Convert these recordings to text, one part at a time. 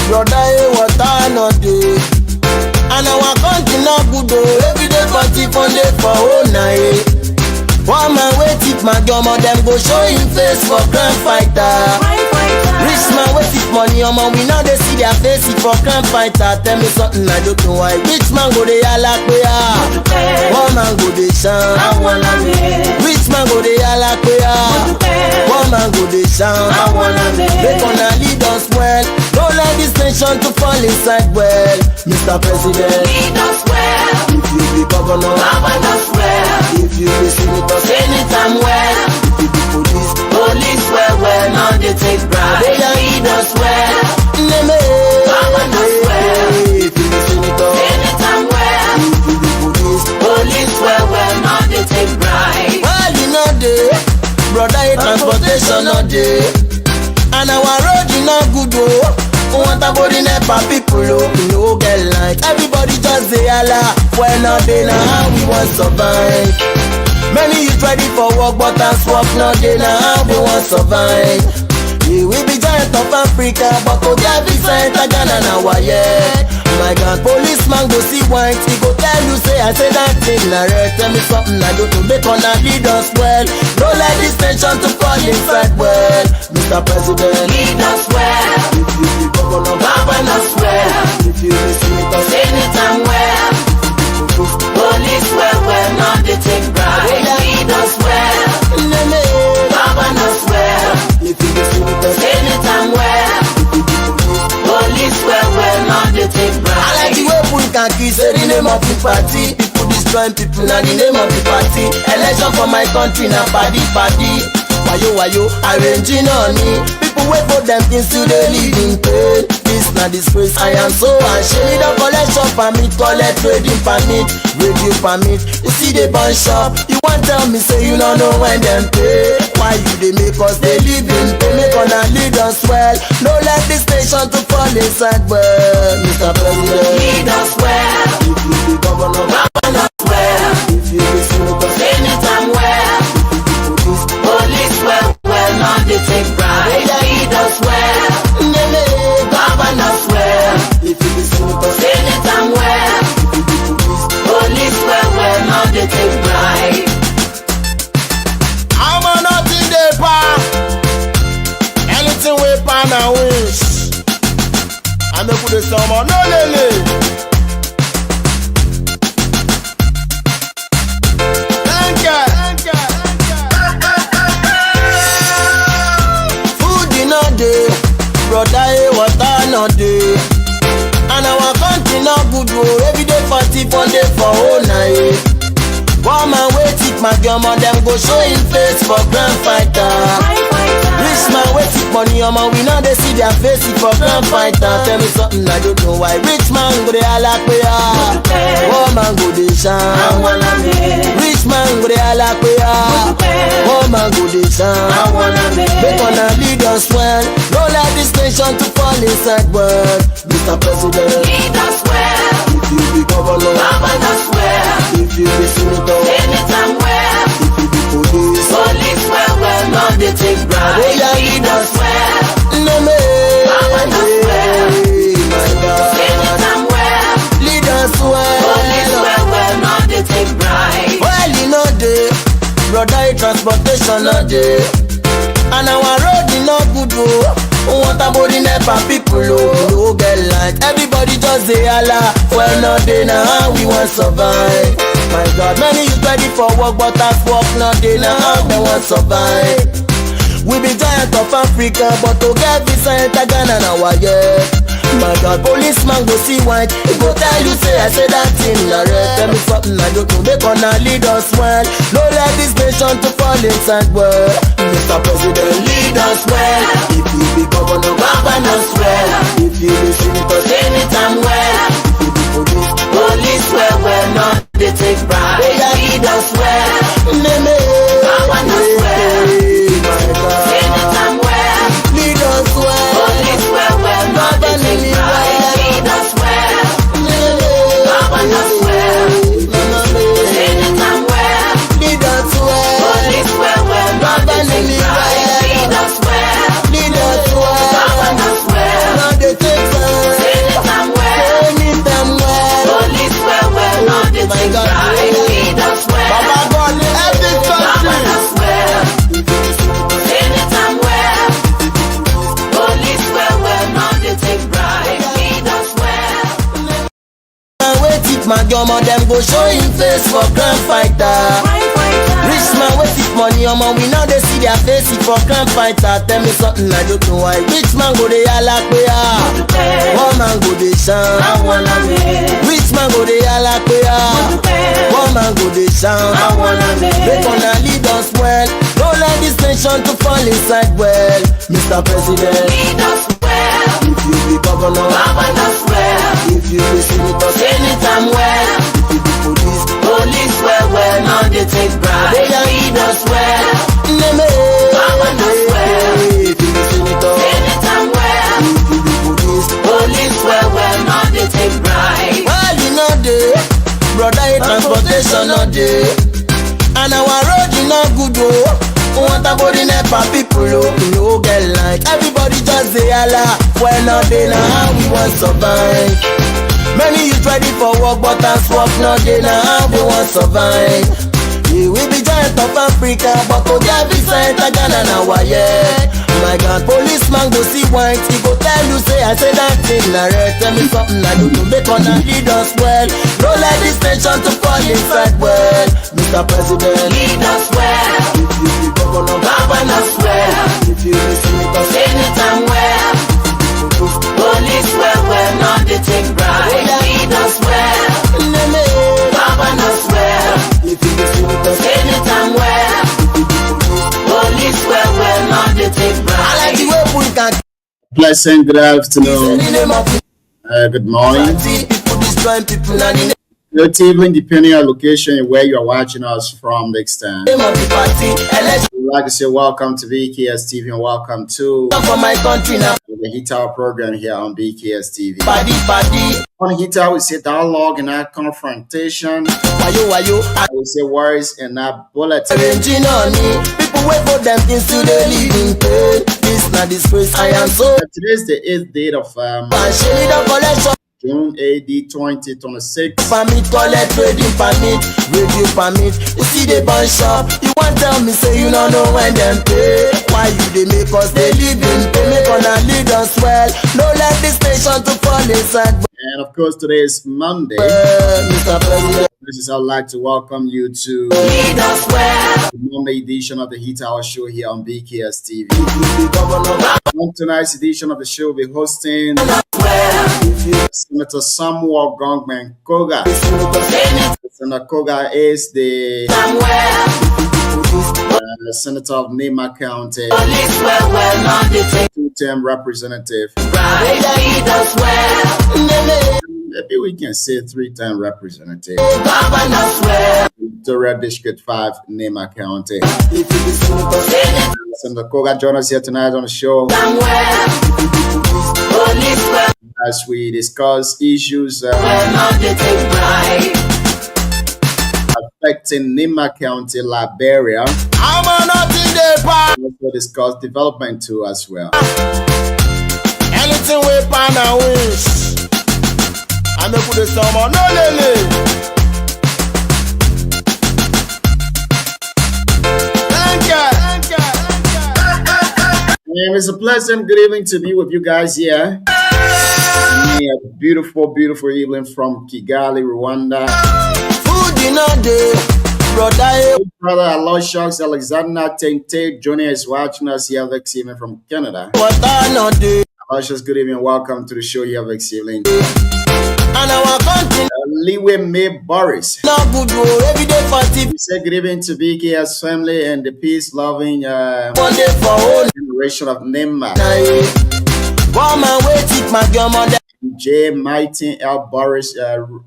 brother, water no dey. And our country not good though. Every day party fun day for all night. One man wait it my gum on them go show him face for crime fighter. Rich man wait it money on we now they see their face it for crime fighter. Tell me something I don't know why. Rich man go they yalla queer. One man go they shine. Rich man go they yalla queer. One man go they shine. They gonna lead us well. Don't let this nation to fall inside well. Mr. President, lead us well. If you be governor, govern us well. If you be senator, anytime well. If you be police well. Now they take bribe. They lead us well. Govern us well. If you be senator, anytime well. If you be police well. Now they take bribe. Well, you know they, brother, transportation not day. And our road is not good oh. Want a body nepa people oh. We no get light. Everybody just say Allah. When not day now how we want survive. Many youth ready for work but as work not day now how we want survive. We will be giant of Africa but to get visa enter Ghana now yeah. My God, policeman go see white. He go tell you say I say that thing narrate. Tell me something I don't know. Make on a lead us well. Don't let this nation to fall inside well. Mr. President, lead us well. If you be governor, govern us well. If you be senator, anytime well. Police well. Now they take bribe. Lead us well. Govern us well. If you be senator, anytime well. Police well. Now they take bribe. I like the way people can kiss the name of the party. People destroying people now the name of the party. Election for my country now party. Wayo, arranging on me. People wait for them things to they live in pain. This not disgrace, I am so ashamed. Don't collection permit, collect trading permit, radio permit. You see they bunch up. You want tell me say you don't know when them pay. Why you they make us they live in pain? Make gonna lead us well. No let this nation to fall inside well. Mr. President, lead us well. If you be governor, govern us well. If you be senator, anytime well. Police well. Now they take bribe. Lead us well. Govern us well. If you be senator, anytime well. Police well. Now they take bribe. I'm a nothing they pa. Anything we pan and wish. I make put the summer no lele. Thank you. Food in a day, brother, water no day. And our country not good oh. Every day party fun day for all night. One man wait it my gum on them go show him face for grand fighter. Rich man wait it money on we now they see their face it for grand fighter. Tell me something I don't know why. Rich man go they all queer. One man go they shine. Rich man go they all queer. One man go they shine. They gonna lead us well. Don't let this nation to fall inside well. Mr. President, lead us well. If you be governor, govern us well. If you be senator, anytime well. If you be police well. Now they take bribe. Lead us well. Govern us well. My God, anytime well. lead us well. Police well. Now they take bribe. Well, you know they, brother, transportation not day. And our road is not good oh. Want a body nepa people oh. No get light. Everybody just say Allah. Well, not day now how we want survive. My God, many youth ready for work but as work not day now how they want survive. We be giant of Africa but to get visa enter Ghana now yeah. My God, policeman go see white. He go tell you say I say that thing narrate. Tell me something I don't know. They gonna lead us well. No let this nation to fall inside well. Mr. President, lead us well. If you be governor, govern us well. If you be senator, anytime well. If you be police well. Now they take bribe. Lead us well. Govern us well. My God, anytime well. lead us well. Police well. Now they take bribe. Lead us well. Govern us well. Anytime well. Lead us well. Police well. Now they take bribe. Lead us well. Lead us well. Govern us well. Now they omo them go show him face for grand fighter. Rich man with his money, omo we now they see their face for grand fighter. Tell me something I don't know why. Rich man go dey yalla pe ah, poor man go dey sound. Rich man go dey yalla pe ah, poor man go dey sound. They gonna lead us well. Don't let this nation to fall inside well, Mr. President. Lead us well. If you be governor, Govern us well. if you be senator, Anytime well. if you be police, Police well. Now they take bribe. They are Lead us well. name Govern us well. if you be senator, Anytime well. if you be police. Police well. Now they take bribe. Well, you know the brother, transportation not day, and our road is not good oh. Want about the NEPA people oh, no get like everybody just say Allah. Well, not they now how we want survive. Many youth ready for work, but as work not they now how we want survive. We will be giant of Africa, but to get beside Ghana now yet. My God, policeman go see white, he go tell you say I say that thing na red. Tell me something I do to make gonna lead us well. Don't let this nation to fall inside well, Mr. President. Lead us well. If you be governor, Govern us well. if you be senator, Anytime well. Police well. Now they take bribe. Lead us well. Govern us well. if you be senator, Anytime well. Police well. Now they take I bribe. like the way we can Pleasant good say afternoon, the name of good morning, the people destroying people and the good evening, depending on location and where you are watching us from next time. name of the party. Election We'd like to say welcome to BKS TV and welcome to for my country now. the Hit Hour program here on BKS TV. Party. On Hit Hour, we say dialogue and not confrontation. Wayo. We say words and not bullets. Arranging on me. People wait for them things to they live in pain. This not disgrace. I am so Today's the 8th date of bad. She need a collection. June AD 2026. Permit, collect trading permit, radio permit. You see the bun shop. You want tell me say you don't know when them pay. Why you they make us they live in pain? Make gonna lead us well. Don't let this nation to fall inside. And of course, today is Monday. Mr. President. This is I'd like to welcome you to Lead us well. the Monday edition of the Heat Hour show here on BKS TV. If you be governor, On tonight's edition of the show, we'll be hosting Well. if you Senator Samuel Gongman Koga. be senator, Senator Koga is the police, Senator of Nema County, Police well. Now they take two-term representative. bribe. Lead us well. Maybe we can say three-time representative. Govern us well. Victoria District 5, Nema County. if you be senator, Senator Koga join us here tonight on the show Well. Police well. as we discuss issues Now they take bribe. affecting Nema County, Liberia. I'm a nothing they pass. We also discuss development too as well. Anything we pan and wish. I may put the summer, no lele. Thank you. And it's a pleasant good evening to be with you guys here. A beautiful evening from Kigali, Rwanda. Food in a day, brother. Brother Aloysius Alexander Tente Jr. is watching us here this evening from Canada. What I not do. Aloysius, good evening. Welcome to the show here this evening. And our country Liwe May Boris. not good oh. Every day for TV, We say good evening to BKS family and the peace-loving one day for all generation of Nema. night. One man wait it, my girl mother. J. Mighty L. Boris, Them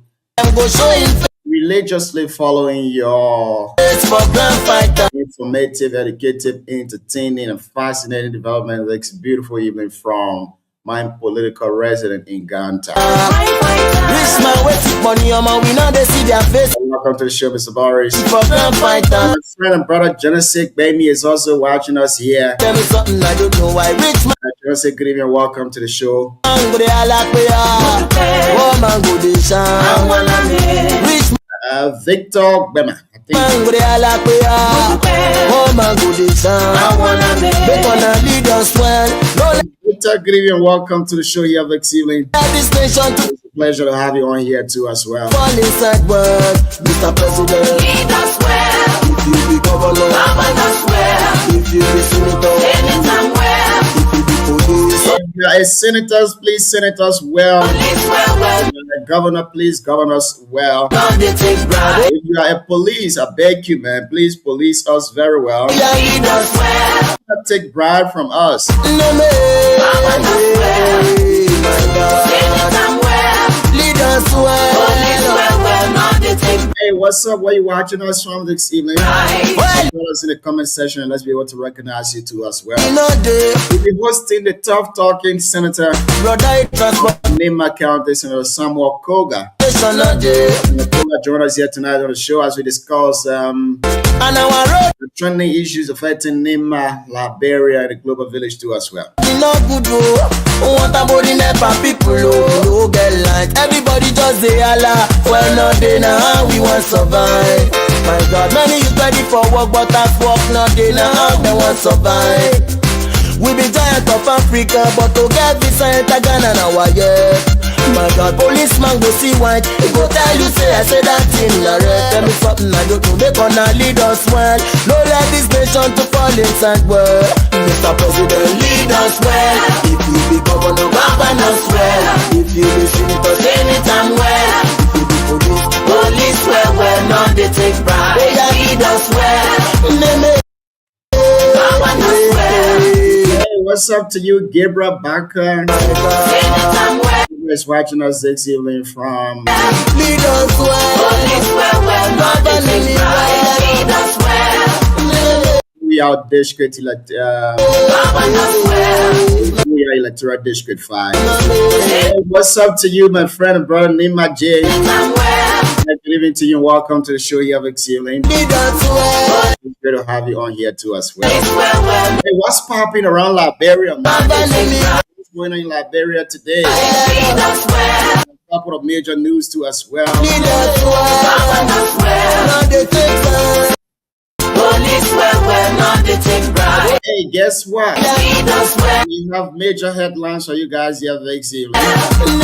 go show him religiously following your face for grand fighter. informative, educative, entertaining, and fascinating development this beautiful evening from my political resident in Ghana. Rich man wait it, money on my we now they see their face Welcome to the show, Mr. Boris. for grand fighter. My friend and brother Genesik Baby is also watching us here. Tell me something I don't know why. Rich man Genesik, good evening, welcome to the show. go dey alak we are. Poor man go dey shine. Rich Victor Bema, I think man go dey alak we are. Poor man go dey shine. They gonna lead us well. No let Victor, good evening, welcome to the show here this evening. this nation to Pleasure to have you on here too as well. Fall inside world, Mr. President. Lead us well. If you be governor, Govern us well. if you be senator, Anytime well. if you be police, If you are a senator, please senate us well. Police well, well. If you are a governor, please govern us well. Don't they take bribe. If you are a police, I beg you, man, please police us very well. Lead us well. Do not take bribe from us. no me. Govern us well. My God, Anytime well. lead us Police well. well, well. Don't they take Hey, what's up? Where you watching us from this evening? bribe. Tell us in the comment section and let's be able to recognize you too as well. In a day, We'll be hosting the tough talking Senator brother, Nema County Senator Samuel Koga. transportation a day. Senator Koga join us here tonight on the show as we discuss And our road the trending issues affecting Nema, Liberia, and the global village too as well. is not good though. What about the NEPA people? Oh, get light. Everybody just say Allah. Well, not day now we want survive. My God, many is ready for work, but at work not day now they want survive. We be giant of Africa, but to get visa enter Ghana now, yeah. My God, policeman go see white. He go tell you say I say that thing na red. Tell me something I don't know. They gonna lead us well. No let this nation to fall inside well. Mr. President, lead us well. If you be governor, govern us well. If you be senator, Anytime well. if you be police, Police well, well. Don't they take bribe. Lead us well. Govern us well. Hey, what's up to you, Gabriel Baker? Anytime well. Who is watching us this evening from lead us well. Police well, well. Don't they take bribe. Lead us well. we are district Govern us well. we are electoral district 5. Hey, what's up to you, my friend and brother Nima J? Anytime well. Good evening to you and welcome to the show here this evening. Lead us well. It's great to have you on here too as well. Police well, well. Hey, what's popping around Liberia, man? What's going on in Liberia today? Lead us well. A couple of major news too as well. Lead us well. Govern us well. Now they take time. Police well, well. Don't they take bribe. Hey, guess what? Lead us well. We have major headlines for you guys here this evening. Govern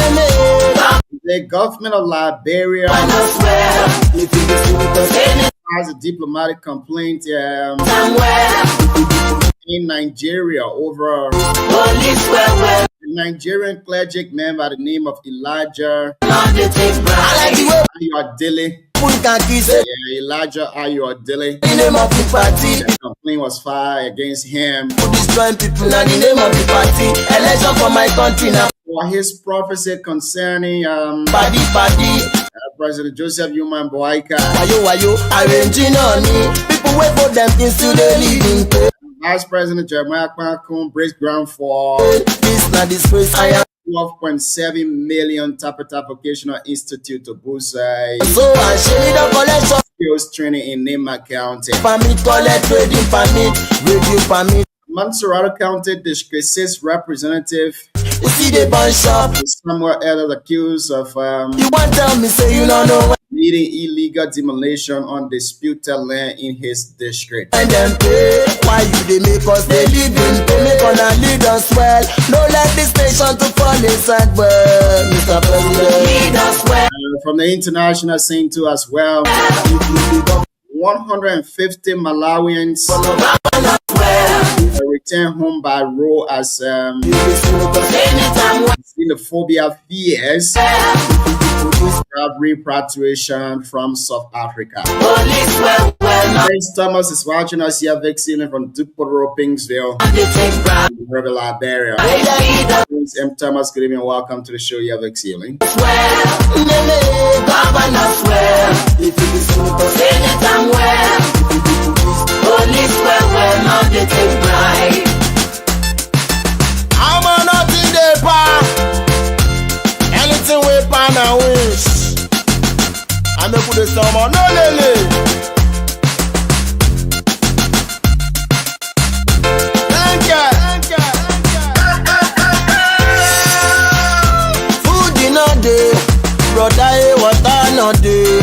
The government of Liberia us well. if you be senator, has a diplomatic complaint Anytime well. in Nigeria over Police well, well. a Nigerian clergy man by the name of Elijah Don't they take I like bribe. the way Ayodele. people can kiss it. Yeah, Elijah Ayodele. The name of the party. The complaint was filed against him To destroy people now the name of the party. Election for my country now. for his prophecy concerning Party, party. President Joseph Human Boaika. Wayo, arranging on me. People wait for them things to they live in pain. Vice President Jeremiah Kwan breaks ground for This not disgrace. I am 12.7 million Tapeta Vocational Institute to boost so ashamed of collection. skills training in Nema County. Permit, collect, trading permit, radio permit. Mansurado County District 6 Representative You see the bun shop. Samuel Ellis accused of You want tell me say you don't know leading illegal demolition on disputed land in his district. when them pay. Why you they make us they live in pain? Make gonna lead us well. Don't let this nation to fall inside well, Mr. President. Lead us well. From the international scene too as well, If you be governor, 150 Malawians Govern us well. returned home by road as you be senator, Anytime well. xenophobia fears repatriation from South Africa. Police well, well. Prince Thomas is watching us here this evening from Duporo, Pingsville, Don't they take bribe. River Liberia. Lead us Prince M. Thomas, good evening, welcome to the show here this evening. well. Govern us well. if you be senator, Anytime well. Police well, well. Don't they take bribe. I'm a nothing there, pa. Anything we pan and wish. I make put the summer, no lele. Thank you. Food in a day, brother, water no day.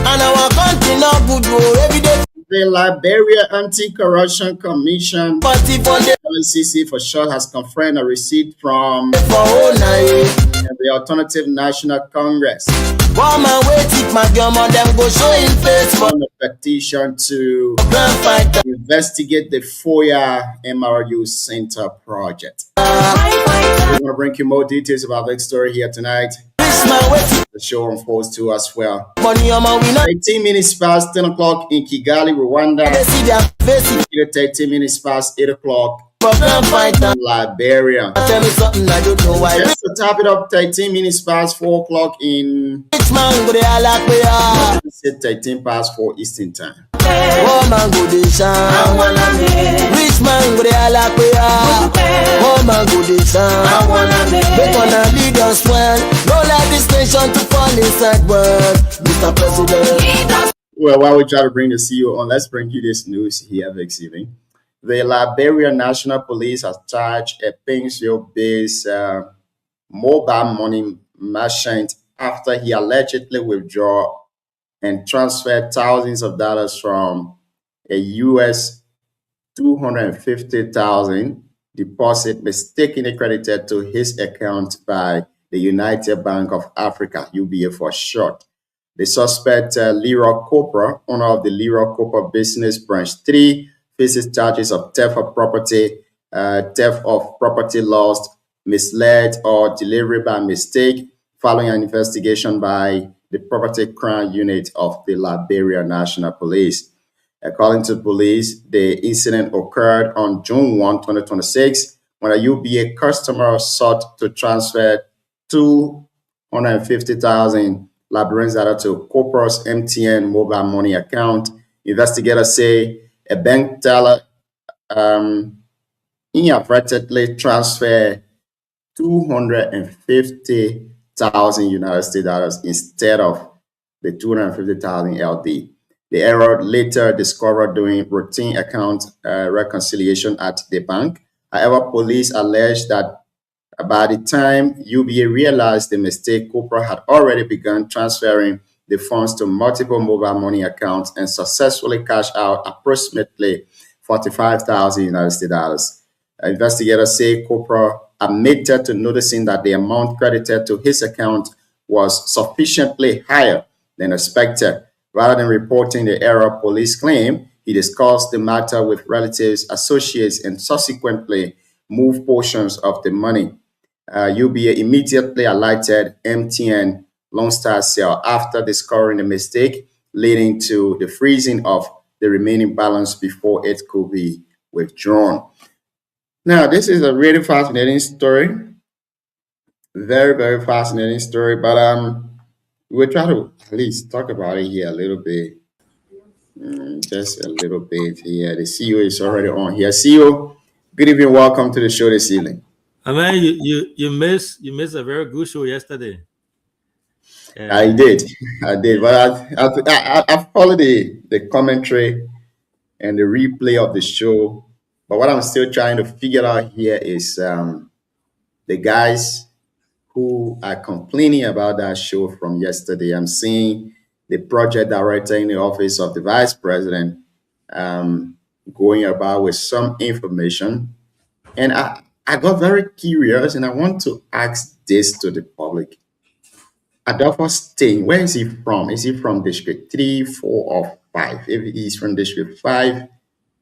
And our country not good, bro. Every day, The Liberia Anti-Corruption Commission, party for the LCC for short, has confirmed a receipt from for all night. the Alternative National Congress One man wait it, my girl, them go show in face for on a petition to grand fighter. investigate the Foya MRU Center project. We're going to bring you more details about the story here tonight. Rich man wait it, The show unfolds to us well. money on my winner. 18 minutes past 10 o'clock in Kigali, They Rwanda. see their face it 13 minutes past 8 o'clock for grand fighter. in Liberia. Tell me something I don't know why. Just to top it up, 13 minutes past 4 o'clock in Rich man go there like we are. 13 past 4 Eastern Time. Oh man go dey shine. Rich man go there like we are. Oh man go dey shine. They gonna lead us well. Don't let this nation to fall inside world. Mr. President. Well, while we try to bring the CEO on, let's bring you this news here this evening. The Liberia National Police has charged a Painesville-based mobile money merchant after he allegedly withdrew and transferred thousands of dollars from a U.S. $250,000 deposit mistakenly credited to his account by the United Bank of Africa, UBA for short. The suspect, Leroy Cooper, owner of the Leroy Cooper Business Branch 3, faces charges of theft of property lost, misled, or delivery by mistake, following an investigation by the Property Crime Unit of the Liberia National Police. According to police, the incident occurred on June 1, 2026, when a UBA customer sought to transfer 250,000 Liberian data to Cooper's MTN mobile money account. Investigators say a bank teller inadvertently transferred 250,000 United States dollars instead of the 250,000 LD. The error later discovered during routine account reconciliation at the bank. However, police alleged that by the time UBA realized the mistake, Cooper had already begun transferring the funds to multiple mobile money accounts and successfully cashed out approximately 45,000 United States dollars. Investigators say Cooper admitted to noticing that the amount credited to his account was sufficiently higher than expected. Rather than reporting the error, police claim he discussed the matter with relatives, associates, and subsequently moved portions of the money. UBA immediately alerted MTN Lone Star Cell after discovering the mistake, leading to the freezing of the remaining balance before it could be withdrawn. Now, this is a really fascinating story. Very, very fascinating story. But we'll try to at least talk about it here a little bit. Just a little bit here. The CEO is already on here. CEO, good evening. Welcome to the show this evening. I mean, you missed a very good show yesterday. I did, but I followed the commentary and the replay of the show. But what I'm still trying to figure out here is the guys who are complaining about that show from yesterday. I'm seeing the project director in the office of the vice president going about with some information. And I got very curious and I want to ask this to the public. Adolfo Stein, where is he from? Is he from District 3, 4, or 5? If he's from District 5,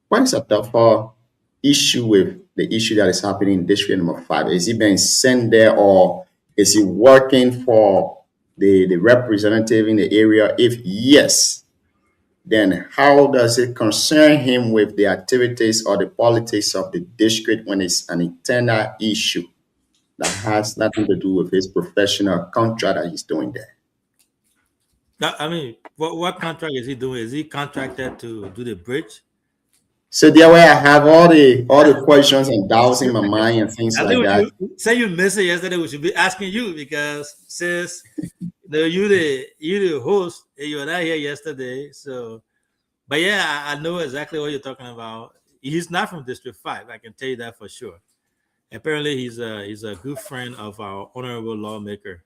what is Adolfo issue with the issue that is happening in District number 5? Is he being sent there or is he working for the representative in the area? If yes, then how does it concern him with the activities or the politics of the district when it's an internal issue that has nothing to do with his professional contract that he's doing there? I mean, what contract is he doing? Is he contracted to do the bridge? So there way I have all the questions and doubts in my mind and things like that. Say you missed it yesterday, we should be asking you because since you the host, you were not here yesterday. So, but yeah, I know exactly what you're talking about. He's not from District 5. I can tell you that for sure. Apparently, he's a good friend of our honorable lawmaker.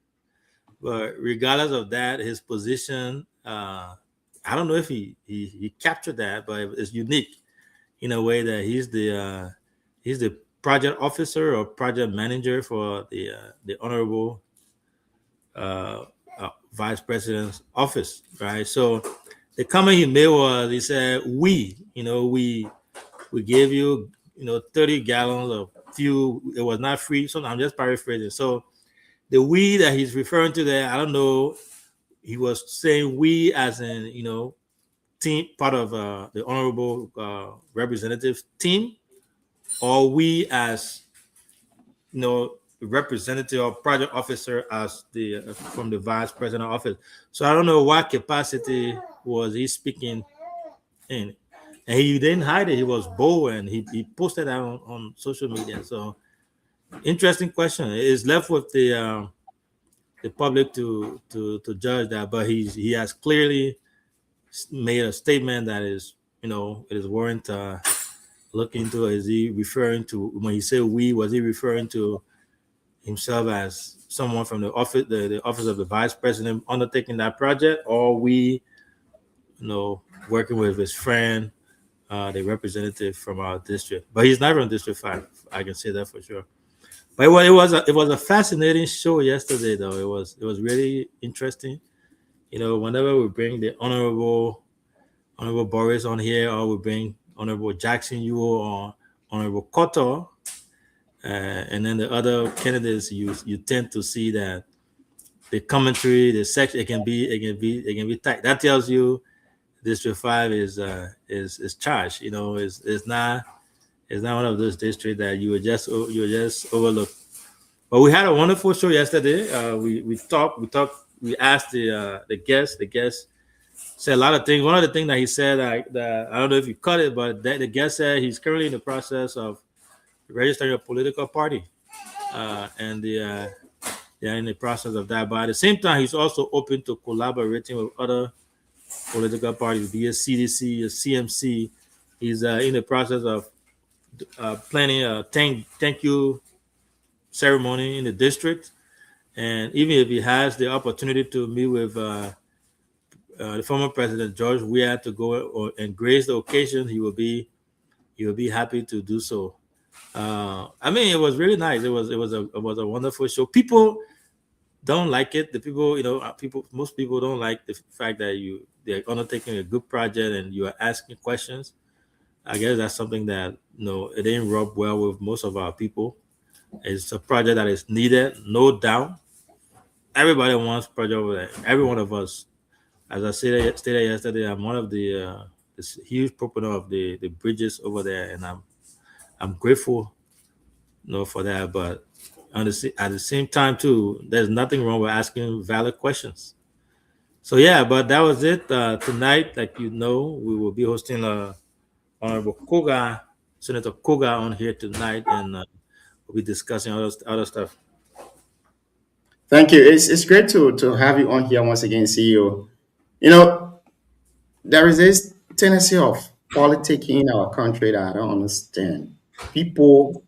But regardless of that, his position, I don't know if he captured that, but it's unique in a way that he's the project officer or project manager for the honorable vice president's office, right? So the comment he made was, he said, we gave you, 30 gallons of fuel. It was not free. So I'm just paraphrasing. So the we that he's referring to there, I don't know. He was saying we as in, team, part of the honorable representative team, or we as, representative or project officer as the from the vice president office. So I don't know what capacity was he speaking in, and he didn't hide it. He was bold, and he posted that on social media. So interesting question. It's left with the public to judge that, but he has clearly made a statement that is, it is warrant look into. Is he referring to, when he said we, was he referring to himself as someone from the office of the vice president undertaking that project, or we, working with his friend, the representative from our district? But he's not from District 5. I can say that for sure. But it was a fascinating show yesterday, though. It was really interesting. Whenever we bring the honorable Boris on here, or we bring Honorable Jackson Yu or Honorable Koto, and then the other candidates, you tend to see that the commentary, the section, it can be tight. That tells you District 5 is charged. It's not one of those districts that you would just overlook. But we had a wonderful show yesterday. We talked. We asked the guest said a lot of things. One of the things that he said, that I don't know if you caught it, but the guest said he's currently in the process of registering a political party, and they're in the process of that. But at the same time, he's also open to collaborating with other political parties, be it CDC or CMC. He's in the process of planning a thank you ceremony in the district, and even if he has the opportunity to meet with the former president George Weah to go and grace the occasion, he will be happy to do so. I mean, it was really nice. It was a wonderful show. People don't like it. Most people don't like the fact that they're undertaking a good project and you are asking questions. I guess that's something that it didn't rub well with most of our people. It's a project that is needed, no doubt. Everybody wants project over there. Every one of us. As I stated yesterday, I'm one of the this huge proponent of the bridges over there, and I'm grateful, for that. But at the same time, too, there's nothing wrong with asking valid questions. So yeah, but that was it tonight. Like we will be hosting Honorable Koga, Senator Koga, on here tonight, and we'll be discussing other stuff. Thank you. It's great to have you on here once again, CEO. There is this tendency of politicking in our country that I don't understand. People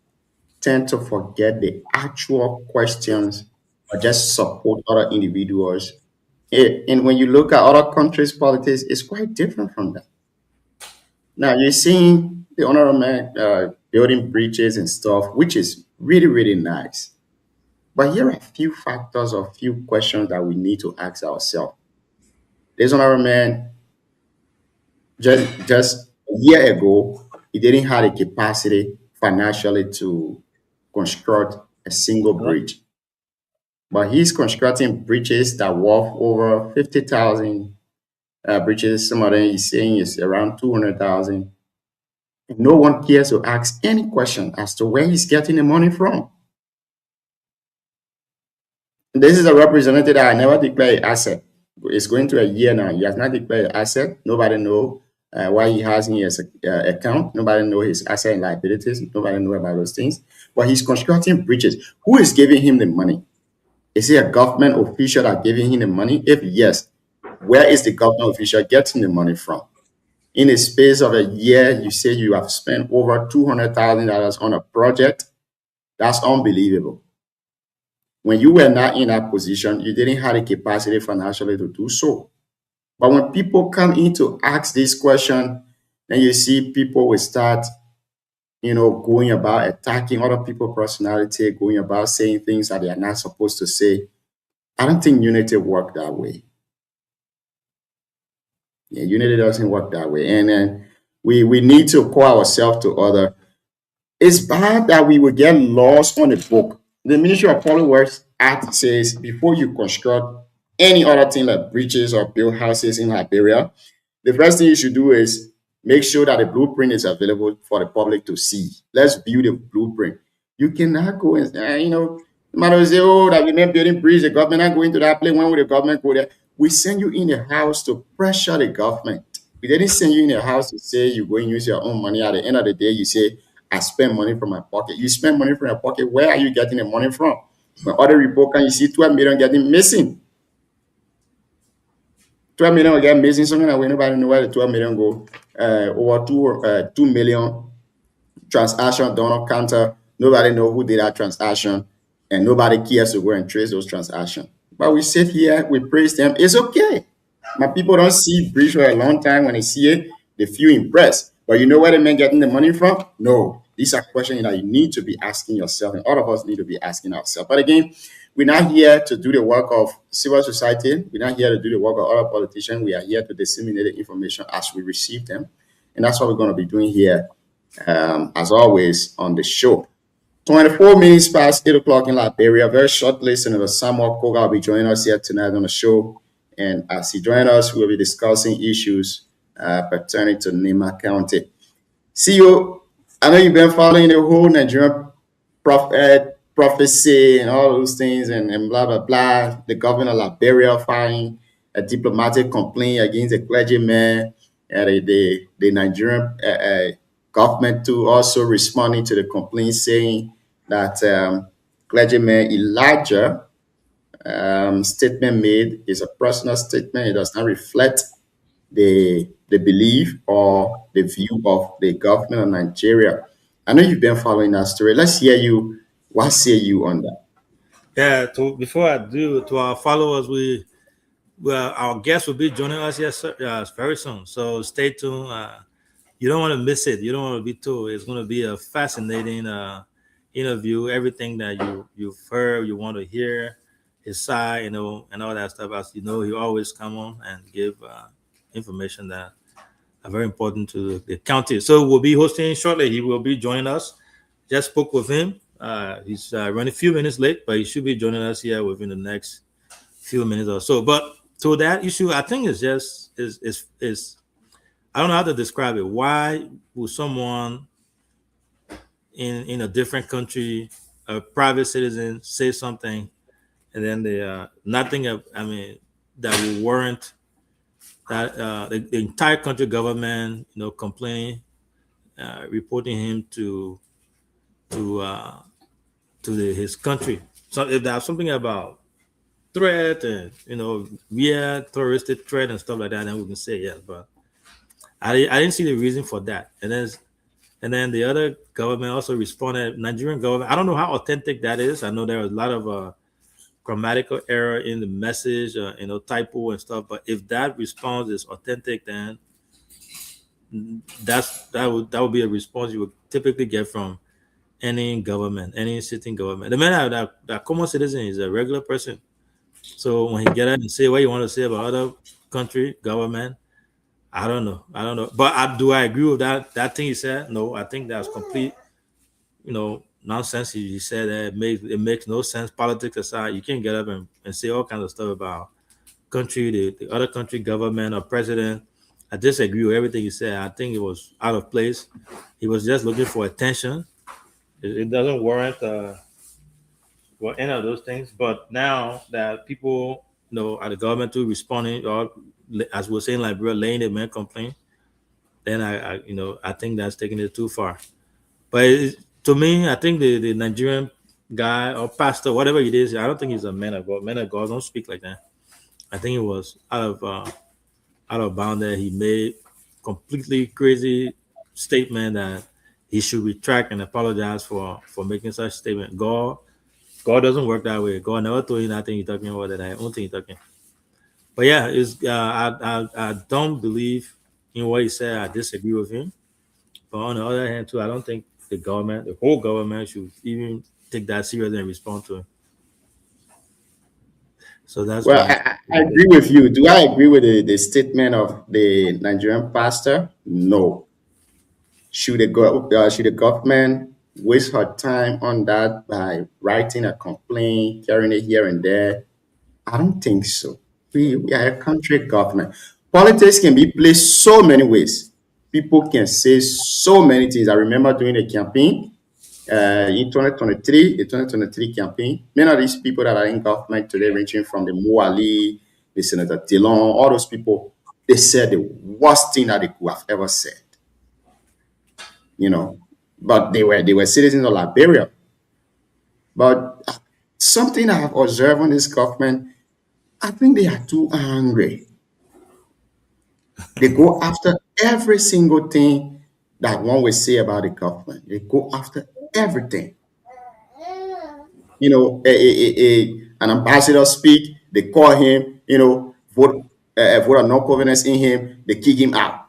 tend to forget the actual questions or just support other individuals. And when you look at other countries' politics, it's quite different from that. Now, you're seeing the honorable man building bridges and stuff, which is really, really nice. But here are a few factors or few questions that we need to ask ourselves. This honorable man, just a year ago, he didn't have the capacity financially to construct a single bridge. But he's constructing bridges that worth over 50,000 bridges. Some of them he's saying is around 200,000. No one cares to ask any question as to where he's getting the money from. This is a representative that I never declared asset. It's going to a year now. He has not declared asset. Nobody knows why he has in his account. Nobody knows his asset and liabilities. Nobody knows about those things. But he's constructing bridges. Who is giving him the money? Is he a government official that giving him the money? If yes, where is the government official getting the money from? In a space of a year, you say you have spent over $200,000 on a project. That's unbelievable. When you were not in that position, you didn't have the capacity financially to do so. But when people come in to ask this question, then you see people will start, going about attacking other people's personality, going about saying things that they are not supposed to say. I don't think unity work that way. Yeah, unity doesn't work that way. And then we need to call ourselves to other. It's bad that we will get lost on the book. The Ministry of Public Works Act says before you construct any other thing like bridges or build houses in Liberia, the first thing you should do is make sure that the blueprint is available for the public to see. Let's view the blueprint. You cannot go and the man will say, oh, that we made building bridge, the government not going to that place. When will the government go there? We send you in the house to pressure the government. We didn't send you in the house to say you go and use your own money. At the end of the day, you say, I spend money from my pocket. You spend money from your pocket. Where are you getting the money from? When other report can you see 12 million getting missing? 12 million will get missing. Something that we nobody know where the 12 million go. Over 2 million transaction done on counter. Nobody know who did that transaction, and nobody cares to go and trace those transactions. But we sit here, we praise them. It's okay. My people don't see bridge for a long time. When they see it, they feel impressed. But you know where the man getting the money from? No. These are questions that you need to be asking yourself, and all of us need to be asking ourselves. But again, we're not here to do the work of civil society. We're not here to do the work of other politicians. We are here to disseminate the information as we receive them. And that's what we're going to be doing here, as always, on the show. 24 minutes past 8 o'clock in Liberia. Very shortly, Senator Samuel Koga will be joining us here tonight on the show. And as he joins us, we'll be discussing issues pertaining to Nima County. CEO, I know you've been following the whole Nigerian prophecy and all those things and blah, blah, blah. The governor of Liberia filing a diplomatic complaint against the clergyman, the Nigerian government to also responding to the complaint saying that clergyman Elijah statement made is a personal statement. It does not reflect the belief or the view of the government of Nigeria. I know you've been following that story. Let's hear you. What say you on that? Yeah. Before I do, to our followers, our guest will be joining us very soon. So stay tuned. You don't want to miss it. You don't want to be told. It's going to be a fascinating interview. Everything that you've heard, you want to hear his side, and all that stuff. As you know, he always come on and give information that are very important to the county. So we'll be hosting shortly. He will be joining us. Just spoke with him. He's running a few minutes late, but he should be joining us here within the next few minutes or so. But to that issue, I think it's just is I don't know how to describe it. Why would someone in a different country, a private citizen, say something, and then they nothing? That will warrant that the entire country government, complaining, reporting him to his country. So if there's something about threat and terroristic threat and stuff like that, then we can say yes. But I didn't see the reason for that. And then the other government also responded. Nigerian government. I don't know how authentic that is. I know there was a lot of grammatical error in the message, typo and stuff. But if that response is authentic, then that would be a response you would typically get from any government, any sitting government. The man that common citizen is a regular person. So when he get up and say what you want to say about other country government, I don't know. But do I agree with that thing he said? No, I think that's complete, nonsense. He said that it makes no sense. Politics aside, you can't get up and say all kinds of stuff about country, the other country government or president. I disagree with everything he said. I think it was out of place. He was just looking for attention. It doesn't warrant any of those things. But now that people, are the government to responding, or as we're saying, like we're laying the man complaint, then I think that's taking it too far. But to me, I think the Nigerian guy or pastor, whatever it is, I don't think he's a man of God. Men of God don't speak like that. I think it was out of bound that he made completely crazy statement that he should retract and apologize for making such statement. God doesn't work that way. God never told you nothing you're talking about that I don't think you're talking. But yeah, I don't believe in what he said. I disagree with him. But on the other hand, too, I don't think the whole government should even take that serious and respond to him. So that's Well, why. I agree with you. Do I agree with the statement of the Nigerian pastor? No. Should the government waste her time on that by writing a complaint, carrying it here and there? I don't think so. We are a country government. Politics can be played so many ways. People can say so many things. I remember doing a campaign in 2023, the 2023 campaign. Many of these people that are in government today, ranging from the Muali, the Senator Dillon, all those people, they said the worst thing that they could have ever said, you know. But they were citizens of Liberia. But something I have observed on this government, I think they are too angry. They go after every single thing that one will say about the government. They go after everything. An ambassador speak, they call him, vote of no confidence in him, they kick him out.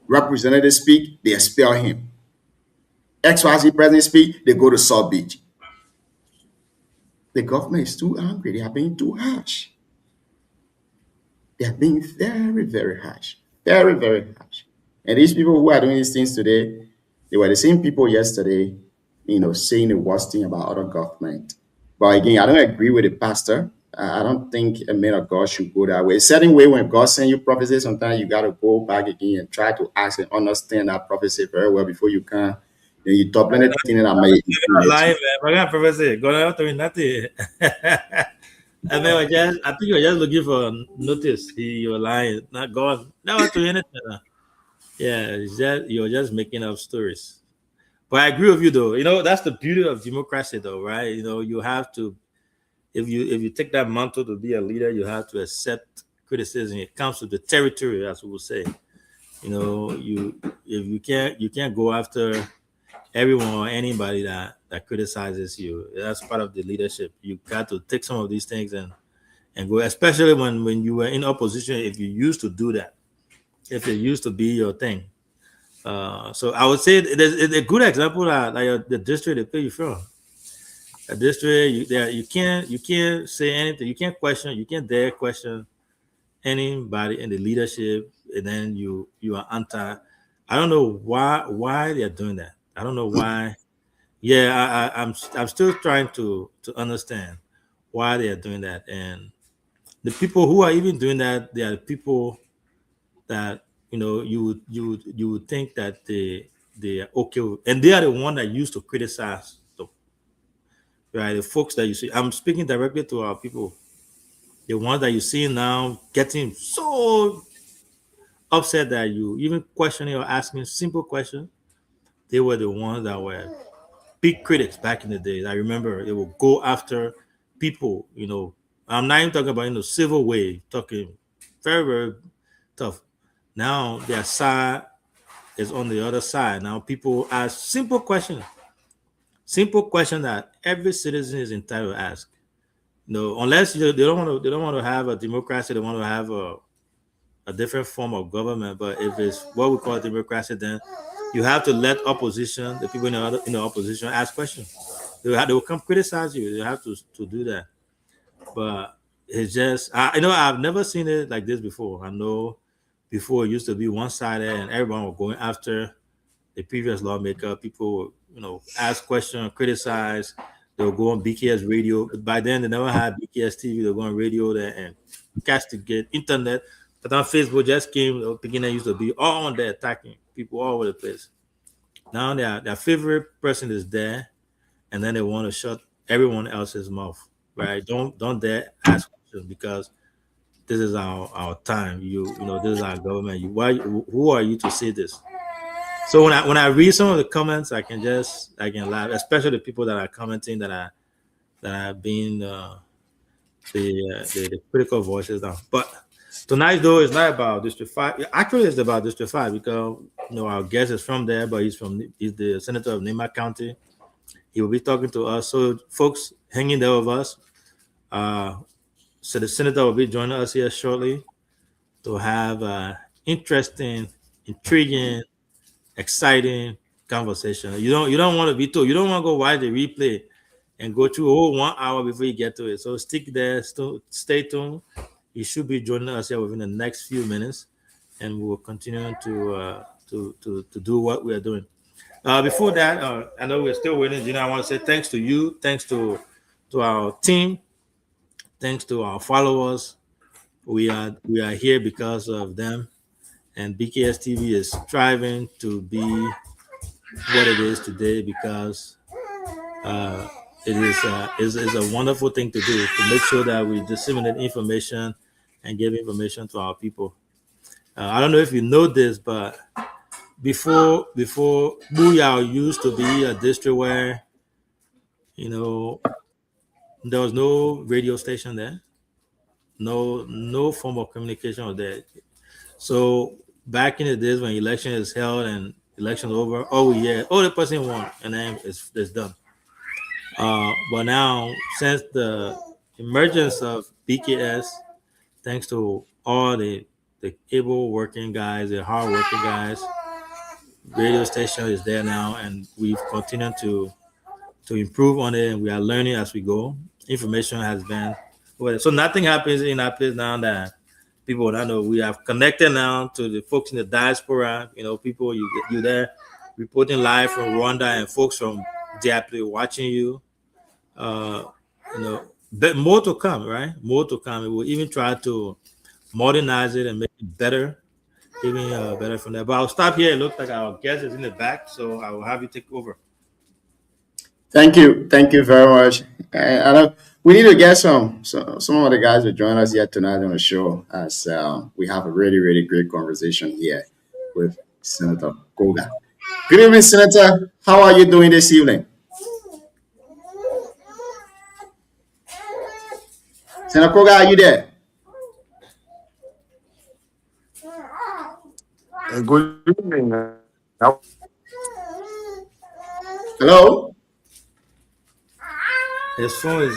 Representative speak, they expel him. XYZ president speak, they go to South Beach. The government is too angry. They are being too harsh. They are being very, very harsh. Very, very harsh. And these people who are doing these things today, they were the same people yesterday, saying the worst thing about other government. But again, I don't agree with the pastor. I don't think a man of God should go that way. A certain way, when God sends you prophecy, sometimes you got to go back again and try to ask and understand that prophecy very well before you can. Then you talk plenty things that may Live, man. Professor, going out to nothing. I mean, I think you're just looking for notice. You're lying, not God. Not to anything. Yeah, you're just making up stories. But I agree with you, though. That's the beauty of democracy, though, right? You have to, if you take that mantle to be a leader, you have to accept criticism. It comes to the territory, as we will say. You can't go after everyone or anybody that criticizes you. That's part of the leadership. You got to take some of these things and go, especially when you were in opposition. If you used to do that, if it used to be your thing. So I would say it's a good example that like the district they pay you from. A district you can't say anything. You can't dare question anybody in the leadership, and then you are anti. I don't know why they are doing that. I don't know why. Yeah, I'm still trying to understand why they are doing that. And the people who are even doing that, they are people that you would think that they are okay with, and they are the one that used to criticize the folks that you see. I'm speaking directly to our people, the ones that you see now getting so upset that you even questioning or asking simple questions. They were the ones that were big critics back in the days. I remember they would go after people. I'm not even talking about civil way, talking very, very tough. Now their side is on the other side. Now people ask simple question that every citizen is entitled to ask. Unless they don't want to have a democracy, they want to have a different form of government. But if it's what we call democracy, then you have to let opposition, the people in the opposition, ask questions. They will come criticize you. You have to do that. But it's just I've never seen it like this before. I know before it used to be one sided and everyone was going after the previous lawmaker. People would, ask questions, criticize. They'll go on BKS radio. By then they never had BKS TV. They'll go on radio there and castigate internet. But on Facebook just came, the beginning used to be all on there attacking people all over the place. Now their favorite person is there, and then they want to shut everyone else's mouth. Right? Don't dare ask questions because this is our time. This is our government. Who are you to say this? So when I read some of the comments, I can laugh, especially the people that are commenting that are being the critical voices now. But tonight though is not about District 5. Actually, it's about District 5 because our guest is from there, but he's the senator of Nema County. He will be talking to us. So folks, hanging there with us. So the senator will be joining us here shortly to have interesting, intriguing, exciting conversation. You don't want to be told. You don't want to go watch the replay and go through a whole 1 hour before you get to it. So stick there, stay tuned. You should be joining us here within the next few minutes, and we will continue to do what we are doing. Before that, I know we're still waiting. I want to say thanks to you, thanks to our team, thanks to our followers. We are here because of them, and BKS TV is striving to be what it is today because it is a wonderful thing to do, to make sure that we disseminate information and give information to our people. I don't know if you know this, but before Booyah used to be a district where there was no radio station there, no form of communication was there. So back in the days when election is held and election over, the person won, and then it's done. But now, since the emergence of BKS, thanks to all the able working guys, the hard working guys, radio station is there now, and we've continued to improve on it, and we are learning as we go. Information has been so nothing happens in our place now that people will not know. We have connected now to the folks in the diaspora. People you there reporting live from Rwanda, and folks from DIP watching you. But more to come, right? More to come. We will even try to modernize it and make it better, even better from there. But I'll stop here. It looks like our guest is in the back, so I will have you take over. Thank you very much. I know we need to get some of the guys to join us here tonight on the show, as we have a really, really great conversation here with Senator Koga. Good evening, Senator. How are you doing this evening? Senator Koga, are you there? Good evening. Hello? His phone is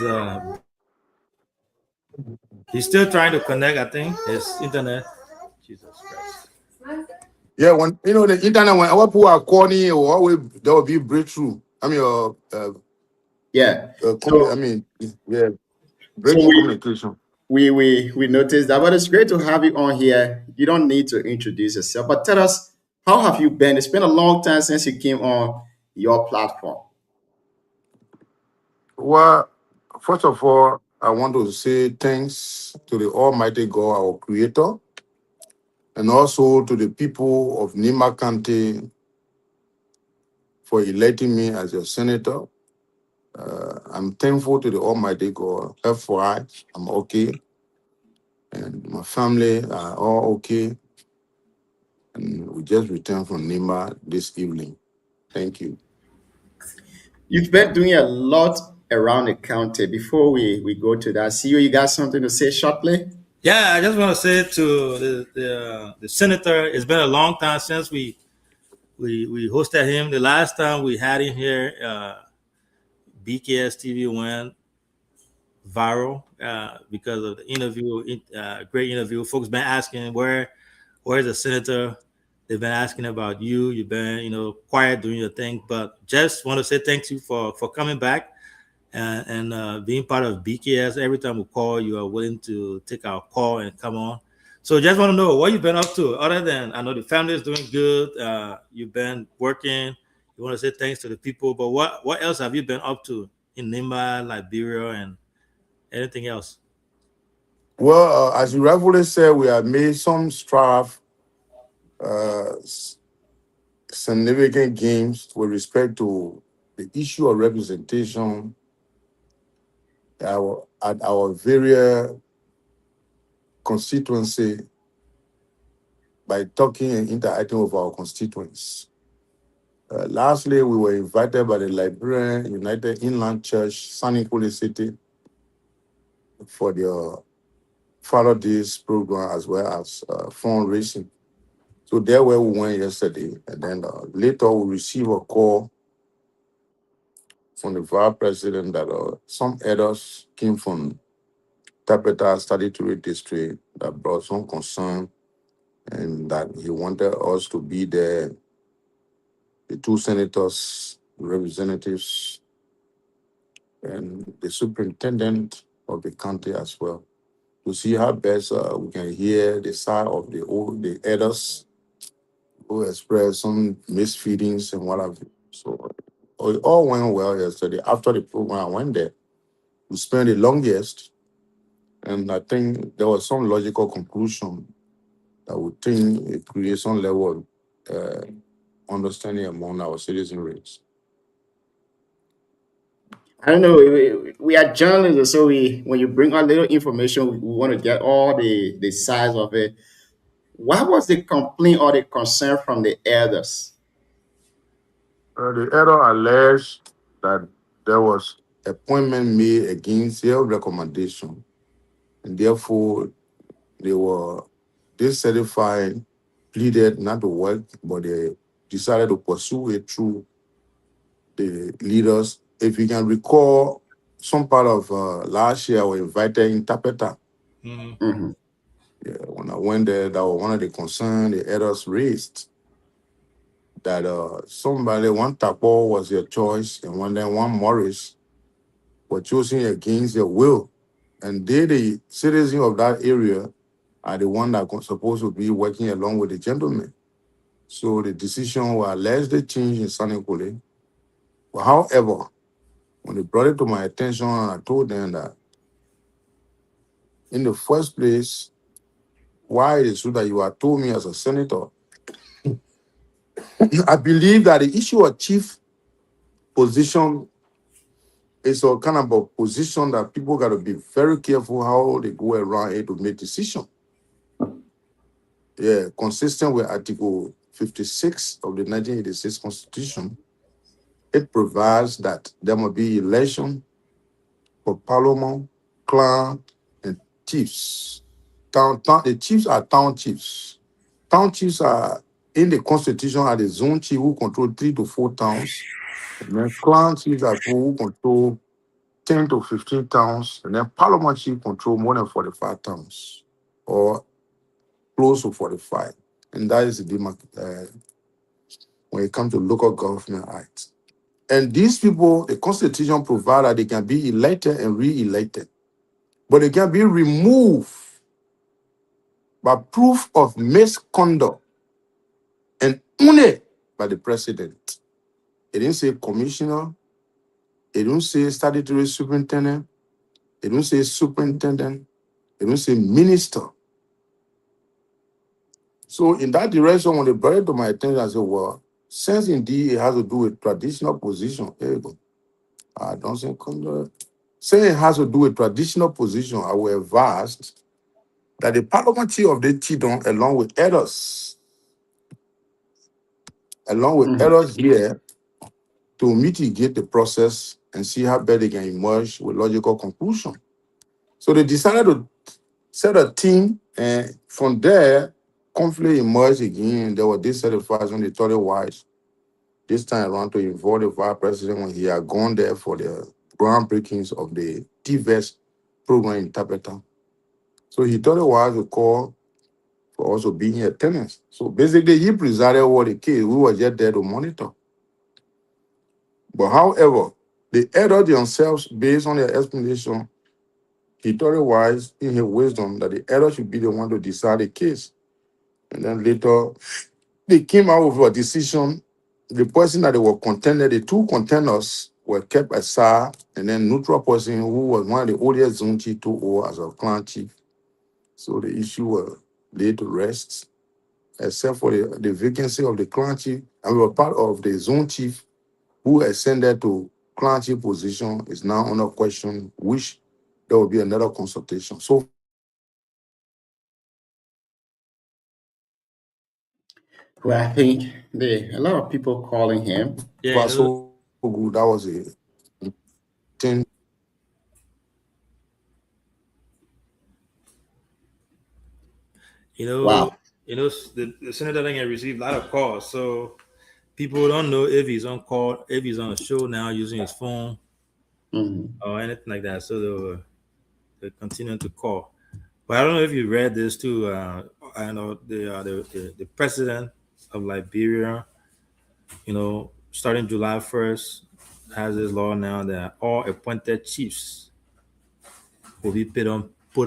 he's still trying to connect, I think. His internet. Jesus Christ. Yeah, when the internet, when our people are calling, or always there will be breakthrough. I mean, breakthrough communication. We noticed that, but it's great to have you on here. You don't need to introduce yourself, but tell us, how have you been? It's been a long time since you came on your platform. Well, first of all, I want to say thanks to the Almighty God, our Creator, and also to the people of Nima County for electing me as your senator. I'm thankful to the Almighty God. FYI, I'm okay, and my family are all okay, and we just returned from Nima this evening. Thank you. You've been doing a lot around the county. Before we go to that, CEO, you got something to say shortly? Yeah, I just want to say to the senator, it's been a long time since we hosted him. The last time we had him here, BKS TV went viral because of the interview, great interview. Folks been asking where's the senator. They've been asking about you. You've been quiet doing your thing, but just want to say thank you for coming back and being part of BKS. Every time we call, you are willing to take our call and come on. So just want to know what you've been up to, other than, I know the family is doing good. You've been working. You want to say thanks to the people, but what else have you been up to in Nimba, Liberia, and anything else? Well, as you rightfully said, we have made some strive, significant gains with respect to the issue of representation at our various constituency by talking and interacting with our constituents. Lastly, we were invited by the Liberian United Inland Church, San Nicolas City, for their Father Days program as well as fundraising. So there where we went yesterday, and then later we received a call from the vice president that some elders came from Tapeta Statutory District that brought some concern, and that he wanted us to be there, the two senators, representatives, and the superintendent of the county as well, to see how best we can hear the side of the elders who expressed some misfeedings and what have you. So it all went well yesterday. After the program, I went there. We spent the longest, and I think there was some logical conclusion that would think it create some level of understanding among our citizenry. I don't know. We are journalists, so when you bring a little information, we want to get all the size of it. What was the complaint or the concern from the elders? The elder alleged that there was appointment made against their recommendation, and therefore they were dissatisfied, pleaded not to work, but they decided to pursue it through the leaders. If you can recall, some part of last year, we invited interpreter. Mhm. Mm-hmm. Yeah, when I went there, that was one of the concerns the elders raised. That somebody, one Tapo was their choice, and one Morris were chosen against their will. And they, the citizens of that area, are the one that supposed to be working along with the gentleman. So the decision was allegedly changed in Sanekule. But however, when they brought it to my attention, I told them that in the first place, why it is so that you are told me as a senator, I believe that the issue of chief position is a kind of a position that people got to be very careful how they go around it to make decisions. Yeah, consistent with Article 56 of the 1986 Constitution, it provides that there must be election for parliament, clan, and chiefs. The chiefs are town chiefs. Town chiefs are in the constitution are the zone chief who control 3 to 4 towns. And then clan chiefs are people who control 10 to 15 towns. And then parliament chief control more than 45 towns or close to 45. And that is the when it comes to local government act. And these people, the constitution provides that they can be elected and re-elected, but they can be removed by proof of misconduct and only by the president. It didn't say commissioner, it didn't say statutory superintendent, it didn't say superintendent, it didn't say minister. So in that direction, when they brought it to my attention, I said, well, since indeed it has to do with traditional position, there you go. I don't think saying it has to do with traditional position, I will advise that the parliamentary of the Tidon, along with Mm-hmm. others here, to mitigate the process and see how better they can emerge with logical conclusion. So they decided to set a team, and from there, conflict emerged again. There were dissatisfaction. They thought it wise this time around to involve the vice president when he had gone there for the groundbreakings of the TVES program interpreter. So he thought it wise to call for also being in attendance. So basically, he presided over the case. We were just there to monitor. But however, they added themselves based on their explanation. He thought it wise in his wisdom that the elder should be the one to decide the case. And then later, they came out with a decision. The person that they were contended, the two contenders were kept aside, and then neutral person who was one of the oldest zone chief took over as a clan chief. So the issue was laid to rest, except for the vacancy of the clan chief. And we were part of the zone chief who ascended to clan chief position is now under question, which there will be another consultation. So Well, I think a lot of people calling him. Yeah, far so good. That was a thing. you know, Wow. the senator thing had received a lot of calls, so people don't know if he's on call, if he's on a show now using his phone Mm-hmm. or anything like that. So they continue to call. But I don't know if you read this too. I know the president of Liberia, starting July 1st, has this law now that all appointed chiefs will be put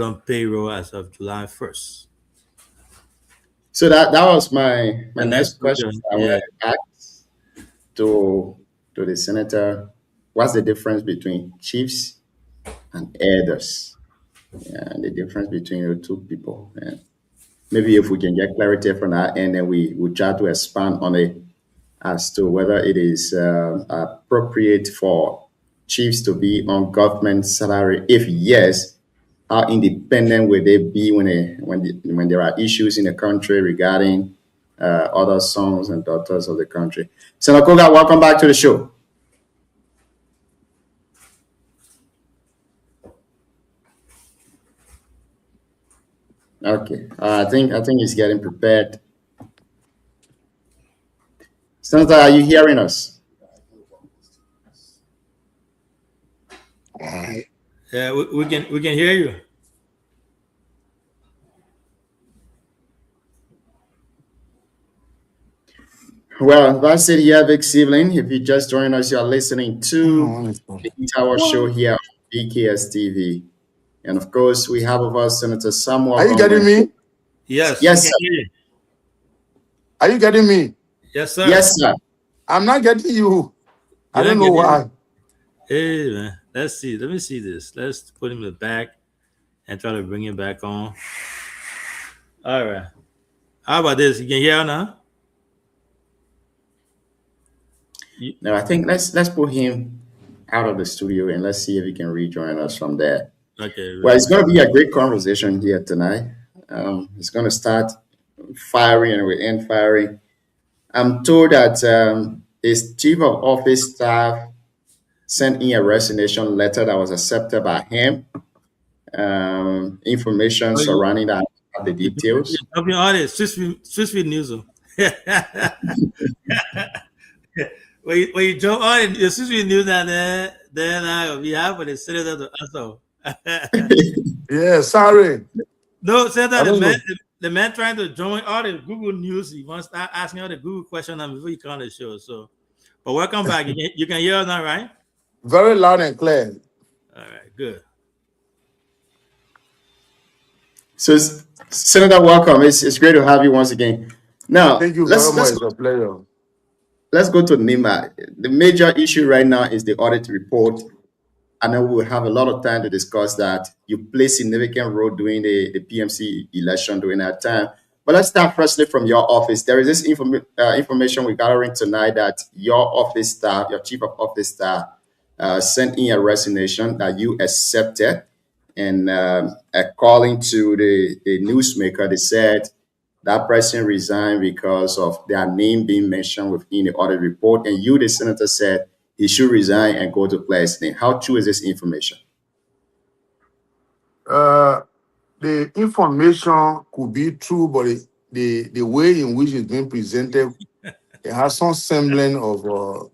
on payroll as of July 1st. So that was my And that's next good. question. I Yeah. will ask to the senator, what's the difference between chiefs and elders? And the difference between the two people. And maybe if we can get clarity from that, and then we try to expand on it as to whether it is appropriate for chiefs to be on government salary. If yes, how independent will they be when there are issues in the country regarding other sons and daughters of the country? Senator Koga, welcome back to the show. Okay, I think he's getting prepared. Senator, are you hearing us? Yeah, we can hear you. Well, that's it here, Vic Sibling. If you just joined us, you're listening to the Tower Show here on BKS TV. And of course, we have with us Senator Samuel. Are you getting me? Yes. Yes, we sir. can hear you. Are you getting me? Yes, sir. Yes, sir. I'm not getting you. I You don't ain't know getting why. Hey man, let's see. Let me see this. Let's put him in the back and try to bring him back on. All right. How about this? You can hear now? No, I think let's put him out of the studio and let's see if he can rejoin us from there. Okay. Well, it's going to be a great conversation here tonight. It's going to start fiery and we end fiery. I'm told that his chief of office staff sent in a resignation letter that was accepted by him. Information Oh, surrounding that, the details. I'll be honest. Swiss News. When you jump on the Swiss News, then I'll be happy to sit there to answer. Yeah, sorry. No, I Senator, don't know. the man trying to join all the Google News. He wants to start asking all the Google questions before you come on the show. So, but welcome back. You can hear us now, right? Very loud and clear. All right, good. So, Senator, welcome. It's great to have you once again. Now, Thank you very much. It's a pleasure. let's go to NEMA. The major issue right now is the audit report. I know we'll have a lot of time to discuss that. You play significant role during the PMC election during that time. But let's start firstly from your office. There is this information we're gathering tonight that your office staff, your chief of office staff, sent in a resignation that you accepted. And according to the newsmaker, they said that person resigned because of their name being mentioned within the audit report. And you, the senator, said he should resign and go to clear his name. How true is this information? The information could be true, but the way in which it's being presented, it has some semblance of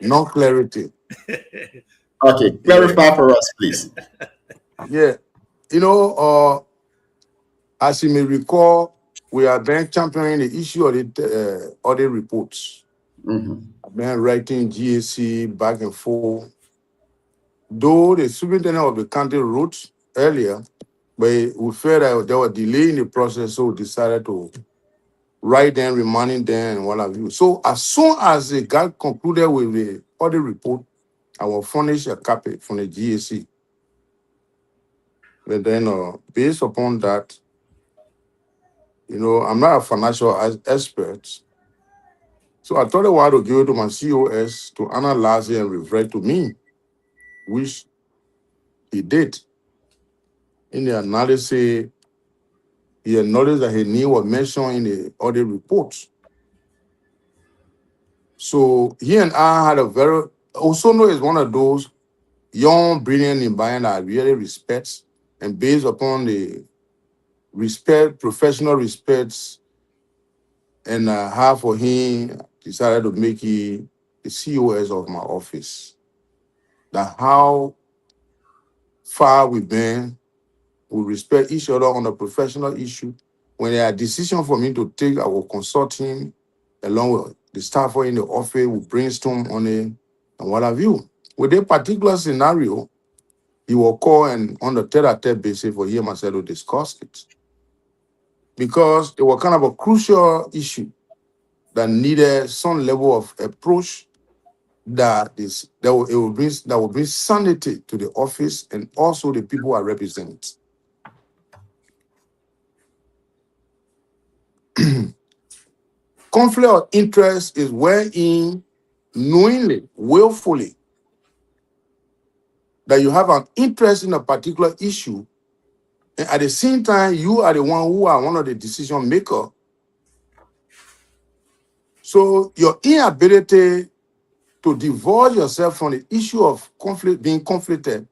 non-clarity. Okay, clarify for us, please. Yeah, as you may recall, we are then championing the issue of the audit reports. I've been writing GAC back and forth. Though the superintendent of the county wrote earlier, but we felt that there was delay in the process, so we decided to write them, reminding them, and what have you. So as soon as they got concluded with the audit report, I will furnish a copy from the GAC. But then, based upon that, I'm not a financial expert. So I thought I wanted to give it to my COS to analyze it and revert to me, which he did. In the analysis, he acknowledged that his name was mentioned in the audit report. So he and I had a very, Osono is one of those young, brilliant environment that I really respect, and based upon the respect, professional respect, and I have for him, decided to make him the COS of my office. That how far we've been, we respect each other on a professional issue. When there are decisions for me to take, I will consult him along with The staff in the office will brainstorm on it and what have you. With a particular scenario, he will call and on the tete-a-tete basis for him and myself to discuss it. Because it was kind of a crucial issue that needed some level of approach that will bring sanity to the office and also the people I represent. Conflict of interest is wherein knowingly, willfully, that you have an interest in a particular issue, and at the same time, you are the one who are one of the decision maker. So your inability to divorce yourself from the issue of conflict, being conflicted,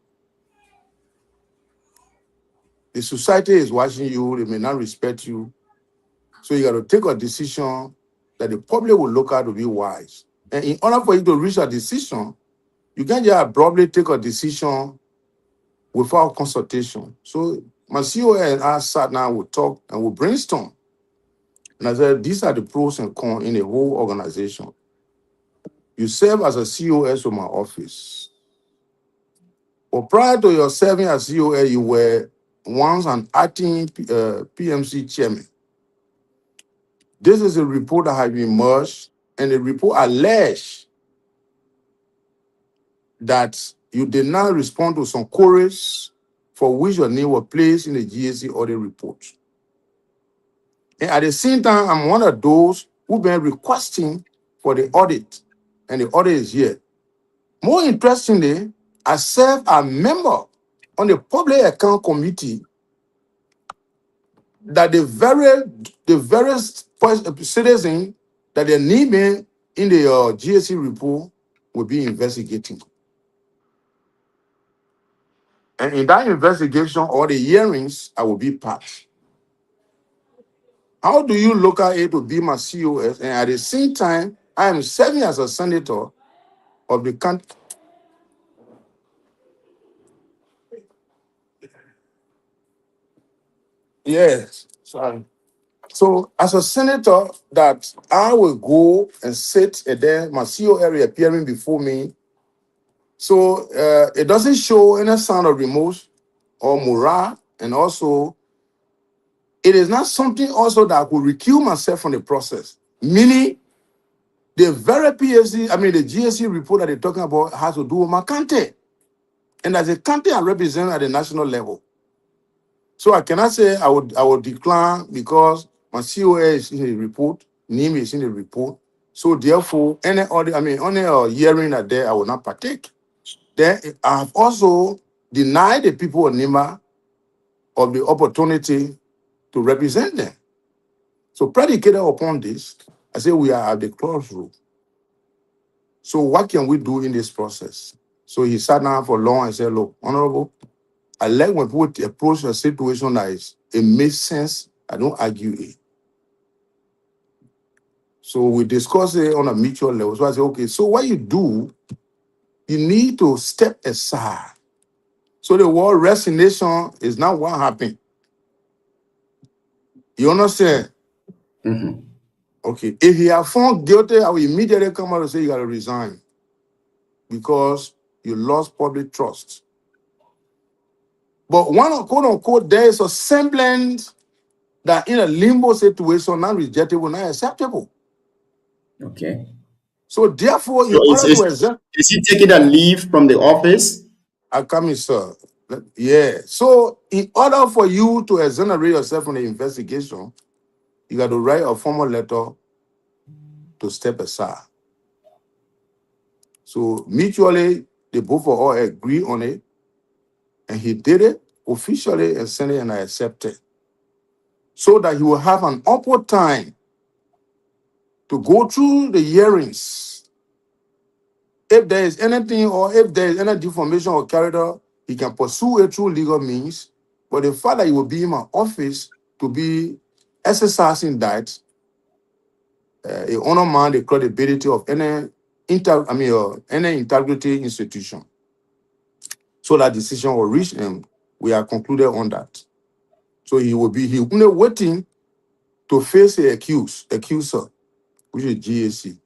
the society is watching you, they may not respect you. So you got to take a decision that the public will look at to be wise. And in order for you to reach a decision, you can't just abruptly take a decision without consultation. So my CEO and I sat down, we talk and we brainstorm. And I said, these are the pros and cons in the whole organization. You serve as a COS of my office. But prior to your serving as COS, you were once an acting PMC chairman. This is a report that has been merged, and the report alleged that you did not respond to some queries for which your name was placed in the GSC audit report. And at the same time, I'm one of those who've been requesting for the audit, and the audit is here. More interestingly, I serve a member on the public account committee that the various citizens that they need me in the GSC report will be investigating. And in that investigation or the hearings, I will be part. How do you look at it to be my COS and at the same time, I am serving as a senator of the country? Yes, sorry. So as a senator, that I will go and sit and then my CEO area appearing before me. So it doesn't show any sign of remorse or morale, and also it is not something also that I could recuse myself from the process. Meaning, the very PSC, the GSC report that they're talking about has to do with my county. And as a county, I represent at the national level. So I cannot say I would decline because my COA is in the report, name is in the report. So therefore, any hearing that day, I will not partake. Then I have also denied the people of Nima of the opportunity to represent them. So predicated upon this, I say we are at the crossroad. So what can we do in this process? So he sat down for long and said, look, Honorable, I like when people approach a situation that it makes sense. I don't argue it. So we discuss it on a mutual level. So I said, okay, so what you do, you need to step aside. So the word resignation is not what happened. You understand? Mhm. Okay. If he are found guilty, I will immediately come out and say you got to resign because you lost public trust. But one quote unquote, there is a semblance that in a limbo situation, not rejectable, not acceptable. Okay. So therefore, in So order to exert, is he taking a leave from the office? I come in, sir. Yeah. So in order for you to exonerate yourself from the investigation, you got to write a formal letter to step aside. So mutually, they both of all agree on it, and he did it officially and sent it, and I accepted. So that he will have an ample time to go through the hearings. If there is anything or if there is any deformation of character, he can pursue it through legal means. But the fact that he will be in my office to be exercising that, it undermines the credibility of any integrity institution. So that decision will reach him. We are concluded on that. So he will only waiting to face the accuser, which is GSC.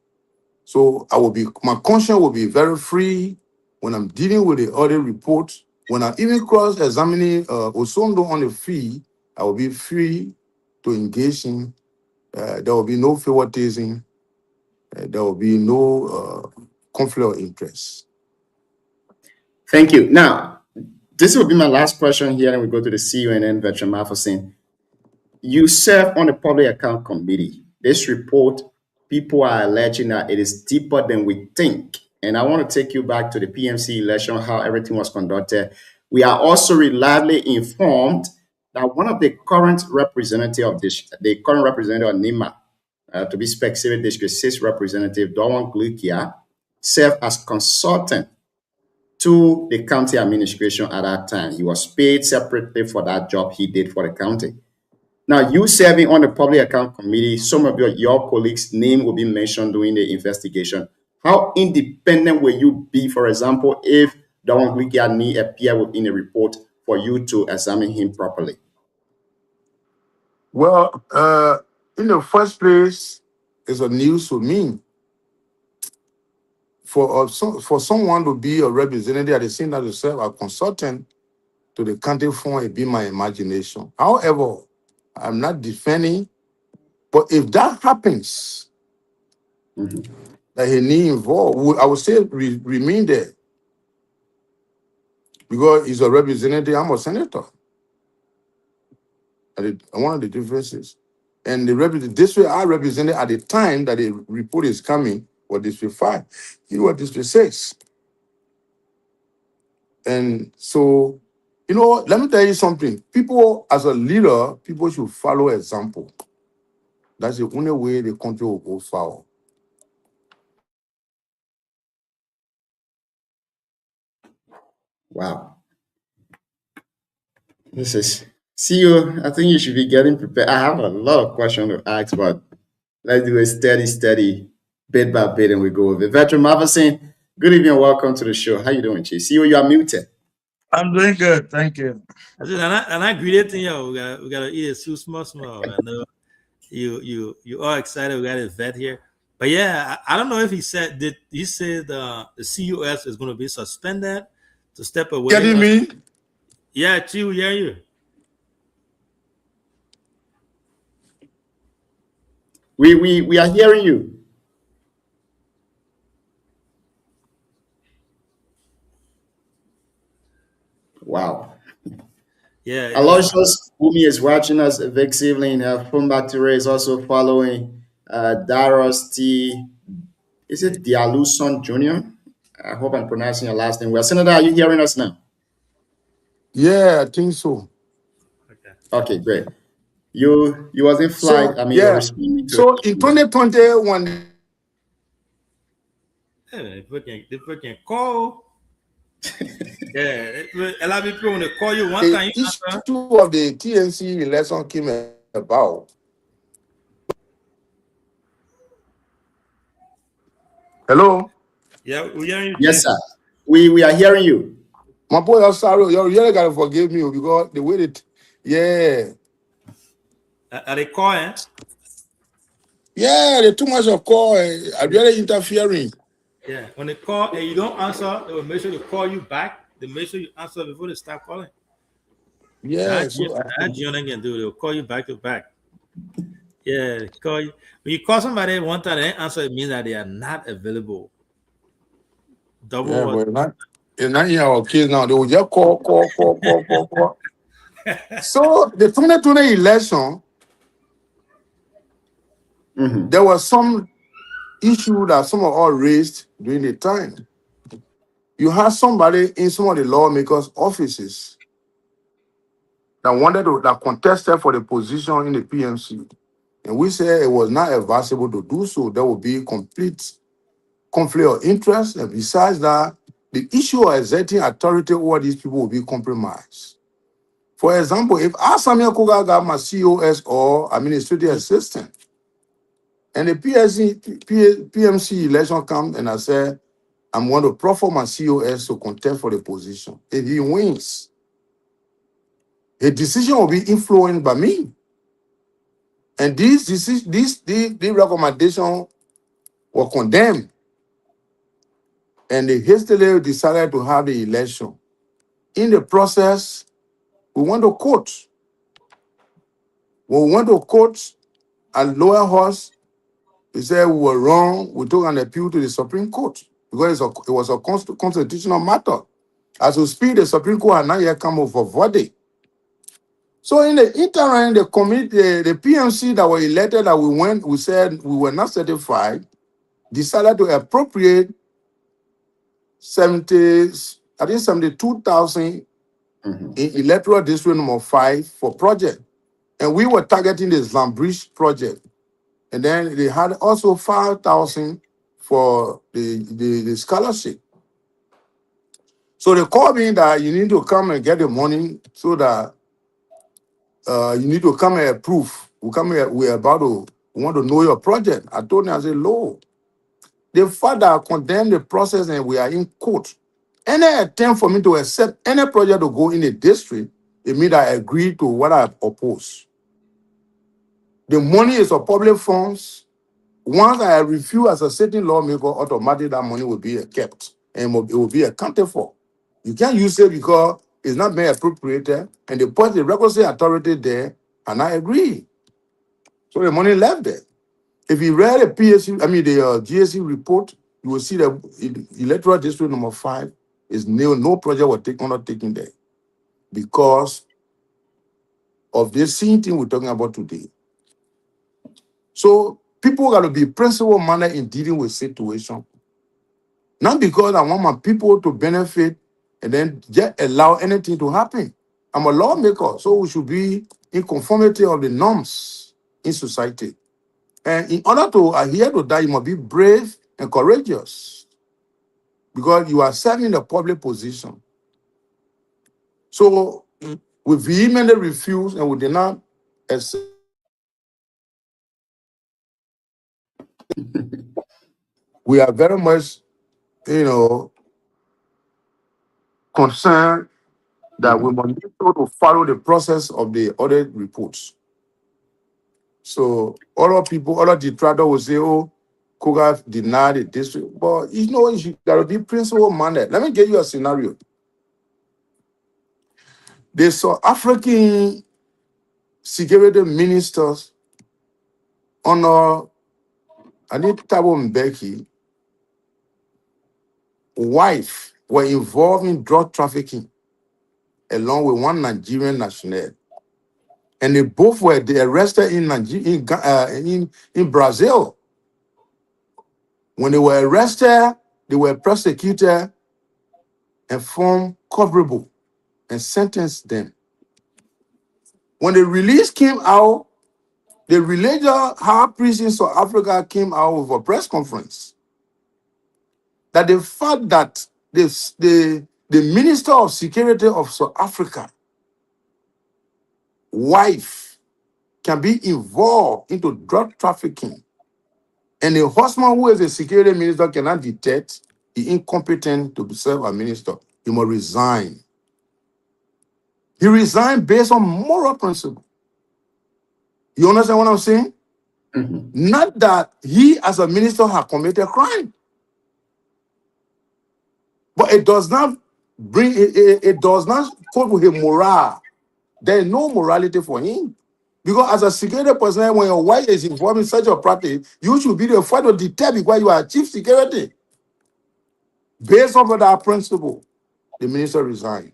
So my conscience will be very free when I'm dealing with the audit report. When I'm even cross-examining Osondo on the fee, I will be free to engage in. There will be no favoritism. There will be no conflict of interest. Thank you. Now, this will be my last question here, and we go to the CEO and then Veteran Matheson. You serve on the Public Account Committee. This report, people are alleging that it is deeper than we think. And I want to take you back to the PMC election, how everything was conducted. We are also reliably informed that one of the current representative of NEMA, to be specific, District 6 Representative Dorwan Glukia, served as consultant to the county administration at that time. He was paid separately for that job he did for the county. Now, you serving on the Public Account Committee, some of your colleagues' name will be mentioned during the investigation. How independent will you be, for example, if Dorwan Glukia need appear within a report for you to examine him properly? Well, in the first place, it's a news to me. For someone to be a representative at the same time to serve as consultant to the county fund, it be my imagination. However, I'm not defending, but if that happens, that he need involved, I would say remain there. Because he's a representative, I'm a senator. One of the differences. And this way I represented at the time that the report is coming for District 5. He was District 6. And so, let me tell you something. People, as a leader, people should follow example. That's the only way the country will go forward. Wow. This is CEO. I think you should be getting prepared. I have a lot of questions to ask, but let's do a steady, bit by bit, and we go over it. Veteran Matheson, good evening and welcome to the show. How you doing, Chief? CEO, you are muted. I'm doing good, thank you. And I greeted you. We gotta eat a few small. I know you are excited. We got a vet here, but yeah, I don't know if he said the CUS is going to be suspended to step away. Getting me? Yeah, Chief, we hear you. We are hearing you. Wow. Yeah. Aloysius Bumi is watching us. Vic Evelyn, Fumbatire is also following. Daros T. Is it Dialuson Jr.? I hope I'm pronouncing your last name well. Senator, are you hearing us now? Yeah, I think so. Okay, great. You was in flight. So, yeah. So in 2021. They freaking call. Yeah, a lot of people when they call you one time. The issue of the TNC election came about. Hello? Yeah, we hearing you. Yes, sir. We are hearing you. My boy, I'm sorry. You really gotta forgive me because the way that, yeah. Are they calling? Yeah, they're too much of call. I'm really interfering. Yeah, when they call and you don't answer, they will make sure to call you back. They make sure you answer before they start calling. Yeah, That's Jonah can do. They'll call you back to back. Yeah, call you. When you call somebody one time, they answer, it means that they are not available. Double. Yeah, but it's not in our case now. They will just call. So the 2020 election, there was some issue that some of us raised during the time. You had somebody in some of the lawmakers' offices that contested for the position in the PMC. And we said it was not advisable to do so. There would be complete conflict of interest. And besides that, the issue of exerting authority over these people will be compromised. For example, if Samuel Koga got my COS or administrative assistant, and the PMC election comes and I say, I'm going to proffer my COS to contest for the position. If he wins, the decision will be influenced by me. And this recommendation will condemn and they hastily decided to have the election. In the process, we went to court. When we went to court at lower house, they said we were wrong. We took an appeal to the Supreme Court because it was a constitutional matter. As we speak, the Supreme Court had not yet come up for verdict. So in the interim, the committee, the PMC that were elected that we said we were not certified, decided to appropriate 72,000 in electoral district number 5 for project. And we were targeting the Zambridge project. And then they had also 5,000 for the scholarship. So they called me that you need to come and get the money so that you need to come and approve. We want to know your project. I told them, I said, Lord, the father condemned the process and we are in court. Any attempt for me to accept any project to go in the district, it means I agree to what I oppose. The money is of public funds. Once I refuse as a sitting lawmaker, automatically that money will be kept and it will be accounted for. You can't use it because it's not being appropriated and they put the requisite authority there and I agree. So the money left there. If you read the GSC report, you will see that electoral district number 5 is no project was undertaken there because of this same thing we're talking about today. So people got to be principle-minded in dealing with situation. Not because I want my people to benefit and then just allow anything to happen. I'm a lawmaker, so we should be in conformity of the norms in society. And in order to adhere to that, you must be brave and courageous because you are serving the public position. So we vehemently refuse and we did not accept. We are very much, concerned that we must be able to follow the process of the audit reports. So other detractors will say, oh, Kruger denied the district. But you got to be principle-minded. Let me give you a scenario. The South African security ministers under Thabo Mbeki wife were involved in drug trafficking along with one Nigerian national. And they both were arrested in Brazil. When they were arrested, they were prosecuted and found culpable and sentenced them. When the release came out, the religious high priest in South Africa came out with a press conference that the fact that the Minister of Security of South Africa wife can be involved into drug trafficking, and the husband who is a security minister cannot detect the incompetent to serve a minister. He must resign. He resigned based on moral principle. You understand what I'm saying? Not that he, as a minister, has committed a crime. But it does not cope with his morale. There is no morality for him. Because as a security person, when your wife is involved in such a practice, you should be the first to detect because you are chief security. Based on that principle, the minister resigned.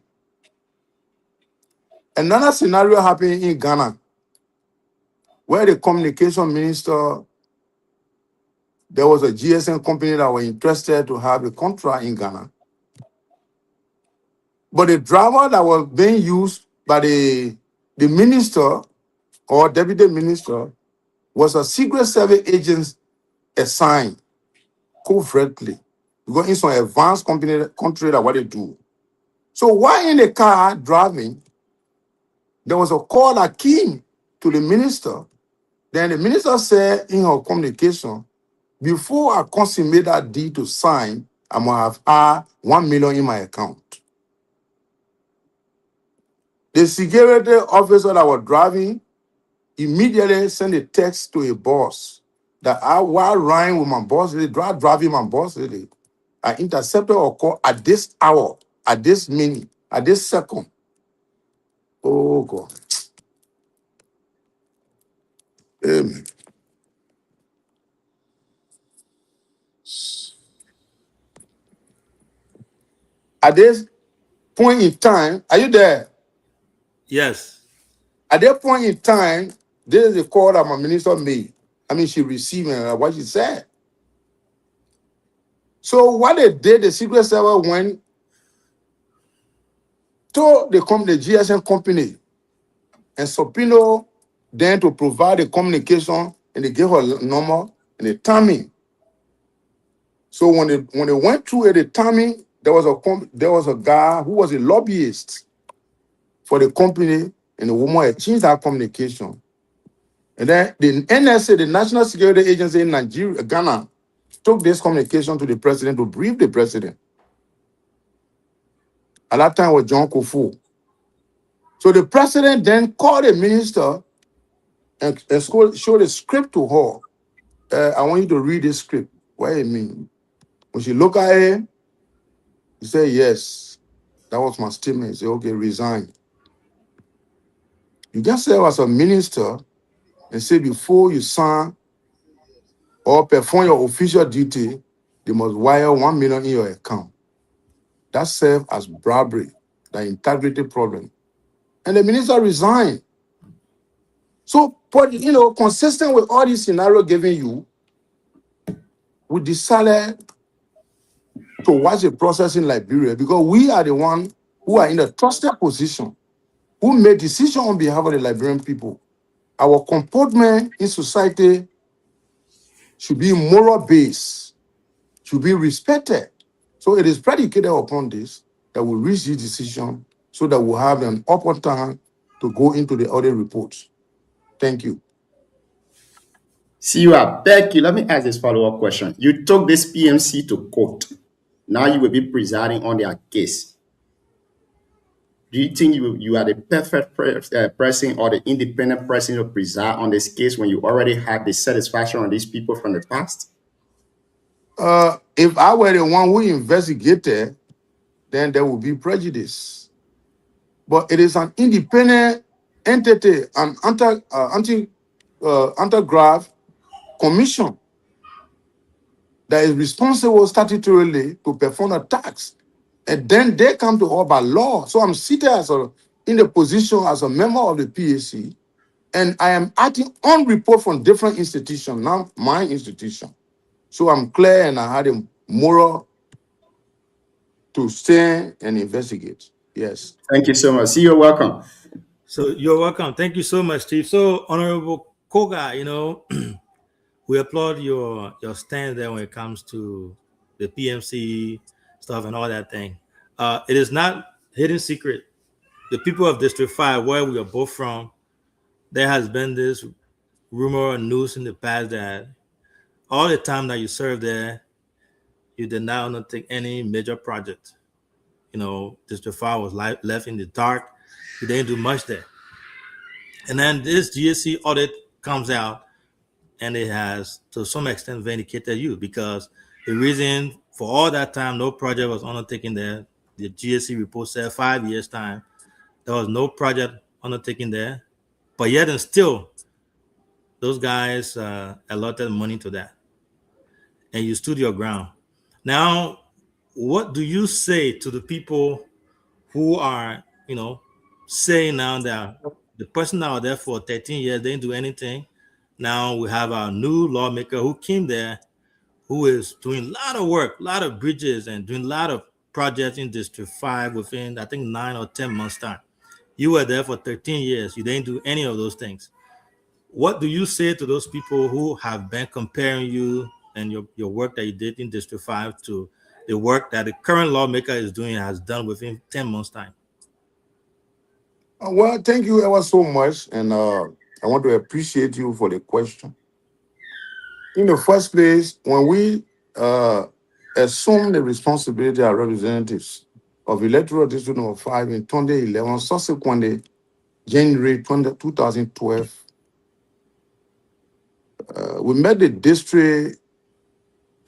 Another scenario happened in Ghana, where the communication minister, there was a GSM company that were interested to have a contract in Ghana. But the driver that was being used by the minister or deputy minister was a secret service agent assigned covertly because it's an advanced country that what they do. So while in the car driving, there was a call that came to the minister. Then the minister said in her communication, before I consummate that deed to sign, I must have 1 million in my account. The security officer that was driving immediately sent a text to a boss that while riding with my boss, driving my boss, are intercepted or called at this hour, at this minute, at this second. Oh God. Amen. At this point in time, are you there? Yes. At that point in time, this is the call that my minister made. I mean, she received what she said. So what they did, the Secret Service went to the GSM company and subpoena them to provide the communication, and they gave her number and the timing. So when they went through it, the timing, there was a guy who was a lobbyist for the company, and the woman had changed that communication. And then the NSA, the National Security Agency in Nigeria, Ghana, took this communication to the president to brief the president. At that time was John Kufuor. So the president then called the minister and showed a script to her. I want you to read this script. What do you mean? When she looked at it, he said, yes, that was my statement. He said, okay, resign. You just serve as a minister and say before you sign or perform your official duty, they must wire 1 million in your account. That serves as bribery, the integrity problem. And the minister resigned. So, but consistent with all these scenarios given you, we decided to watch the process in Liberia because we are the one who are in a trusted position, who made decisions on behalf of the Liberian people. Our comportment in society should be moral based, should be respected. So it is predicated upon this that we reach this decision so that we'll have an open time to go into the audit reports. Thank you. See you, I beg you. Let me ask this follow-up question. You took this PMC to court. Now you will be presiding on their case. Do you think you are the perfect person or the independent person to preside on this case when you already have the satisfaction on these people from the past? If I were the one who investigated, then there would be prejudice. But it is an independent entity, an anti-graft commission that is responsible statutorily to perform a tax. And then they come to all by law. So I'm seated in the position as a member of the PAC, and I am acting on report from different institutions, not my institution. So I'm clear and I had a moral to stand and investigate. Yes. Thank you so much. See you, welcome. So you're welcome. Thank you so much, Chief. So Honorable Koga, we applaud your stand there when it comes to the PMC stuff and all that thing. It is not hidden secret. The people of District 5, where we are both from, there has been this rumor or news in the past that all the time that you served there, you did not undertake any major project. District 5 was left in the dark. You didn't do much there. And then this GSC audit comes out, and it has, to some extent, vindicated you, because the reason for all that time no project was undertaken there, the GSC report said 5 years' time, there was no project undertaken there, but yet and still, those guys allotted money to that, and you stood your ground. Now, what do you say to the people who are, saying now that the person that was there for 13 years didn't do anything? Now we have our new lawmaker who came there, who is doing a lot of work, a lot of bridges, and doing a lot of projects in District 5 within, I think, 9 or 10 months' time. You were there for 13 years. You didn't do any of those things. What do you say to those people who have been comparing you and your work that you did in District 5 to the work that the current lawmaker is doing and has done within 10 months' time? Well, thank you ever so much. And I want to appreciate you for the question. In the first place, when we assumed the responsibility as representatives of electoral district number 5 in 2011, subsequently January 2012, we met the district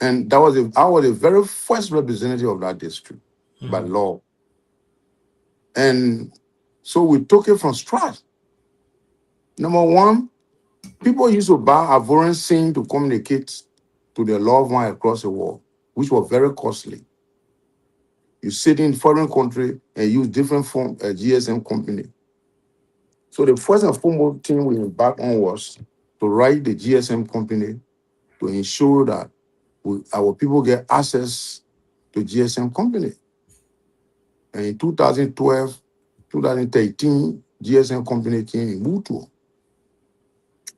And I was the very first representative of that district by law. And so we took it from scratch. Number one, people used to buy abhorrent SIM to communicate to their loved one across the world, which was very costly. You sit in foreign country and use different form GSM company. So the first and foremost thing we embarked on was to write the GSM company to ensure that our people get access to GSM company. And in 2012, 2013, GSM company came in Mutual.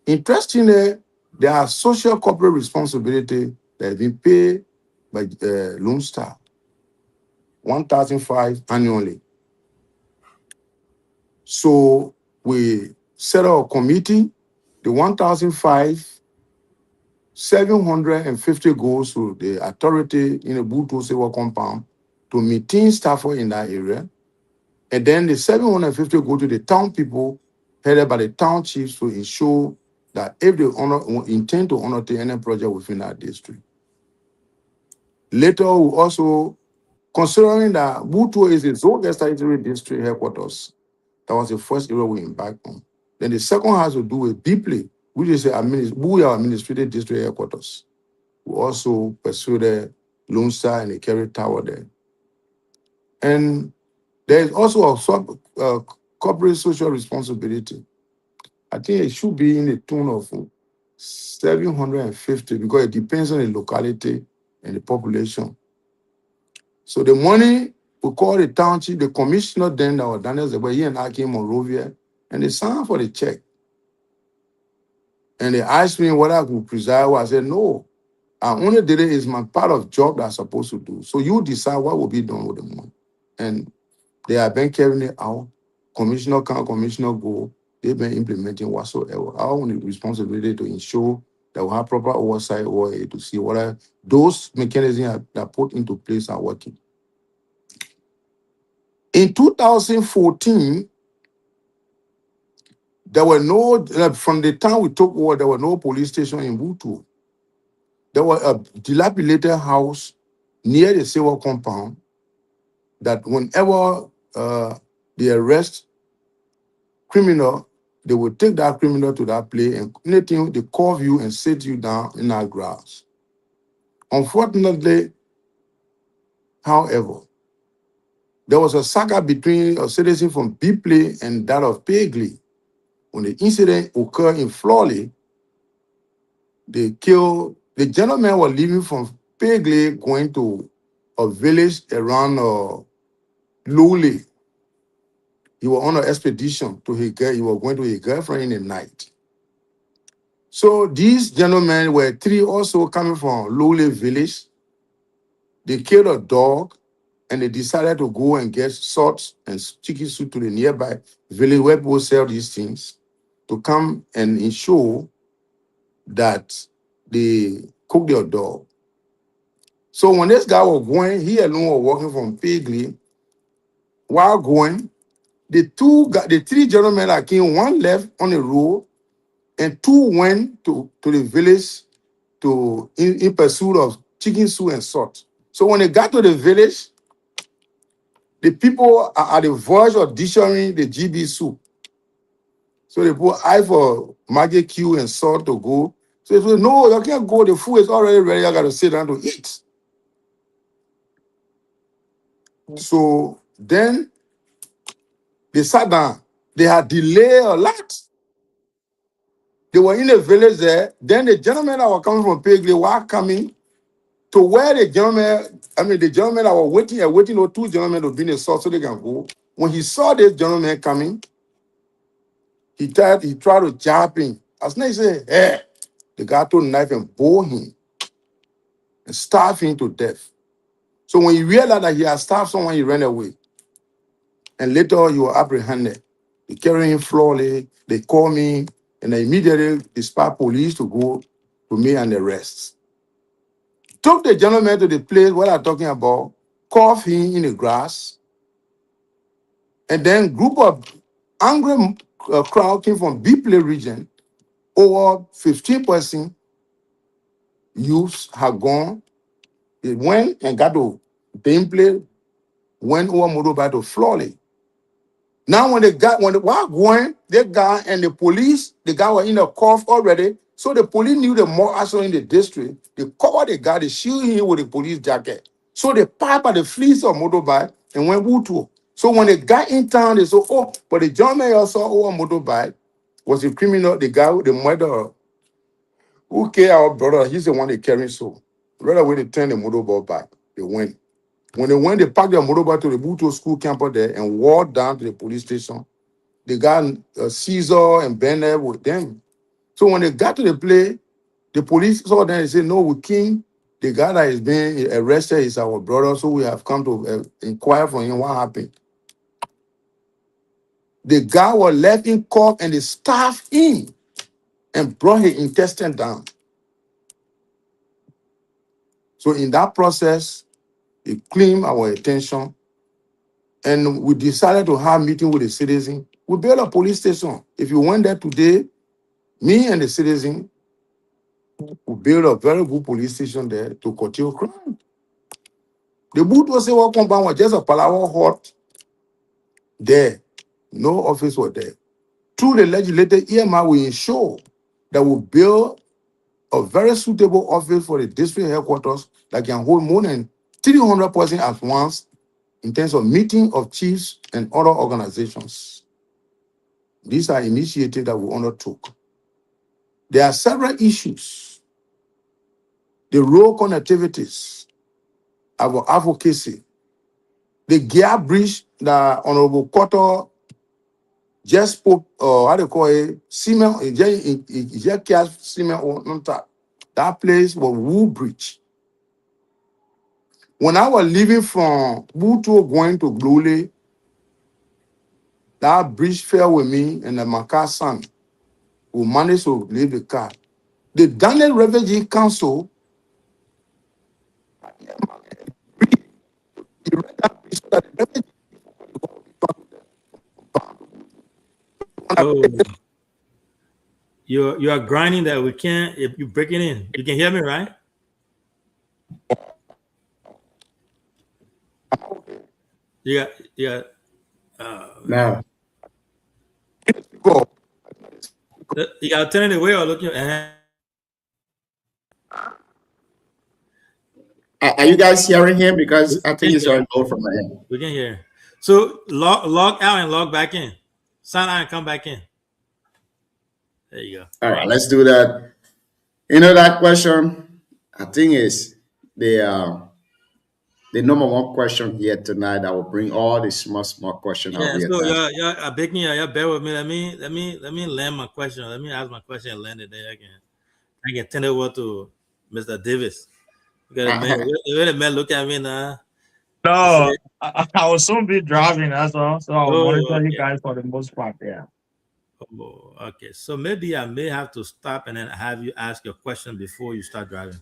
Interestingly, there are social corporate responsibility that have been paid by Lone Star, $1,500 annually. So we set up a committee. The $1,500, $750 goes to the authority in the Buto Civil Compound to maintain staff in that area. And then the $750 go to the town people headed by the town chiefs to ensure that if they intend to undertake any project within that district. Later, we also, considering that Buto is the Zone Statutory District headquarters, that was the first area we embarked on. Then the second has to do with Bipley, which is our administrative district headquarters. We also pursued Lone Star and the Kerry Tower there. And there is also a corporate social responsibility. I think it should be in the tune of 750 because it depends on the locality and the population. So the money, we call the township, the commissioner then, that was Daniel Zeba, he and I came on Rovia, and they signed for the check. And they asked me whether I could preside. I said, no, I only did it is my part of job that I'm supposed to do. So you decide what will be done with the money. And they have been carrying it out. Commissioner come, commissioner go. They've been implementing whatsoever. Our only responsibility to ensure that we have proper oversight over it to see whether those mechanisms that are put into place are working. In 2014, there were no, from the time we took over, there were no police station in Butu. There was a dilapidated house near the civil compound that whenever they arrest criminal, they will take that criminal to that place and anything, they curve you and sit you down in that grass. Unfortunately, however, there was a saga between a citizen from Bipley and that of Paisley. When the incident occurred in Florley, they killed, the gentleman was leaving from Paisley going to a village around Lowley. He was on an expedition to his girl. He was going to his girlfriend in the night. So these gentlemen were three also coming from Lowley village. They killed a dog and they decided to go and get salt and chicken soup to the nearby village where people sell these things to come and ensure that they cook their dog. So when this guy was going, he alone was walking from Paisley. While going, the three gentlemen that came, one left on the road and two went to the village in pursuit of chicken soup and salt. So when they got to the village, the people are at the verge of dishing the GB soup. So they put eye for Maggie Q and salt to go. So they said, no, you can't go. The food is already ready. I got to sit down to eat. So then they sat down. They had delayed a lot. They were in the village there. Then the gentlemen that were coming from Paisley were coming to where the gentlemen that were waiting, or two gentlemen to be in the salt so they can go. When he saw this gentleman coming, he tried to jab him. As soon as he said, hey, the guy took a knife and bore him and starved him to death. So when he realized that he had starved someone, he ran away. And later he was apprehended. They carried him Florley, they called me, and I immediately dispatched police to go to me and the rest. Took the gentleman to the place where I'm talking about, cuffed him in the grass, and then group of angry crowd came from Bipley region. Over 15% youths had gone They went and got to gameplay, went over motorbike to Florley. Now when they were going, the guy and the police, the guy was in a cuff already. So the police knew the more action in the district. They covered the guy, they shield him with a police jacket. So they parked by the fleece of motorbike and went Wutu. So when they got in town, they said, oh, but the gentleman also over motorbike was a criminal, the guy, the murderer, who killed our brother. He's the one they carrying so. Right away, they turned the motorbike back. They went. When they went, they parked their motorbike to the Buto school campus there and walked down to the police station. They got Caesar and Bennett with them. So when they got to the place, the police saw them and said, no, we came. The guy that is being arrested is our brother, so we have come to inquire from him what happened. The guy was left in court and they staffed him and brought his intestine down. So in that process, it claimed our attention, and we decided to have a meeting with the citizen. We built a police station. If you went there today, me and the citizen, we built a very good police station there to curtail crime. The boot was a compound was just a Palawa hut there. No office was there. Through the legislative EMI, we ensure that we build a very suitable office for the district headquarters that can hold more than 300 persons at once in terms of meeting of chiefs and other organizations. These are initiatives that we undertook. There are several issues. The road connectivities, our advocacy, the gear bridge that Honorable Koto just spoke, how do you call it, cement, that place was Wood Bridge. When I was leaving from Buto going to Glole, that bridge fell with me and my car sank. We managed to leave the car. The Daniel Refugee Council, Oh, you are grinding that we can't. If you break it in, you can hear me, right? Yeah. Now, go. You gotta turn it away or look. are you guys hearing him? Because I think it's going low from my end. We can hear. So log out and log back in. Sign out and come back in. There you go. All right, let's do that. You know, that question, I think, is the number one question here tonight that will bring all the small questions out Yeah. here. So you're begging you bear with me. Let me land my question. Let me ask my question and land it there again. I can turn it over to Mr. Davis. Because the man look at me now. No, I will soon be driving, that's all. So I'll monitor okay. you guys for the most part, yeah. Oh, okay. So maybe I may have to stop and then have you ask your question before you start driving.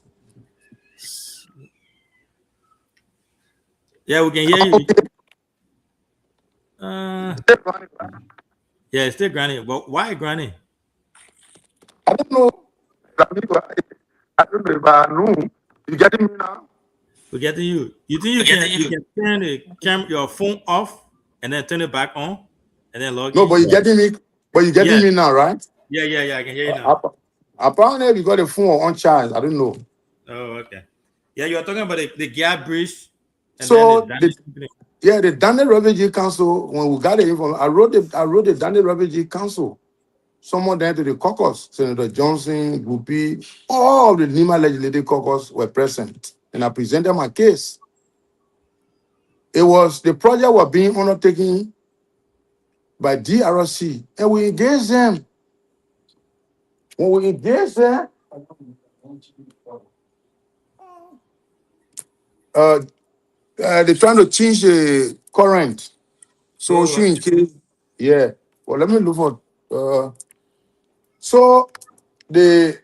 Yeah, we can hear you. Yeah, it's still grinding. But why grinding? I don't know. I don't know if I know. You getting me now? We're getting you. You think you can turn the your phone off and then turn it back on and then log in? No, but you getting me. But you getting me now, right? Yeah. I can hear you now. Apparently, you got the phone on charge. I don't know. Oh, okay. Yeah, you are talking about the Gap Bridge. And So then the Daniel Refugee Council. When we got the information, I wrote the Daniel Refugee Council. Someone there to the caucus, Senator Johnson, Gupi, all of the Nima legislative caucus were present, and I presented my case. It was the project was being undertaken by DRC, and we engaged them. When we engaged them, they're trying to change the current. So she in case, yeah. Well, let me look for. So they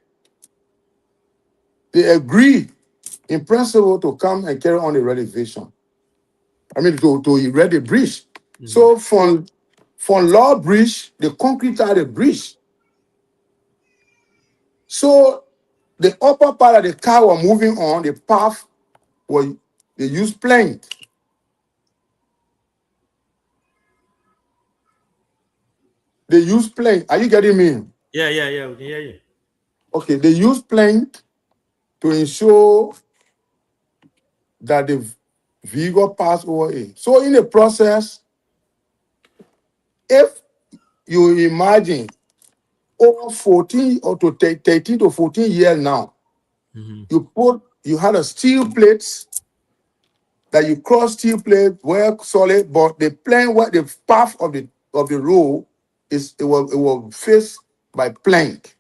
agree in principle to come and carry on the renovation. I mean, to erect the bridge. Mm-hmm. So from Law Bridge, the concrete out the bridge. So the upper part of the car were moving on, the path Well, they use plank. They use plank. Are you getting me? Yeah, we can hear you. Okay, they use plank to ensure that the vehicle pass over it. So in the process, if you imagine over 14 or to 13 to 14 years now, you had a steel plates that you cross steel plate well solid, but the plank what the path of the road is it was faced by plank.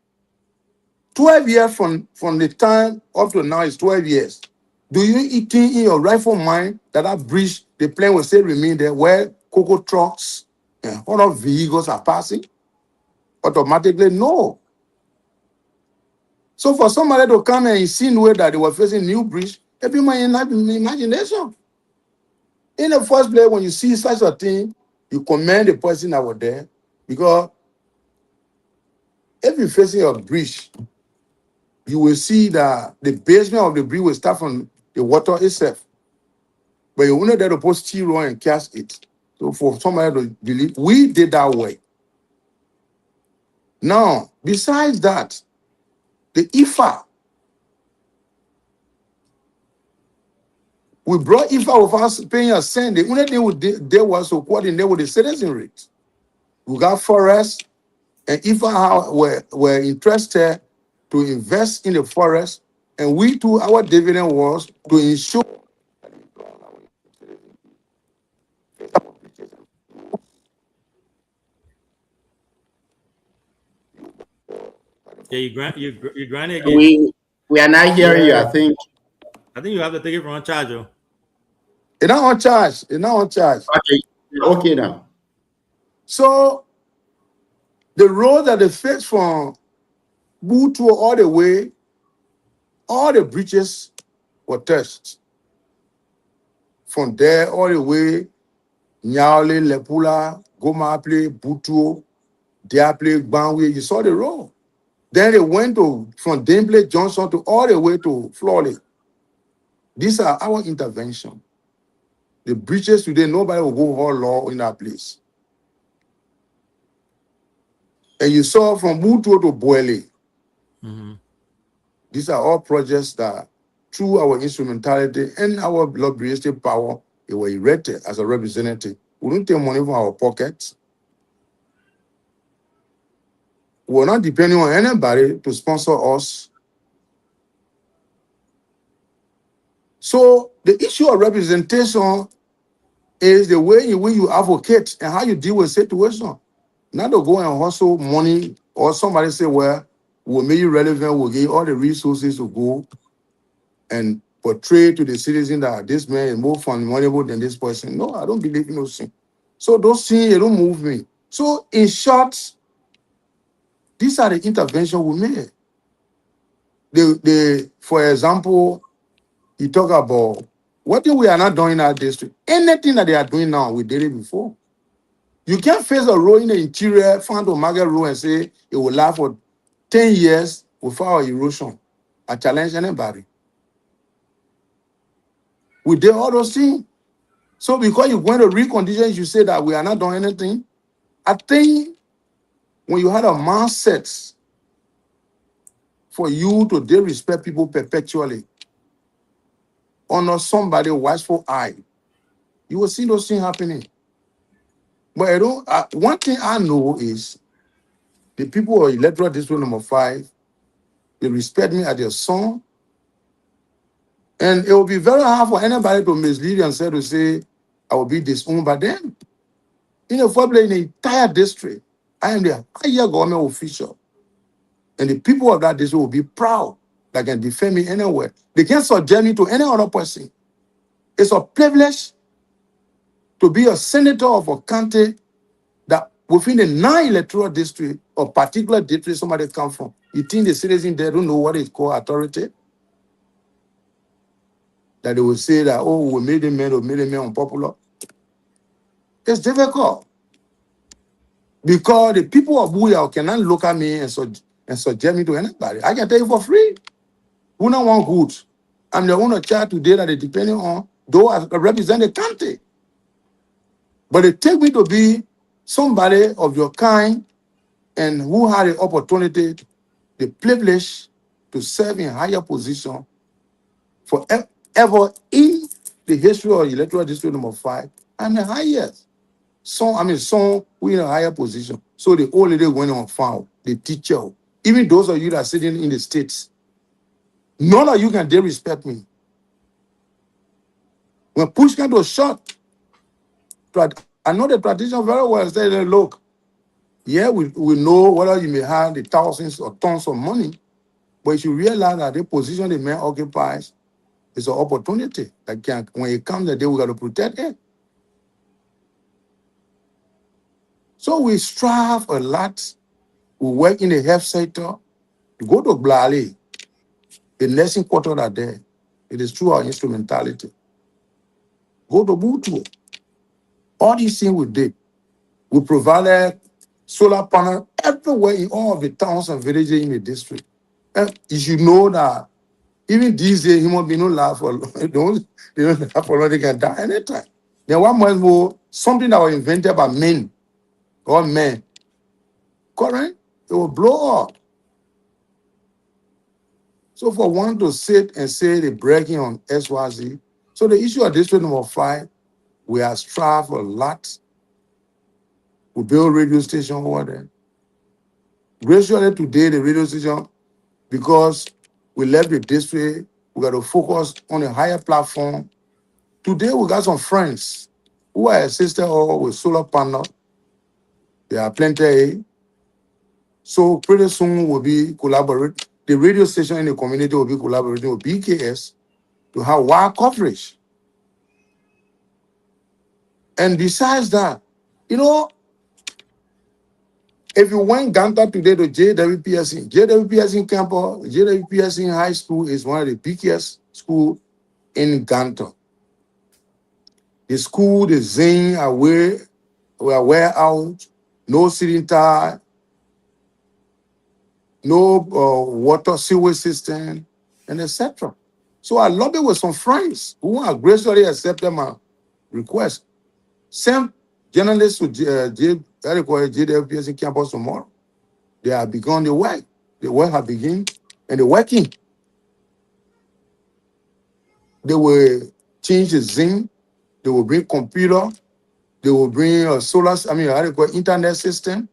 12 years from the time up to now is 12 years. Do you think in your rightful mind that bridge, the plane will still remain there where cocoa trucks and other vehicles are passing? Automatically, no. So for somebody to come and insinuate that they were facing new bridge, it be my imagination. In the first place, when you see such a thing, you commend the person that was there, because if you're facing a bridge, you will see that the basement of the bridge will start from the water itself. But you will know that to put steel on and cast it. So for somebody to believe, we did that way. Now, besides that, the IFA, we brought IFA with us paying a cent. The only thing we did was to coordinate with the citizen rate. We got forest, and IFA were interested to invest in the forest, and we too, our dividend was to ensure Yeah, you grind it again. We are not hearing you, I think. I think you have to take it from charger. it's not on charge. It's not on charge. Okay now. So the road that they fix from Butu all the way, all the bridges were touched. From there all the way, Nyale, Lepula, Gomaple, Butu, Diaple, Banwe, you saw the road. Then they went from Dimple Johnson to all the way to Florley. These are our intervention. The bridges today, nobody will go all law in that place. And you saw from Butu to Boele. These are all projects that, through our instrumentality and our lobbyists' power, they were erected as a representative. We don't take money from our pockets. We're not depending on anybody to sponsor us. So the issue of representation is the way in which you advocate and how you deal with situation. Not to go and hustle money or somebody say, well, we'll make you relevant, we'll give you all the resources to go and portray to the citizen that this man is more vulnerable than this person. No, I don't believe in those things. So those things, they don't move me. So in short, these are the interventions we made. For example, you talk about what thing we are not doing in our district. Anything that they are doing now, we did it before. You can't face a road in the interior, find a market road and say it will last for 10 years without erosion. I challenge anybody. We did all those things. So because you're going to recondition, you say that we are not doing anything. I think when you had a mindset for you to disrespect people perpetually, honor somebody watchful eye, you will see those things happening. But I don't. One thing I know is the people of electoral district number 5, they respect me as their son, and it will be very hard for anybody to mislead themselves to say I will be disowned by them. In the first place, in the entire district, I am the higher government official, and the people of that district will be proud that can defend me anywhere. They can't subject me to any other person. It's a privilege to be a senator of a county that within the 9 electoral district or particular district somebody comes from. You think the citizens there don't know what is called authority? That they will say that, oh, we made him unpopular. It's difficult. Because the people of Buyao cannot look at me and subject me to anybody. I can tell you for free. We don't want good. I'm the only child today that they depending on, though I represent the country. But they take me to be somebody of your kind and who had the opportunity, the privilege to serve in higher position forever in the history of electoral district number 5. I'm the highest. Some we in a higher position. So the old lady went on farm, the teacher, even those of you that are sitting in the states, none of you can dare respect me. When push came to shove, I know the tradition very well. Say, look, yeah, we know whether you may have the thousands or tons of money, but you should realize that the position the man occupies is an opportunity that can, when it comes the day, we got to protect it. So we strive a lot. We work in the health sector. You go to Blali, the nursing quarter are there. It is through our instrumentality. Go to Butu. All these things we did. We provided solar panel everywhere in all of the towns and villages in the district. And you should know that even these days, human beings don't laugh for they don't laugh for long, they can die anytime. Then one month more, something that was invented by men or men, correct? It will blow up. So for one to sit and say they're breaking on SYZ, so the issue of district number 5, we have strived a lot. We build radio station over there. Gradually today, the radio station, because we left the district, we got to focus on a higher platform. Today, we got some friends who are assisted all with solar panel. There are plenty. So pretty soon we'll be collaborating. The radio station in the community will be collaborating with BKS to have wide coverage. And besides that, you know, if you went Ganta today to JWPSC campus, JWPSC High School is one of the biggest schools in Ganta. The school, the Zane are wear out, no sitting tire, no water sewage system, and etc. So I lobbied with some friends who are graciously accepted my request. Same journalists to JWPSC campus tomorrow. They have begun the work. The work has begun, and they're working. They will change the Zing. They will bring computer. They will bring a solar, internet system.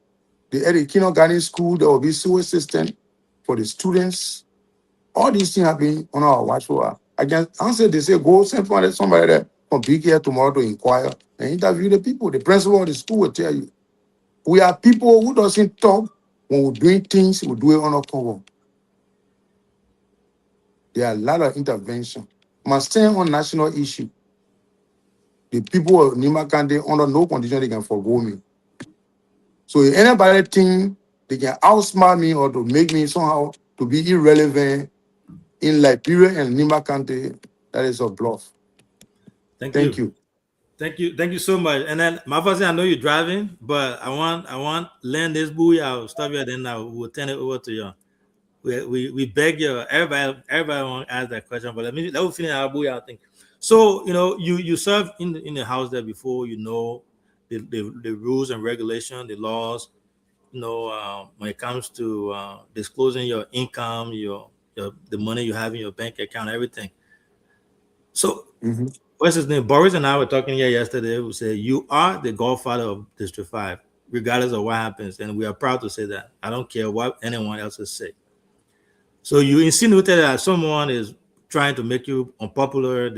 At the kindergarten school, there will be sewage system for the students. All these things have been on our watch for. I can answer, they say, go send somebody there from BK tomorrow to inquire and interview the people. The principal of the school will tell you. We are people who doesn't talk. When we're doing things, we do it on a cover. There are a lot of intervention. Must stand on national issue. The people of Nima County, under no condition, they can forgo me. So if anybody think they can outsmart me or to make me somehow to be irrelevant in Liberia and Nima County, that is a bluff. Thank you. Thank you so much. And then my first thing, I know you're driving, but I want land this buoy. I'll stop you, then we'll turn it over to you. We beg you, everybody want to ask that question, but let me finish our buoy out thing. So you served in the house there before, the rules and regulation, the laws, when it comes to disclosing your income, the money you have in your bank account, everything. So what's his name? Boris and I were talking here yesterday. We said you are the godfather of District 5, regardless of what happens, and we are proud to say that. I don't care what anyone else has said. So you insinuated that someone is trying to make you unpopular.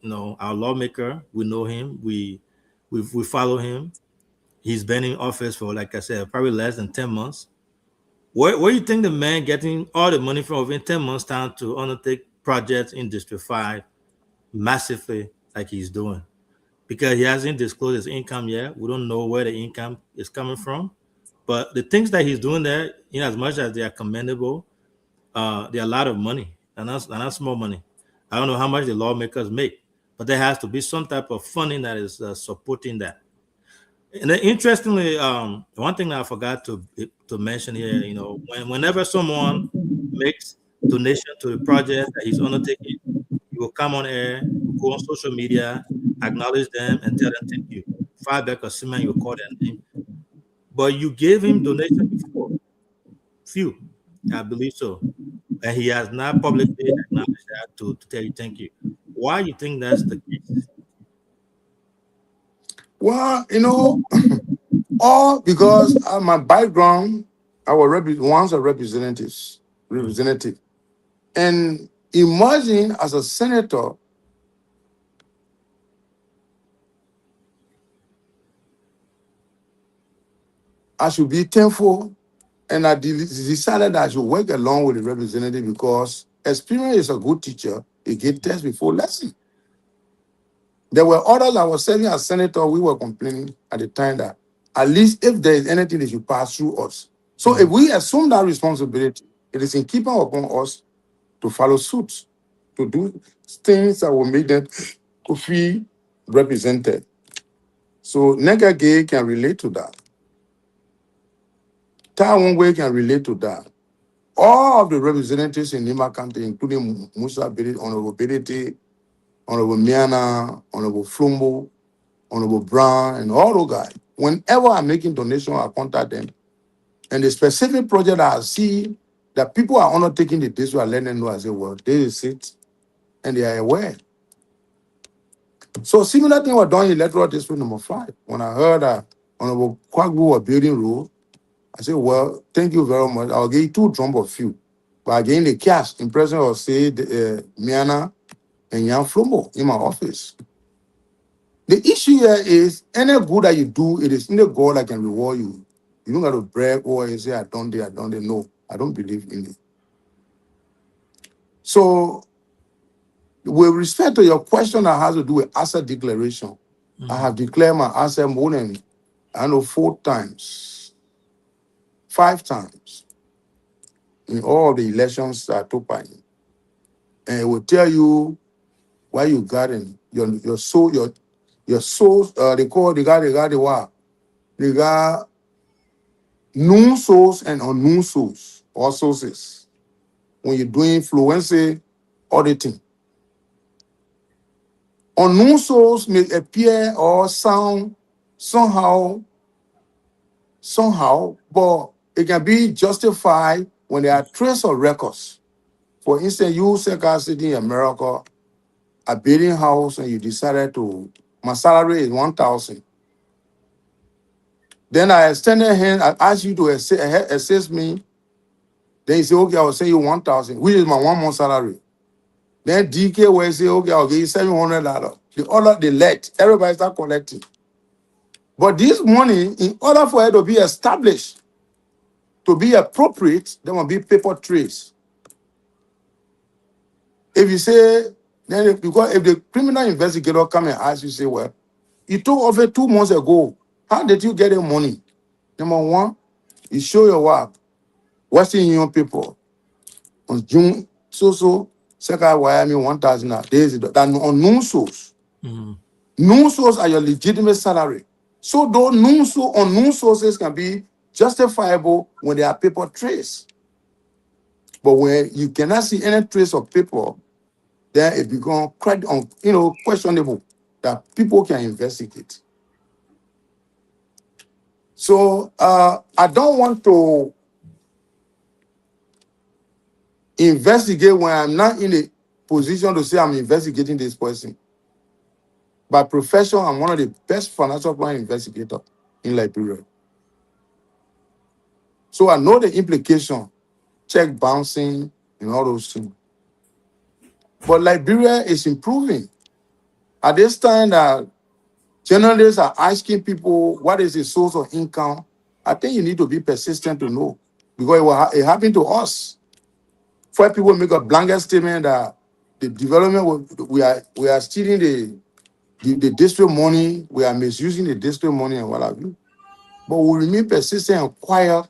Our lawmaker, we know him. We follow him. He's been in office for, like I said, probably less than 10 months. Where do you think the man getting all the money from within 10 months time to undertake projects in District 5 massively like he's doing? Because he hasn't disclosed his income yet. We don't know where the income is coming from. But the things that he's doing there, in as much as they are commendable, they're a lot of money. And not small money. I don't know how much the lawmakers make, but there has to be some type of funding that is supporting that. And then interestingly, one thing that I forgot to mention here, whenever someone makes donation to the project that he's undertaking, You will come on air, go on social media, acknowledge them, and tell them thank you. Fireback or Seaman, you call their name. But you gave him donation before, few, I believe so, and he has not publicly acknowledged that to tell you thank you. Why you think that's the case? Well, all because my background, I was once a representative. And imagine as a senator, I should be thankful, and I decided that I should work along with the representative because experience is a good teacher. It get test before lesson. There were others that were serving as senator. We were complaining at the time that at least if there is anything, they should pass through us. So if we assume that responsibility, it is in keeping upon us to follow suit, to do things that will make them to feel represented. So Nega Gay can relate to that. Tai Way can relate to that. All of the representatives in Nima County, including Musa Bidit, Honorable Biditi, Honorable Miana, Honorable Flumbo, Honorable Brown, and all those guys, whenever I'm making donation, I contact them. And the specific project I see that people are undertaking the district, I let them know. I say, well, they sit and they are aware. So similar thing was done in electoral district number 5. When I heard that Honorable Kwagbu was building road, I said, well, thank you very much. I'll give you 2 drum of fuel. But I gave the cash in presence of, say, Miana and Yan Flomo in my office. The issue here is any good that you do, it is in the God that can reward you. You don't got to brag or you say, I done it. No, I don't believe in it. So, with respect to your question that has to do with asset declaration, I have declared my asset more than, 4 times, 5 times in all the elections that I took part in. And it will tell you why you got in your soul, they call they got what? They got known souls and unknown souls or sources. When you're doing fluency auditing. Unknown souls may appear or sound somehow, but it can be justified when there are trace of records. For instance, you say sitting in America, a building house, and you decided to, my salary is 1,000. Then I extended hand, I asked you to assist me. Then you say, okay, I will send you 1,000, which is my 1 month salary. Then DK will say, okay, I'll give you $700. The other, they let everybody start collecting. But this money, in order for it to be established, to be appropriate, there must be paper trace. If you say, then because if the criminal investigator come and ask you, say, well, you took over 2 months ago. How did you get the money? Number 1, you show your work. Western Union people on June second wire me 1,000 days that unknown source. Known source are your legitimate salary. So those unknown sources can be justifiable when they are paper trace. But when you cannot see any trace of paper, then it becomes questionable that people can investigate. So I don't want to investigate when I'm not in a position to say I'm investigating this person. By profession, I'm one of the best financial plan investigators in Liberia. So I know the implication, check bouncing and all those things. But Liberia is improving. At this time that journalists are asking people what is the source of income, I think you need to be persistent to know. Because it happened to us. For people make a blanket statement that the development, we are stealing the district money, we are misusing the district money and what have you. But we remain persistent and quiet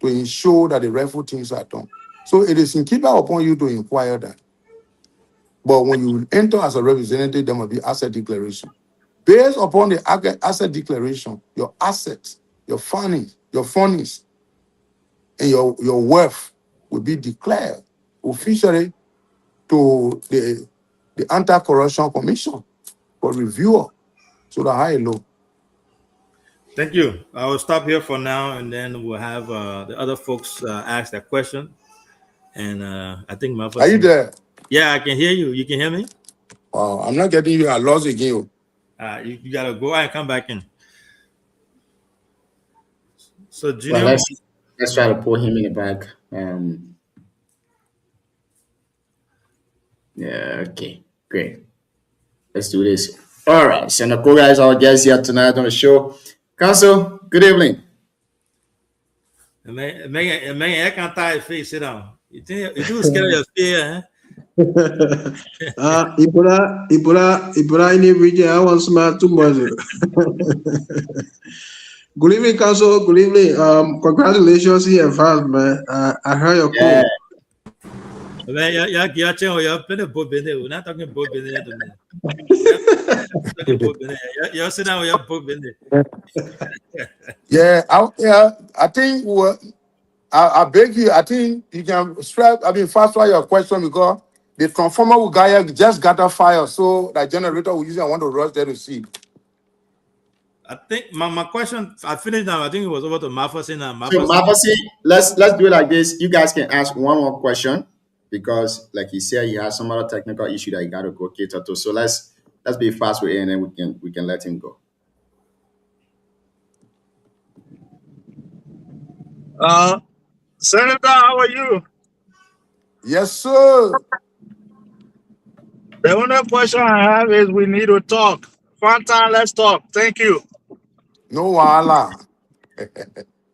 to ensure that the rightful things are done. So it is incumbent upon you to inquire that. But when you enter as a representative, there must be asset declaration. Based upon the asset declaration, your assets, your fundings, and your wealth will be declared officially to the the Anti-Corruption Commission for reviewer. So the high and low. Thank you. I will stop here for now, and then we'll have the other folks ask that question. And I think my Are you there? Yeah, I can hear you. You can hear me? Wow, I'm not getting you. I lost again. You gotta go out and come back in. So, Junior, Well, let's try to pull him in the back. Yeah, okay, great. Let's do this. All right, Senator Koga is our guest here tonight on the show. Council, good evening. man, I can't tie face. Sit down. You think you scared of your fear, huh? Ipura ini region I want smart too much. Good evening, Council. Good evening. Congratulations in advance, man. I heard your call. Man, you're playing both business. We're not talking both business at the minute. You're sitting down with your both business. Yeah, I think I beg you. I think you can fast forward your question because the transformer will just got a fire, so that generator will use it. I want to rush there to see. I think my question, I finished now. I think it was over to Mafasi now. So Mafasi, let's do it like this. You guys can ask one more question because, like he said, he has some other technical issue that he got to go cater to. So let's be fast with it, and then we can let him go. Senator, how are you? Yes, sir. The only question I have is we need to talk. Fun time, let's talk. Thank you. No wala.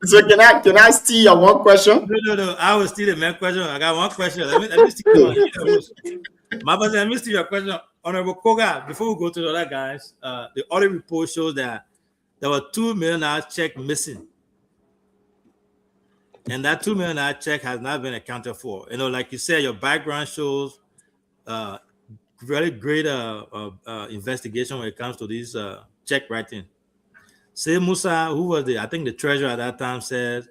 So can I steal your one question? No. I will steal the main question. I got one question. Let me steal one. Mafasi, let me steal your question. Honorable Koga, before we go to the other guys, the audit report shows that there were $2 million check missing. And that $2 million check has not been accounted for. You know, like you said, your background shows really great investigation when it comes to these check writing. Say Musa, who was I think the treasurer at that time, said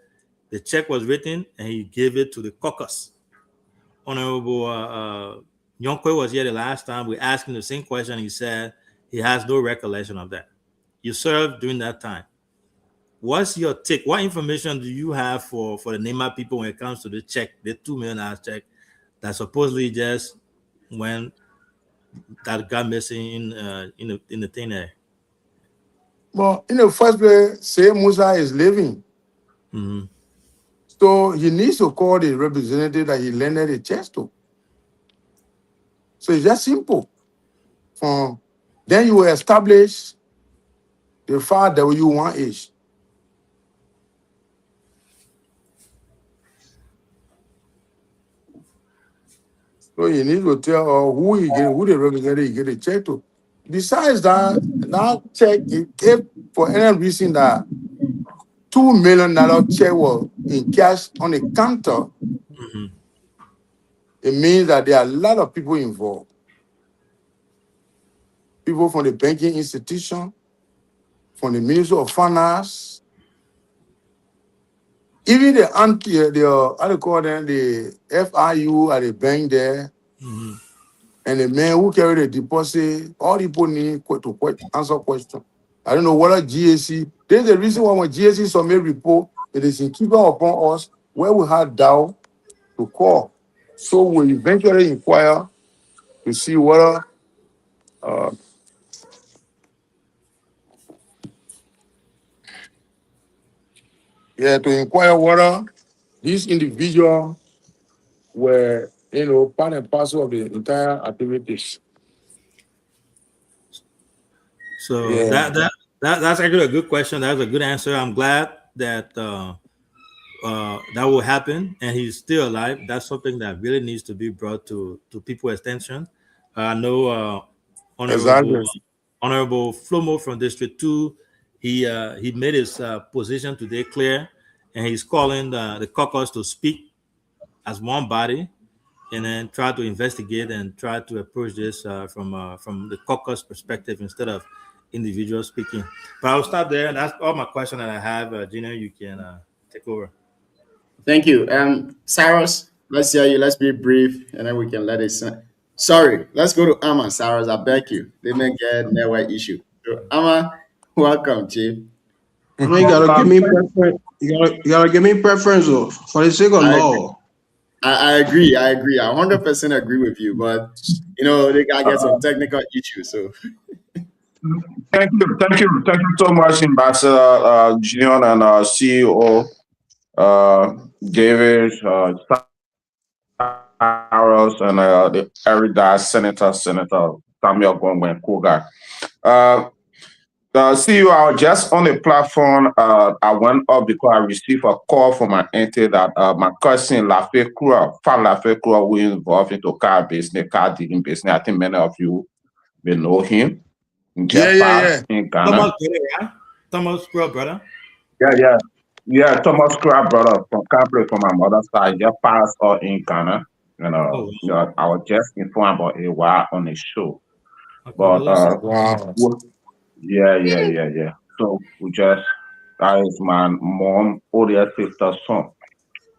the check was written and he gave it to the caucus. Honorable Yonkwe was here the last time. We asked him the same question. He said he has no recollection of that. You served during that time. What's your take? What information do you have for the NEMA people when it comes to the check, the $2 million check that supposedly just when that got missing in the thing there? Well, in the first place, say Musa is leaving. Mm-hmm. So he needs to call the representative that he lended the check to. So it's just simple. Then you will establish the file W1H. So you need to tell who the representative you get a check to. Besides that check, if for any reason that $2 million check was in cash on the counter, Mm-hmm. it means that there are a lot of people involved. People from the banking institution, from the Ministry of Finance, even the how do you call them, the FIU at the bank there, Mm-hmm. and the man who carried the deposit, all people need to answer questions. I don't know whether GAC, there's a reason why when GAC submit report, it is in keeping upon us where we had doubt to call. So we eventually inquire to see whether these individuals were, part and parcel of the entire activities. So Yeah. that's actually a good question. That's a good answer. I'm glad that that will happen and he's still alive. That's something that really needs to be brought to people's attention. I know Exactly. Honorable Flomo from District 2, he made his position today clear, and he's calling the caucus to speak as one body and then try to investigate and try to approach this from the caucus perspective instead of individuals speaking. But I'll stop there, and that's all my question that I have. Gina, you can take over. Thank you. Cyrus, let's hear you. Let's be brief, and then we can let it Sorry, let's go to Amma. Sarah's, I beg you. They may get network issue. So, Amma, welcome, Chief. I mean, you gotta give me preference. You gotta give me preference, though, for the sake of I agree. law. I agree. I 100% agree with you. But, they got to get some technical issues. So, Thank you so much, Ambassador Junior and CEO David Saros and the erudite Senator Samuel Gwangwen Koga. The CEO, I was just on the platform. I went up because I received a call from my auntie that my cousin Lafe Kura, who is involved into car business, car dealing business. I think many of you may know him. Yeah. In Ghana. Thomas Kura, brother. Yeah, Thomas Kura, brother from Capri from my mother's side. Just passed in Ghana. I was just informed about a while on the show. But wow. Yeah. So that is my mom, older sister's son.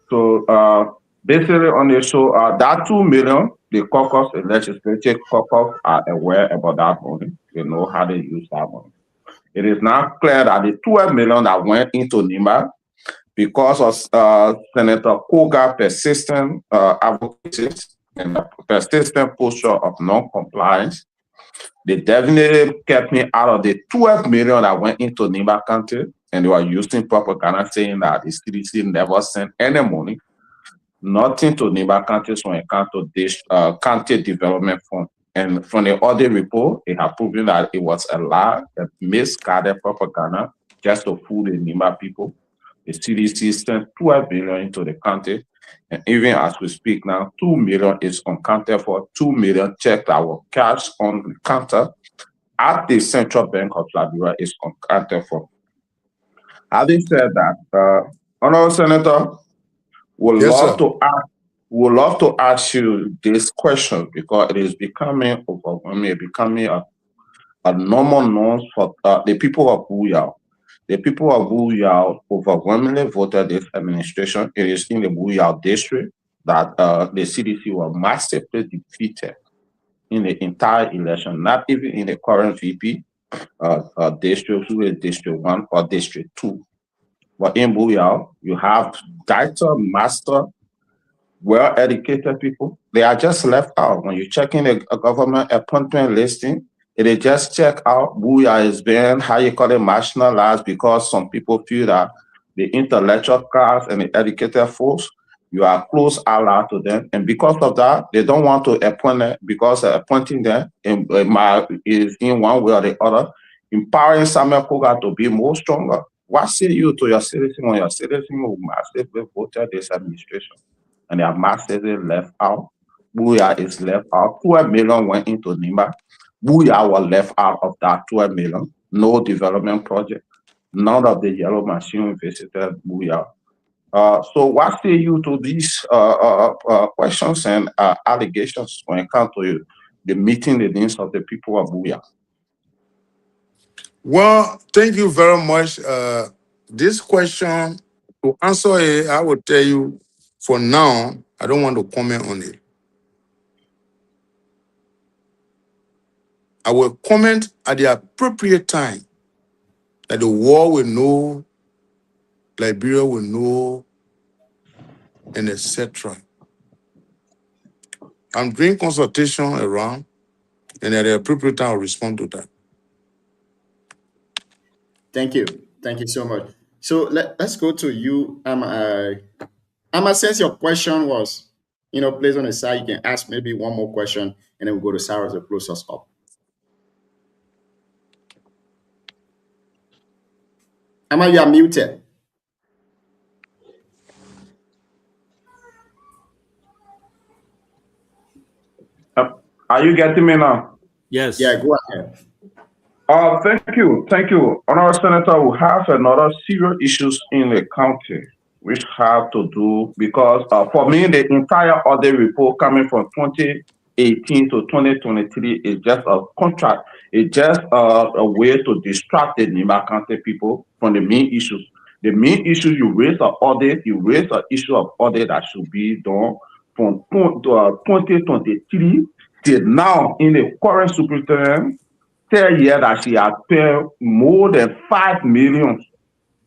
So basically on the show, that 2 million, the caucus, the legislative caucus are aware about that money. They know how to use that money. It is now clear that the 12 million that went into NIMA, because of Senator Koga persistent advocacy and persistent posture of non-compliance, they definitely kept me out of the 12 million that went into Nimba County, and they were using propaganda saying that the CDC never sent any money, nothing to Nimba County from account to this county development fund. And from the audit report, it has proven that it was a lie, a misguided propaganda just to fool the Nimba people. The CDC sent 12 million into the county. And even as we speak now, 2 million is uncounted for. 2 million checks that were cashed on the counter at the Central Bank of Liberia is uncounted for. Having said that, Honorable Senator, would love to ask you this question because it is becoming overwhelming, becoming a normal norm for the people of Buyao. The people of Buyao overwhelmingly voted this administration. It is in the Buyao district that the CDC was massively defeated in the entire election, not even in the current VP district, who is District 1 or District 2. But in Buyao, you have doctor, master, well-educated people. They are just left out. When you check in a government appointment listing, it just check out Buyao is being, marginalized because some people feel that the intellectual class and the educated folks, you are close ally to them. And because of that, they don't want to appoint them because appointing them is in one way or the other, empowering Samuel Koga to be more stronger. What say you to your citizen when your citizen who massively voted this administration and they are massively left out? Buyao is left out. 12 million went into Nimba. Buyao was left out of that 12 million. No development project. None of the yellow machine visited Buyao. So what say you to these questions and allegations when it comes to the meeting the needs of the people of Buyao? Well, thank you very much. This question, to answer it, I will tell you, for now, I don't want to comment on it. I will comment at the appropriate time that the world will know, Liberia will know, and etc. I'm doing consultation around, and at the appropriate time, I'll respond to that. Thank you. Thank you so much. So let's go to you, Amma. Amma, since your question was, placed on the side, you can ask maybe one more question, and then we'll go to Sarah to close us up. Amma, you are muted. Are you getting me now? Yes. Yeah, go ahead. Thank you. Honorable Senator, we have another serious issues in the county which have to do because for me, the entire audit report coming from 2018 to 2023 is just a contract. It's just a way to distract the Nimba County people from the main issues. The main issues you raise an audit, you raise an issue of audit that should be done from 2023 till now, in the current superintendent, tell here that she has paid more than 5 million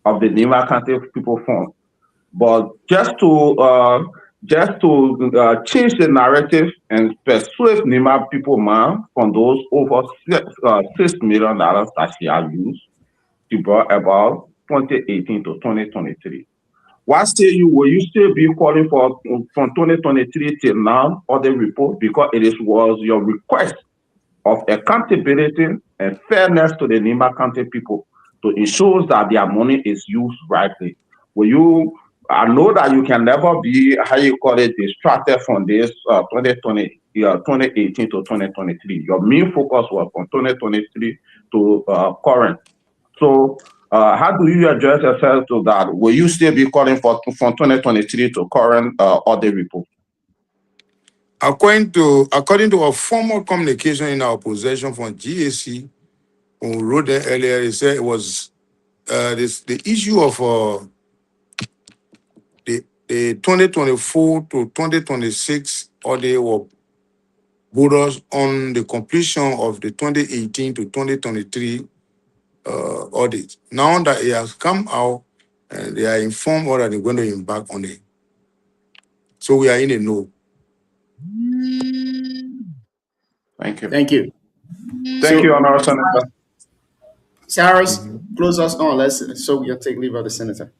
of the Nima County people fund. But just to change the narrative and persuade Nima people man from those over $6 million that she has used, she brought about 2018 to 2023. Why say you will you still be calling for from 2023 till now for the report, because was your request of accountability and fairness to the Nima County people to ensure that their money is used rightly. Will you? I know that you can never be, how you call it, distracted from this 2018 to 2023. Your main focus was from 2023 to current. So how do you address yourself to that? Will you still be calling for from 2023 to current audit report? According to a formal communication in our possession from GAC, when we wrote them earlier, they said it was the issue of the 2024 to 2026 audit were voters on the completion of the 2018 to 2023 audit. Now that it has come out, they are informed that they're going to embark on it. So we are in a know. Thank you. Thank you, Honorable Senator. Cyrus, close us on. So we can take leave of the senator.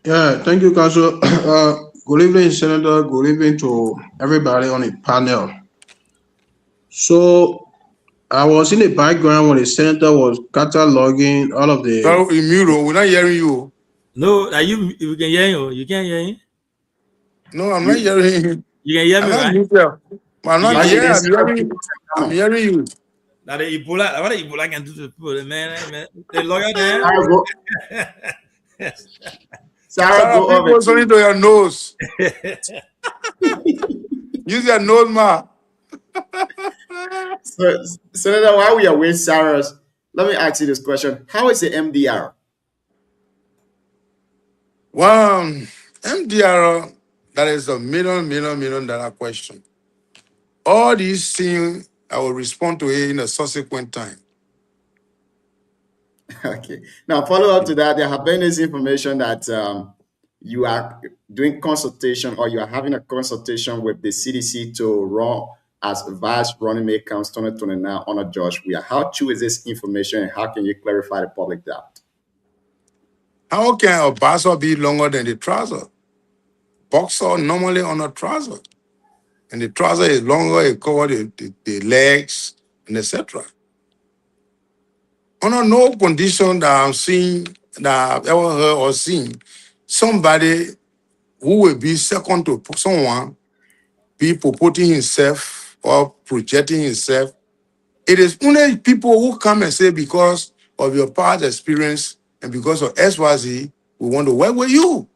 Yeah, thank you, Council. Good evening, Senator. Good evening to everybody on the panel. So I was in the background when the senator was cataloging all of the. So, Emiro, we're not hearing you. No, are you can hear you. You can't hear him. No, I'm not hearing you. You can hear me, right? I'm not hearing. I'm hearing you. Now the Ebola, what the Ebola can do to people, man. The lawyer there. Sarah, go over. People only to your nose. Use your nose, ma. So, Senator, while we are with Sarah, let me ask you this question. How is the MDR? Well, MDR, that is a million dollar question. All these things, I will respond to it in a subsequent time. Okay. Now, follow up to that, there have been this information that you are doing consultation, or you are having a consultation with the CDC to run as vice running mate counts 2029 on a Josh Weah. How true is this information, and how can you clarify the public that? How can a boxer be longer than the trouser? Boxer normally on a trouser. And the trouser is longer, it covers the legs, and etc. Under no condition that I'm seeing, that I've ever heard or seen, somebody who will be second to someone be purporting himself or projecting himself. It is only people who come and say, because of your past experience and because of XYZ, we want to work with you.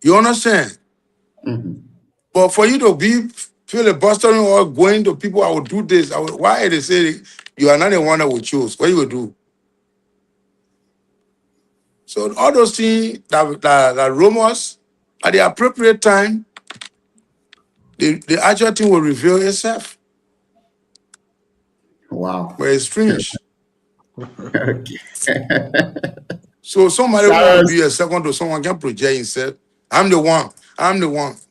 You understand? Mm-hmm. But for you to be filibustering or going to people, I will do this. Why they say you are not the one that will choose? What you will do? So all those things that rumors, at the appropriate time, the actual thing will reveal itself. Wow. But it's strange. Okay. So somebody who will be a second to someone can project himself. I'm the one.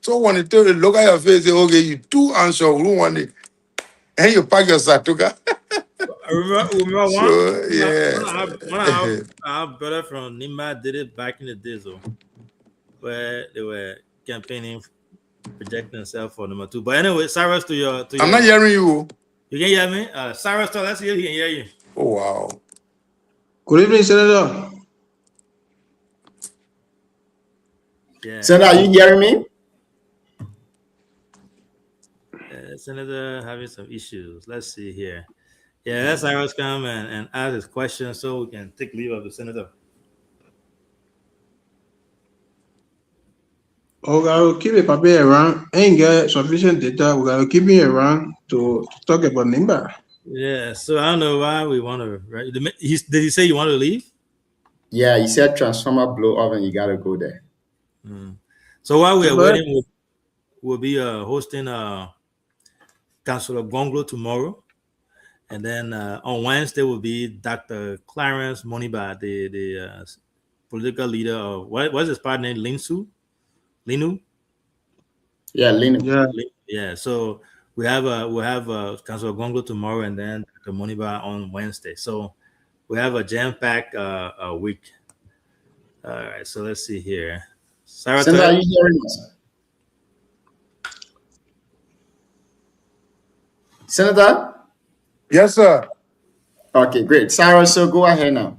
So when they tell you, look at your face, say, okay, you too unsure, who want it? And you pack your satuka. Remember one? So, yeah. Our brother from Nima did it back in the days, where they were campaigning, projecting themselves for number 2. But anyway, Cyrus, to your. I'm not hearing you. You can hear me? Cyrus, let's see if he can hear you. Oh, wow. Good evening, Senator. Yeah. Senator, are you hearing me? Senator having some issues. Let's see here. Yeah, let Cyrus come and ask his question so we can take leave of the senator. Oh, I'll keep it paper around. Ain't get sufficient data. We gotta keep it around to talk about Nimba. Yeah, so I don't know why we want to. Right? Did he say you want to leave? Yeah, he said transformer blow off and you gotta go there. So while we are waiting, will be hosting Councillor Gonglo tomorrow, and then on Wednesday will be Dr. Clarence Moniba, the political leader of what's his partner name? Linu. Yeah, Lino. Yeah. Yeah. So we'll have Councillor Gonglo tomorrow, and then Dr. Moniba on Wednesday. So we have a jam-packed week. All right. So let's see here. Sarah, Senator, are you hearing us? Senator? Yes, sir. Okay, great. Sarah, so go ahead now.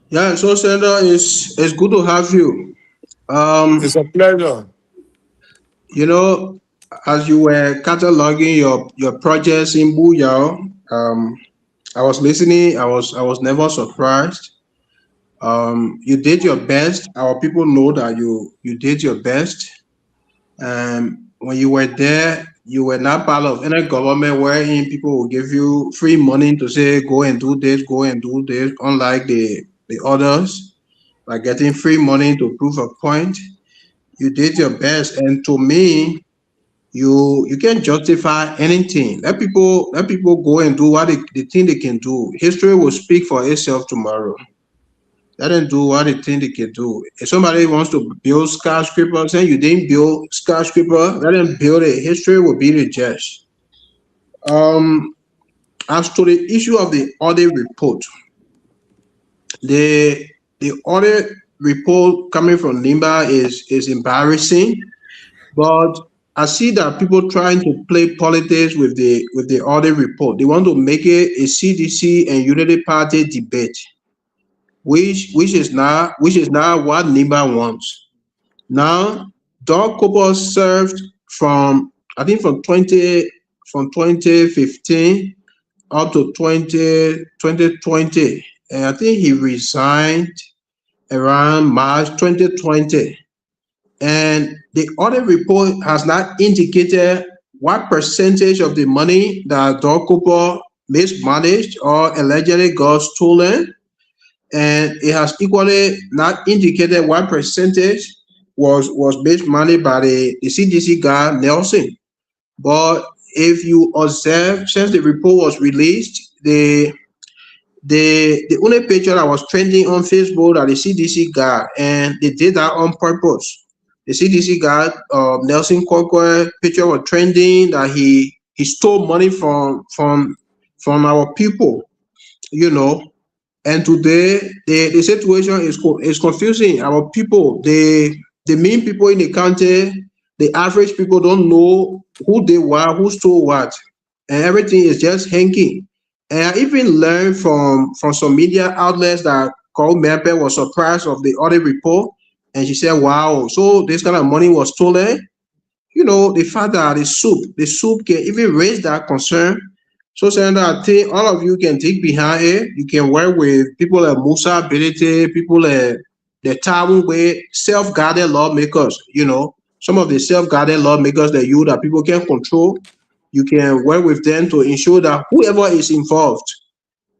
Yeah, so Senator, it's good to have you. It's a pleasure. You know, as you were cataloging your projects in Buyao, I was listening. I was never surprised. You did your best. Our people know that you did your best. When you were there, you were not part of any government wherein people will give you free money to say go and do this, go and do this. Unlike the others, like getting free money to prove a point. You did your best, and to me, you can't justify anything. Let people go and do what they think they can do. History will speak for itself tomorrow. Let them do what they think they can do. If somebody wants to build skyscraper, saying you didn't build skyscraper, let them build it. History will be the judge. As to the issue of the audit report, the audit report coming from NIMBA is embarrassing, but I see that people trying to play politics with the audit report. They want to make it a CDC and Unity Party debate, which is not what NIMBA wants. Now, Doug Cooper served from 2015 up to 2020, and I think he resigned around March 2020. And the audit report has not indicated what percentage of the money that Doug Cooper mismanaged or allegedly got stolen. And it has equally not indicated what percentage was mismanaged by the CDC guy, Nelson. But if you observe, since the report was released, the only picture that was trending on Facebook that the CDC got, and they did that on purpose. The CDC got Nelson Kokwe picture was trending that he stole money from our people, you know. And today the situation is confusing. Our people, the main people in the country, the average people don't know who they were, who stole what, and everything is just hanging. And I even learned from some media outlets that Carl Mempe was surprised of the audit report, and she said, "Wow, so this kind of money was stolen." You know, the fact that the soup can even raise that concern. So, Senator, I think all of you can dig behind it. You can work with people like Musa Ability, people like the Taiwan way, self-guided lawmakers. You know, some of the self-guided lawmakers that people can control. You can work with them to ensure that whoever is involved,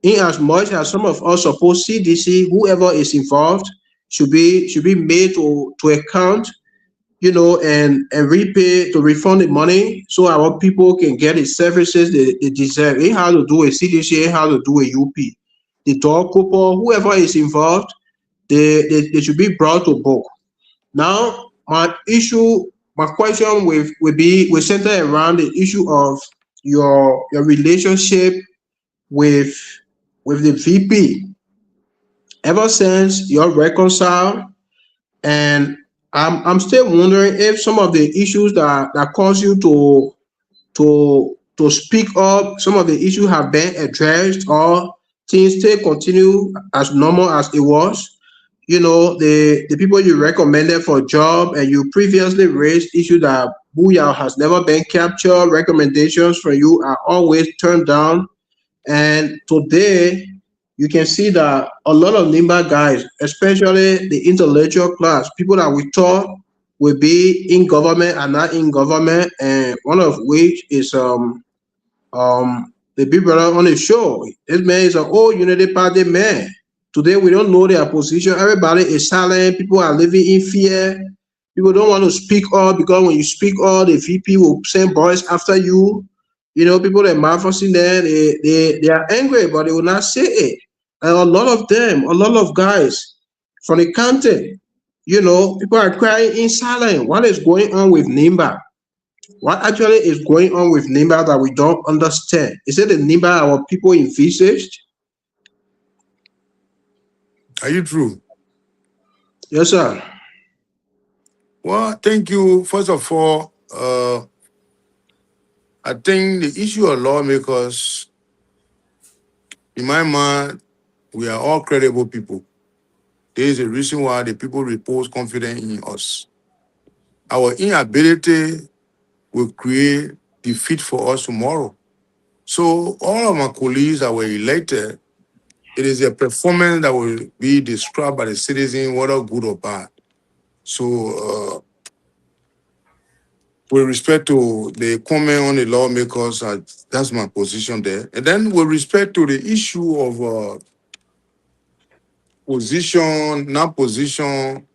in as much as some of us suppose CDC, whoever is involved should be made to account, you know, and repay to refund the money so our people can get the services they deserve. Ain't how to do a CDC, ain't how to do a UP. The Doug Cooper, whoever is involved, they should be brought to book. Now, my question will center around the issue of your relationship with the VP. Ever since you're reconciled, and I'm still wondering if some of the issues that cause you to speak up, some of the issues have been addressed, or things still continue as normal as it was. You know, the people you recommended for a job, and you previously raised issues that Buyao has never been captured, recommendations from you are always turned down. And today, you can see that a lot of NIMBA guys, especially the intellectual class, people that we thought will be in government are not in government, and one of which is the big brother on the show. This man is an old Unity Party man. Today we don't know their position. Everybody is silent. People are living in fear. People don't want to speak up because when you speak up, the VP will send boys after you. You know, people that manifesting there, they are angry, but they will not say it. And a lot of them, a lot of guys from the county, you know, people are crying in silence. What is going on with Nimba? What actually is going on with Nimba that we don't understand? Is it the Nimba our people envisaged? Are you true? Yes, sir. Well, thank you. First of all, I think the issue of lawmakers, in my mind, we are all credible people. There is a reason why the people repose confidence in us. Our inability will create defeat for us tomorrow. So all of my colleagues that were elected, it is a performance that will be described by the citizen, whether good or bad. So with respect to the comment on the lawmakers, that's my position there. And then with respect to the issue of position, not position,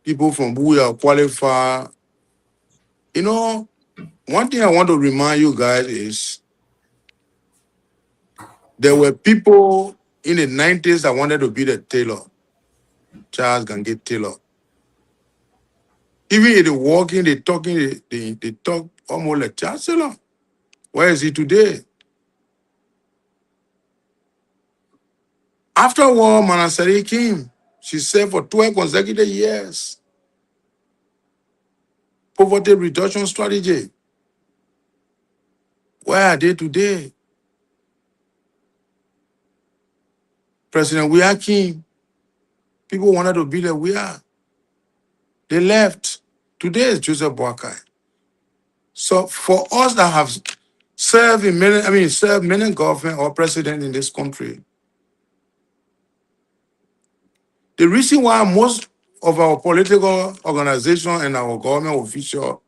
people from who are qualified, you know, one thing I want to remind you guys is there were people in the 90s that wanted to be the tailor, Charles Gangate Taylor. Even if they walking, they talking, they talk almost like Charles Taylor. Where is he today? After war, Manasari came. She served for 12 consecutive years. Poverty reduction strategy. Where are they today? President Weah came. People wanted to be like Weah. They left. Today is Joseph Boakai. So for us that have served many government or president in this country, the reason why most of our political organization and our government official,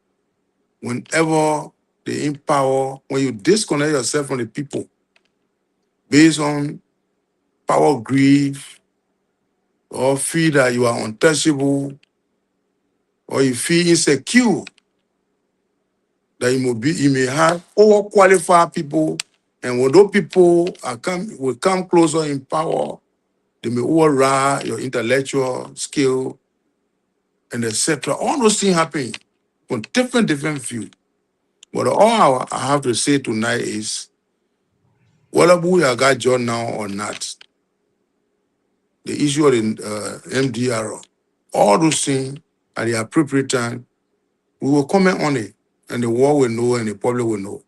whenever they in power, when you disconnect yourself from the people based on power greed or feel that you are untouchable or you feel insecure, that you may have overqualified people, and when those people will come closer in power, they may override your intellectual skill and etc. All those things happen from different views. But all I have to say tonight is, whether we have got job now or not, the issue of the MDR, all those things at the appropriate time, we will comment on it, and the world will know and the public will know.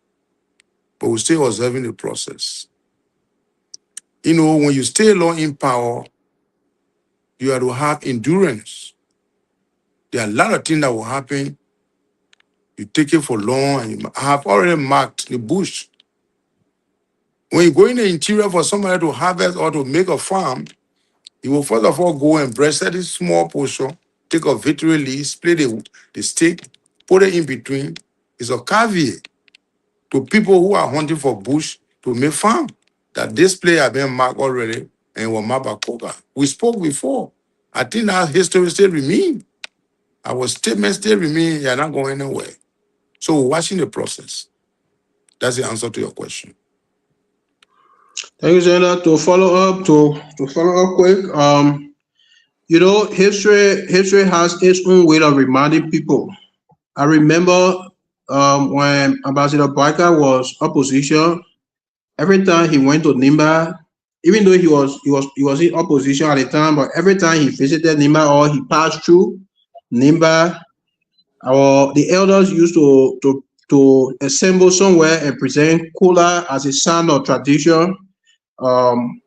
But we're still observing the process. You know, when you stay long in power, you have to have endurance. There are a lot of things that will happen. You take it for long, and you have already marked the bush. When you go in the interior for somebody to harvest or to make a farm, you will first of all go and breast that small portion, take a victory leaf, split the stick, put it in between. It's a caveat to people who are hunting for bush to make farm, that this place has been marked already and will map Koga. We spoke before. I think that history still remains. Our statement still remains. You're not going anywhere. So we're watching the process. That's the answer to your question. Thank you, Senator. To follow up quick, you know, history has its own way of reminding people. I remember when Ambassador Barker was opposition, every time he went to Nimba, even though he was in opposition at the time, but every time he visited Nimba or he passed through Nimba, the elders used to assemble somewhere and present kola as a sign of tradition,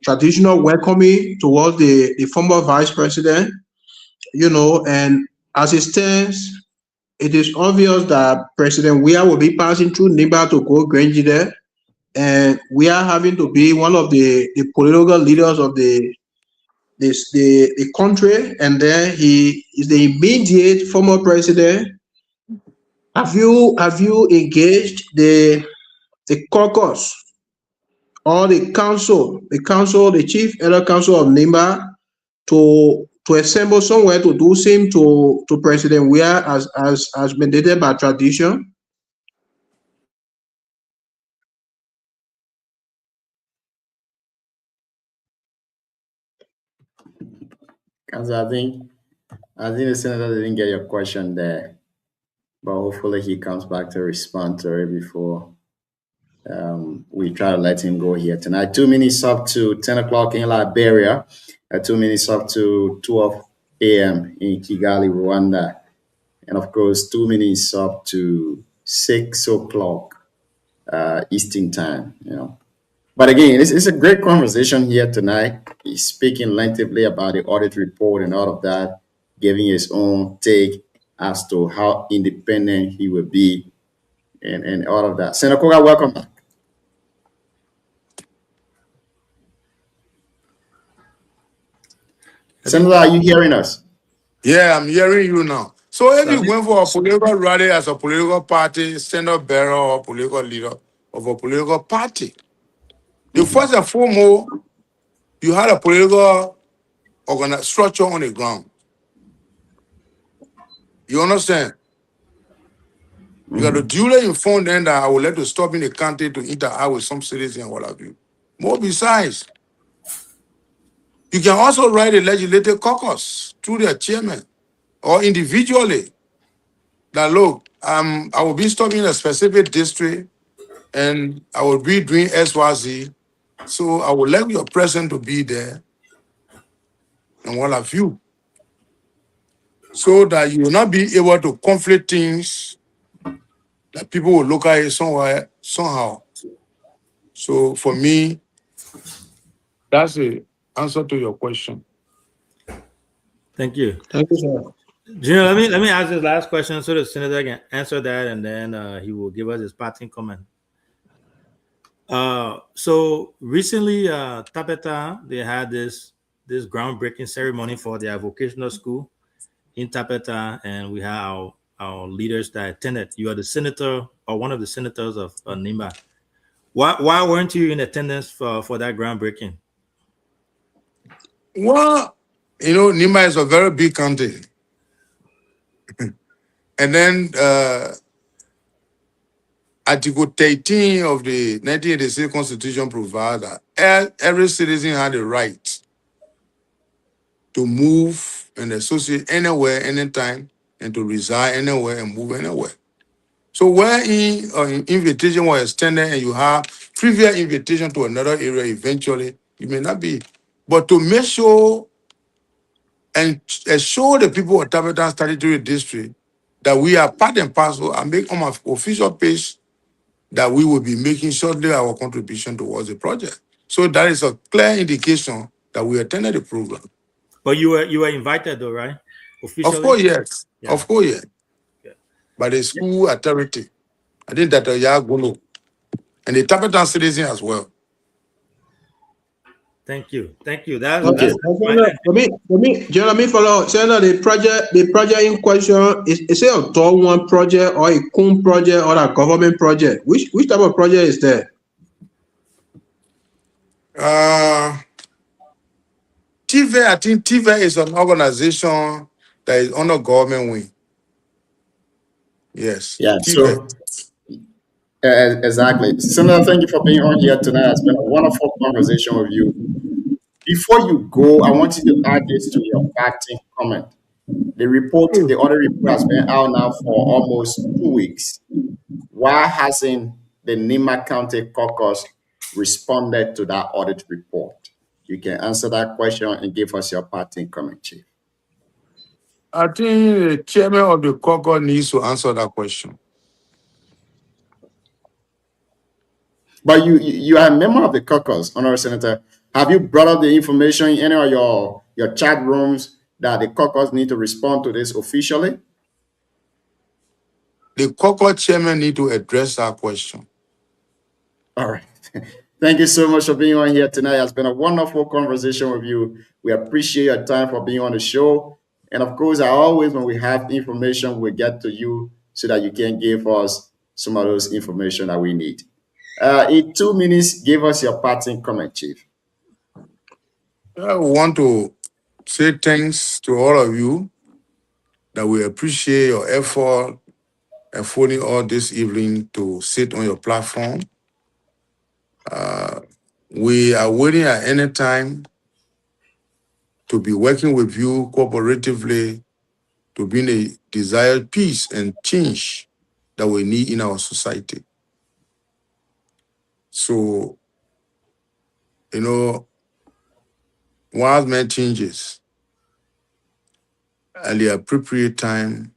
traditional welcoming towards the former vice president, you know, and as it stands, it is obvious that President Weah will be passing through Nimba to go Grange there, and we are having to be one of the political leaders of the country, and then he is the immediate former president. Have you engaged the caucus or the council, the chief elder council of Nimba to to assemble somewhere to do same to President Weah as mandated by tradition? Council, I think the senator didn't get your question there, but hopefully he comes back to respond to it before we try to let him go here tonight. 2 minutes up to 10 o'clock in Liberia, 2 minutes up to 12 a.m. in Kigali, Rwanda, and of course 2 minutes up to 6 o'clock Eastern time. But again, it's a great conversation here tonight. He's speaking lengthily about the audit report and all of that, giving his own take as to how independent he will be and all of that. Senator Koga, welcome back. Senator, are you hearing us? Yeah, I'm hearing you now. So if you went for a political rally as a political party, standard bearer or political leader of a political party, the first and foremost, you had a political structure on the ground. You understand? You got to duly inform them that I would like to stop in the country to interact with some citizens and what have you. More besides, you can also write a legislative caucus through their chairman or individually that, look, I will be stopping in a specific district and I will be doing XYZ. So I would like your president to be there and what have you. So that you will not be able to conflict things that people will look at it somehow. So for me, that's the answer to your question. Thank you. Thank you, sir. Junior, let me ask this last question so the senator can answer that, and then he will give us his parting comment. So recently, Tapeta, they had this groundbreaking ceremony for their vocational school in Tapeta, and we have our leaders that attended. You are the senator or one of the senators of NIMA. Why weren't you in attendance for that groundbreaking? Well, NIMA is a very big country. And then Article 13 of the 1986 Constitution provides that every citizen had the right to move and associate anywhere, anytime, and to reside anywhere and move anywhere. So when an invitation was extended and you have previous invitation to another area, eventually, you may not be. But to make sure and assure the people of Tapeta Statutory District that we are part and parcel, and make on my official page that we will be making shortly our contribution towards the project. So that is a clear indication that we attended the program. But you were invited though, right? Officially? Of course, yes. Yeah. Of course, yes. Yeah. By the school authority. I think that Yaguno and the Tapeta citizen as well. Thank you. That's Let me follow. Senator, the project in question is it a Dog One project or a Kun project or a government project? Which type of project is there? TVET, I think TVET is an organization that is under government wing. Yes. Yeah. TVET. So exactly. Senator, thank you for being on here tonight. It's been a wonderful conversation with you. Before you go, I want you to add this to your parting comment. The audit report has been out now for almost 2 weeks. Why hasn't the Nima County Caucus responded to that audit report? You can answer that question and give us your parting comment, Chief. I think the chairman of the caucus needs to answer that question. But you are a member of the caucus, Honorable Senator. Have you brought up the information in any of your chat rooms that the caucus need to respond to this officially? The caucus chairman need to address that question. All right. Thank you so much for being on here tonight. It's been a wonderful conversation with you. We appreciate your time for being on the show. And of course, when we have information, we get to you so that you can give us some of those information that we need. In 2 minutes, give us your parting comment, Chief. I want to say thanks to all of you, that we appreciate your effort and phoning all this evening to sit on your platform. We are waiting at any time to be working with you cooperatively to bring a desired peace and change that we need in our society. So, once man changes, at the appropriate time,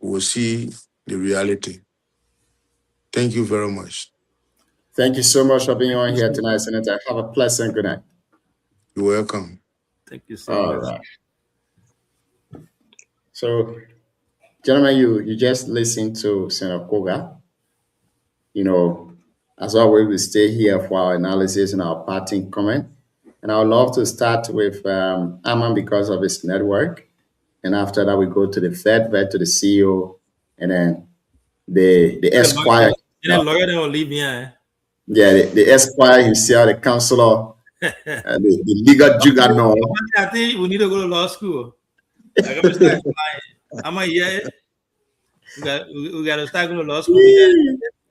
we will see the reality. Thank you very much. Thank you so much for being on here tonight, Senator. Have a pleasant good night. You're welcome. Thank you so All much. right. So, gentlemen, you just listened to Senator Koga. As always, we stay here for our analysis and our parting comment. And I would love to start with Aman because of his network. And after that, we go to the Fed, to the CEO, and then the Esquire. The lawyer that will leave me. Yeah, the Esquire himself, the counselor, the legal juggernaut. I think we need to go to law school. I gotta start flying. I'm like, yeah. We got to start going to law school.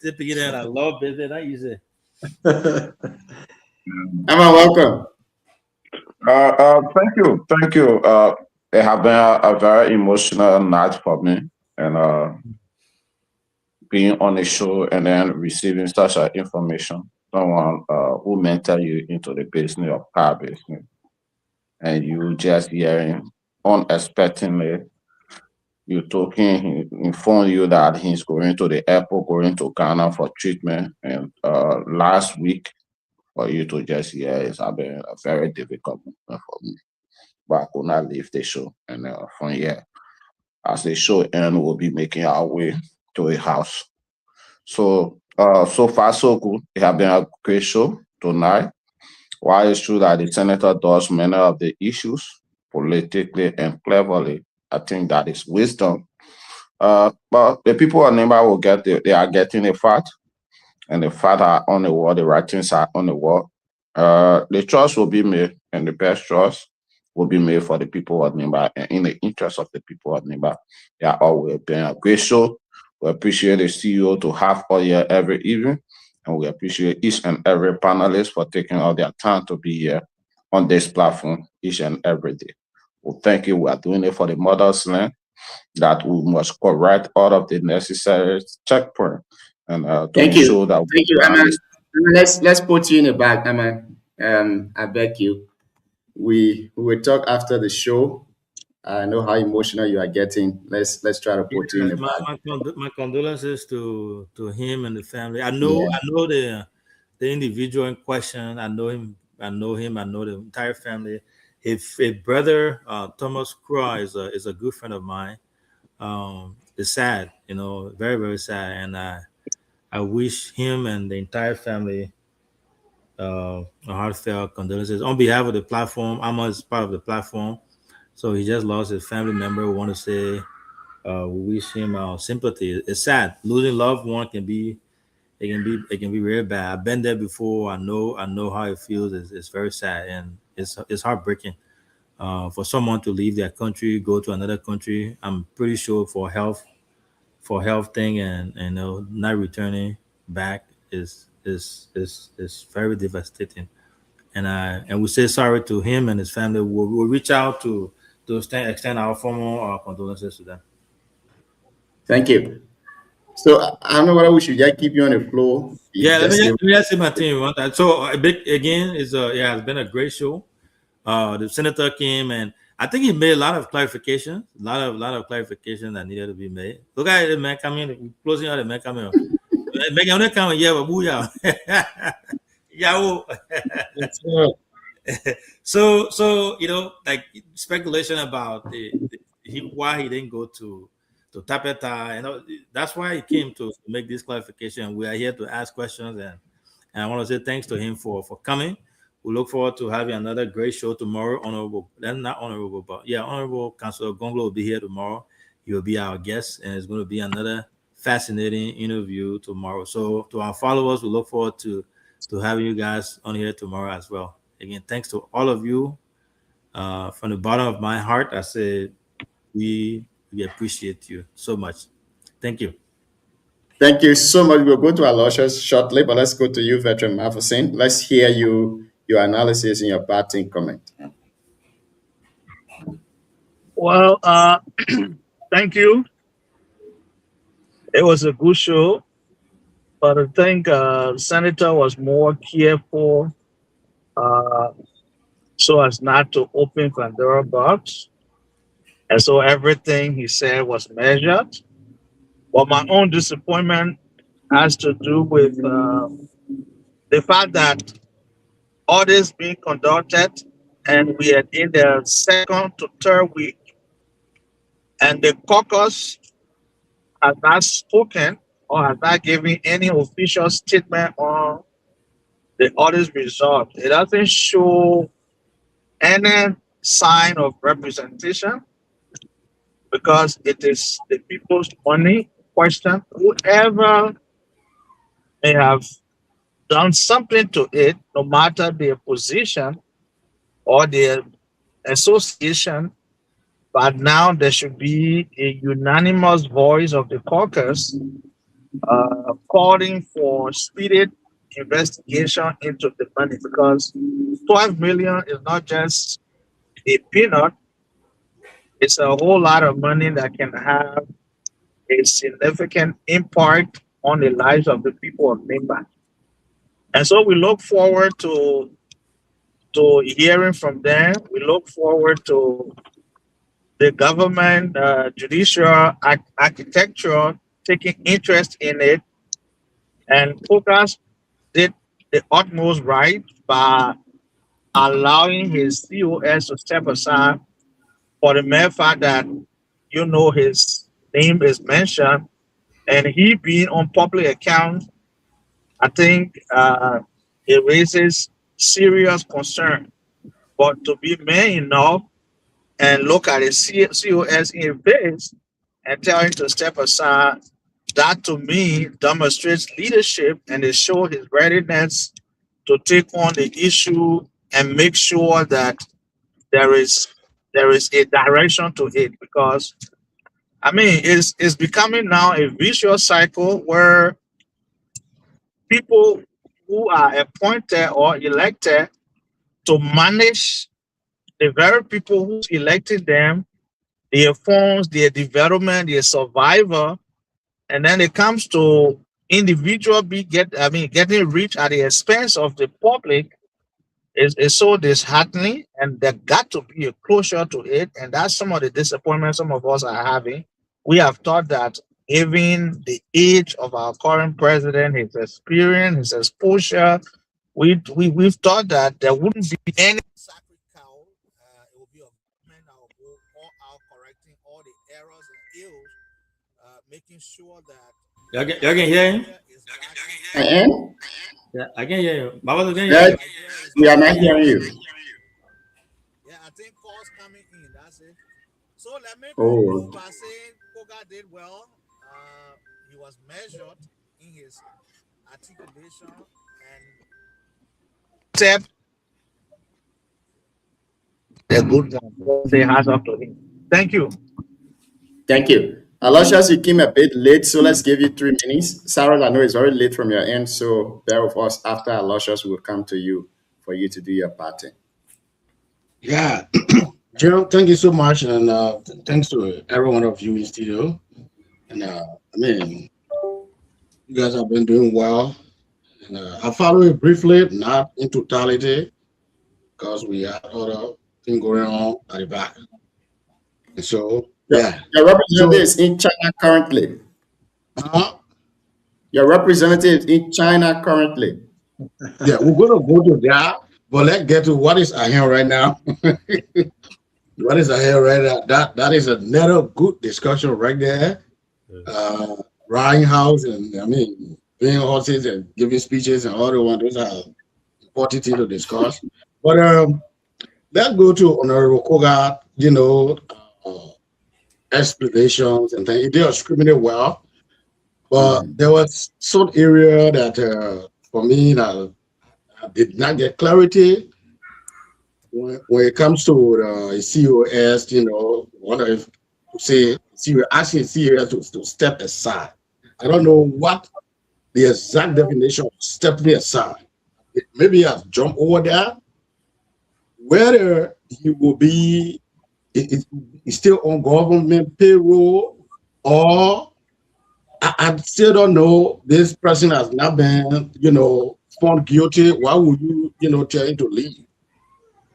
To begin at a law business, I use it. Aman, welcome. Thank you. It has been a very emotional night for me, and being on the show and then receiving such information. Someone who mentor you into the business of car business, and you just hearing unexpectedly, you talking, he informed you that he's going to the airport, going to Ghana for treatment, and last week for you to just hear it's been a very difficult moment for me. But I could not leave the show, and from here, as the show ends, we'll be making our way to a house. So so far so good. It has been a great show tonight. While it's true that the senator does many of the issues politically and cleverly, I think that is wisdom. But the people of Nimba will they are getting a fact, and the fact are on the wall, the writings are on the wall. The choice will be made, and the best choice will be made for the people of Nimba and in the interest of the people of Nimba. They are always been a great show. We appreciate the CEO to have all here every evening, and we appreciate each and every panelist for taking all their time to be here on this platform each and every day. Well, thank you. We are doing it for the mother's land, that we must correct all of the necessary checkpoints and Thank to you. show that Thank you, Aman. Let's put you in the back, Aman. I beg you. We will talk after the show. I know how emotional you are getting. Let's try to put you in the back. My condolences to him and the family. I know the individual in question. I know him. I know the entire family. If a brother, Thomas Croix, is a good friend of mine. It's sad, very, very sad, and I wish him and the entire family a heartfelt condolences on behalf of the platform. I'm as part of the platform, so he just lost his family member. We want to say we wish him our sympathy. It's sad. Losing loved one can be very bad. I've been there before. I know how it feels. It's very sad, and it's heartbreaking for someone to leave their country, go to another country. I'm pretty sure for health thing, and not returning back is very devastating. And we say sorry to him and his family. We'll reach out to extend our formal condolences to them. Thank you. So I don't know whether we should just keep you on the floor. Yeah, let me just say my team one time. So again, it's been a great show. The senator came, and I think he made a lot of clarifications, a lot of clarifications that needed to be made. Look at the man coming, closing out the man coming. Making on the camera, yeah, but booyah. Yahoo. So like speculation about why he didn't go to Tapeta, that's why he came to make this clarification. We are here to ask questions, and I want to say thanks to him for coming. We look forward to having another great show tomorrow. Honorable Councilor Gonglo will be here tomorrow. He will be our guest, and it's going to be another fascinating interview tomorrow. So to our followers, we look forward to having you guys on here tomorrow as well. Again, thanks to all of you from the bottom of my heart, I say we appreciate you so much. Thank you. Thank you so much. We'll go to Aloysius shortly, but let's go to you, Veteran Matheson. Let's hear your analysis and your parting comment. Well, thank you. It was a good show, but I think Senator was more careful so as not to open Pandora box. And so everything he said was measured. But my own disappointment has to do with the fact that audits being conducted and we are in the second to third week, and the caucus has not spoken or has not given any official statement on the audit result. It doesn't show any sign of representation because it is the people's money question. Whoever may have done something to it, no matter their position or their association, but now there should be a unanimous voice of the caucus calling for speeded investigation into the money, because 12 million is not just a peanut, it's a whole lot of money that can have a significant impact on the lives of the people of Nimba. And so we look forward to hearing from them. We look forward to the government, judicial architecture taking interest in it. And Focus did the utmost right by allowing his COS to step aside for the mere fact that, you know, his name is mentioned and he being on public account. I think it raises serious concern. But to be man enough and look at his COS in face and tell him to step aside, that to me demonstrates leadership, and it shows his readiness to take on the issue and make sure that there is a direction to it. Because I mean, it's becoming now a vicious cycle where people who are appointed or elected to manage the very people who elected them, their funds, their development, their survival, and then it comes to individual getting rich at the expense of the public is so disheartening, and there got to be a closure to it. And that's some of the disappointment some of us are having. We have thought that given the age of our current president, his experience, his exposure, we've thought that there wouldn't be any sacred cow. It will be a government that will go all out correcting all the errors and ills, making sure that Y'all can hear him? I am? Yeah, I can hear you. Baba, can Yeah, hear you? we are not hearing you. Yeah, I think calls coming in. That's it. So let me Oh. conclude by saying Koga did well. He was measured in his articulation and step a good one. Say hands up to him. Thank you. Thank you. Aloysius, you came a bit late, so let's give you 3 minutes. Sarah, I know it's very late from your end, so bear with us. After Aloysius, we'll come to you for you to do your parting. Yeah, Gerald, thank you so much, and thanks to every one of you in studio. And I mean, you guys have been doing well. And I'll follow it briefly, not in totality, because we had other things going on at the back. And so, yeah. Your representative is in China currently. Your representative is in China currently. Yeah, we're going to go to that, but let's get to what is ahead right now. What is ahead right now? That is another good discussion right there. Riding house and I mean, being horses and giving speeches and all the ones, those are important things to discuss. But let's go to Honorable Koga, you know, explanations and things. They are screaming well, but there was some area that for me that I did not get clarity. when it comes to the COS, what if say asking COS to step aside. I don't know what the exact definition of stepping aside. Maybe I've jumped over there. Whether he will be he's still on government payroll, or I still don't know. This person has not been, found guilty. Why would you, tell him to leave?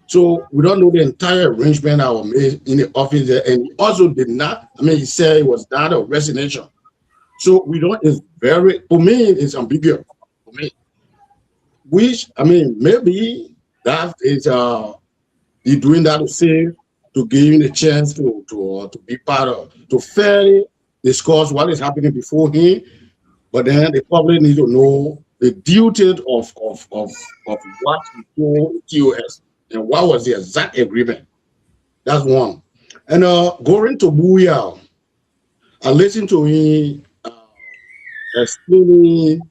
So we don't know the entire arrangement that was made in the office there. And he also did not, he said it was not a resignation. So we don't, it's very, for me, it's ambiguous for me. Which, maybe that is, he's doing that to give him the chance to be part of, to fairly discuss what is happening before him. But then the public needs to know the duty of what he told TOS. And what was the exact agreement? That's one. And going to Booyah, I listened to him explaining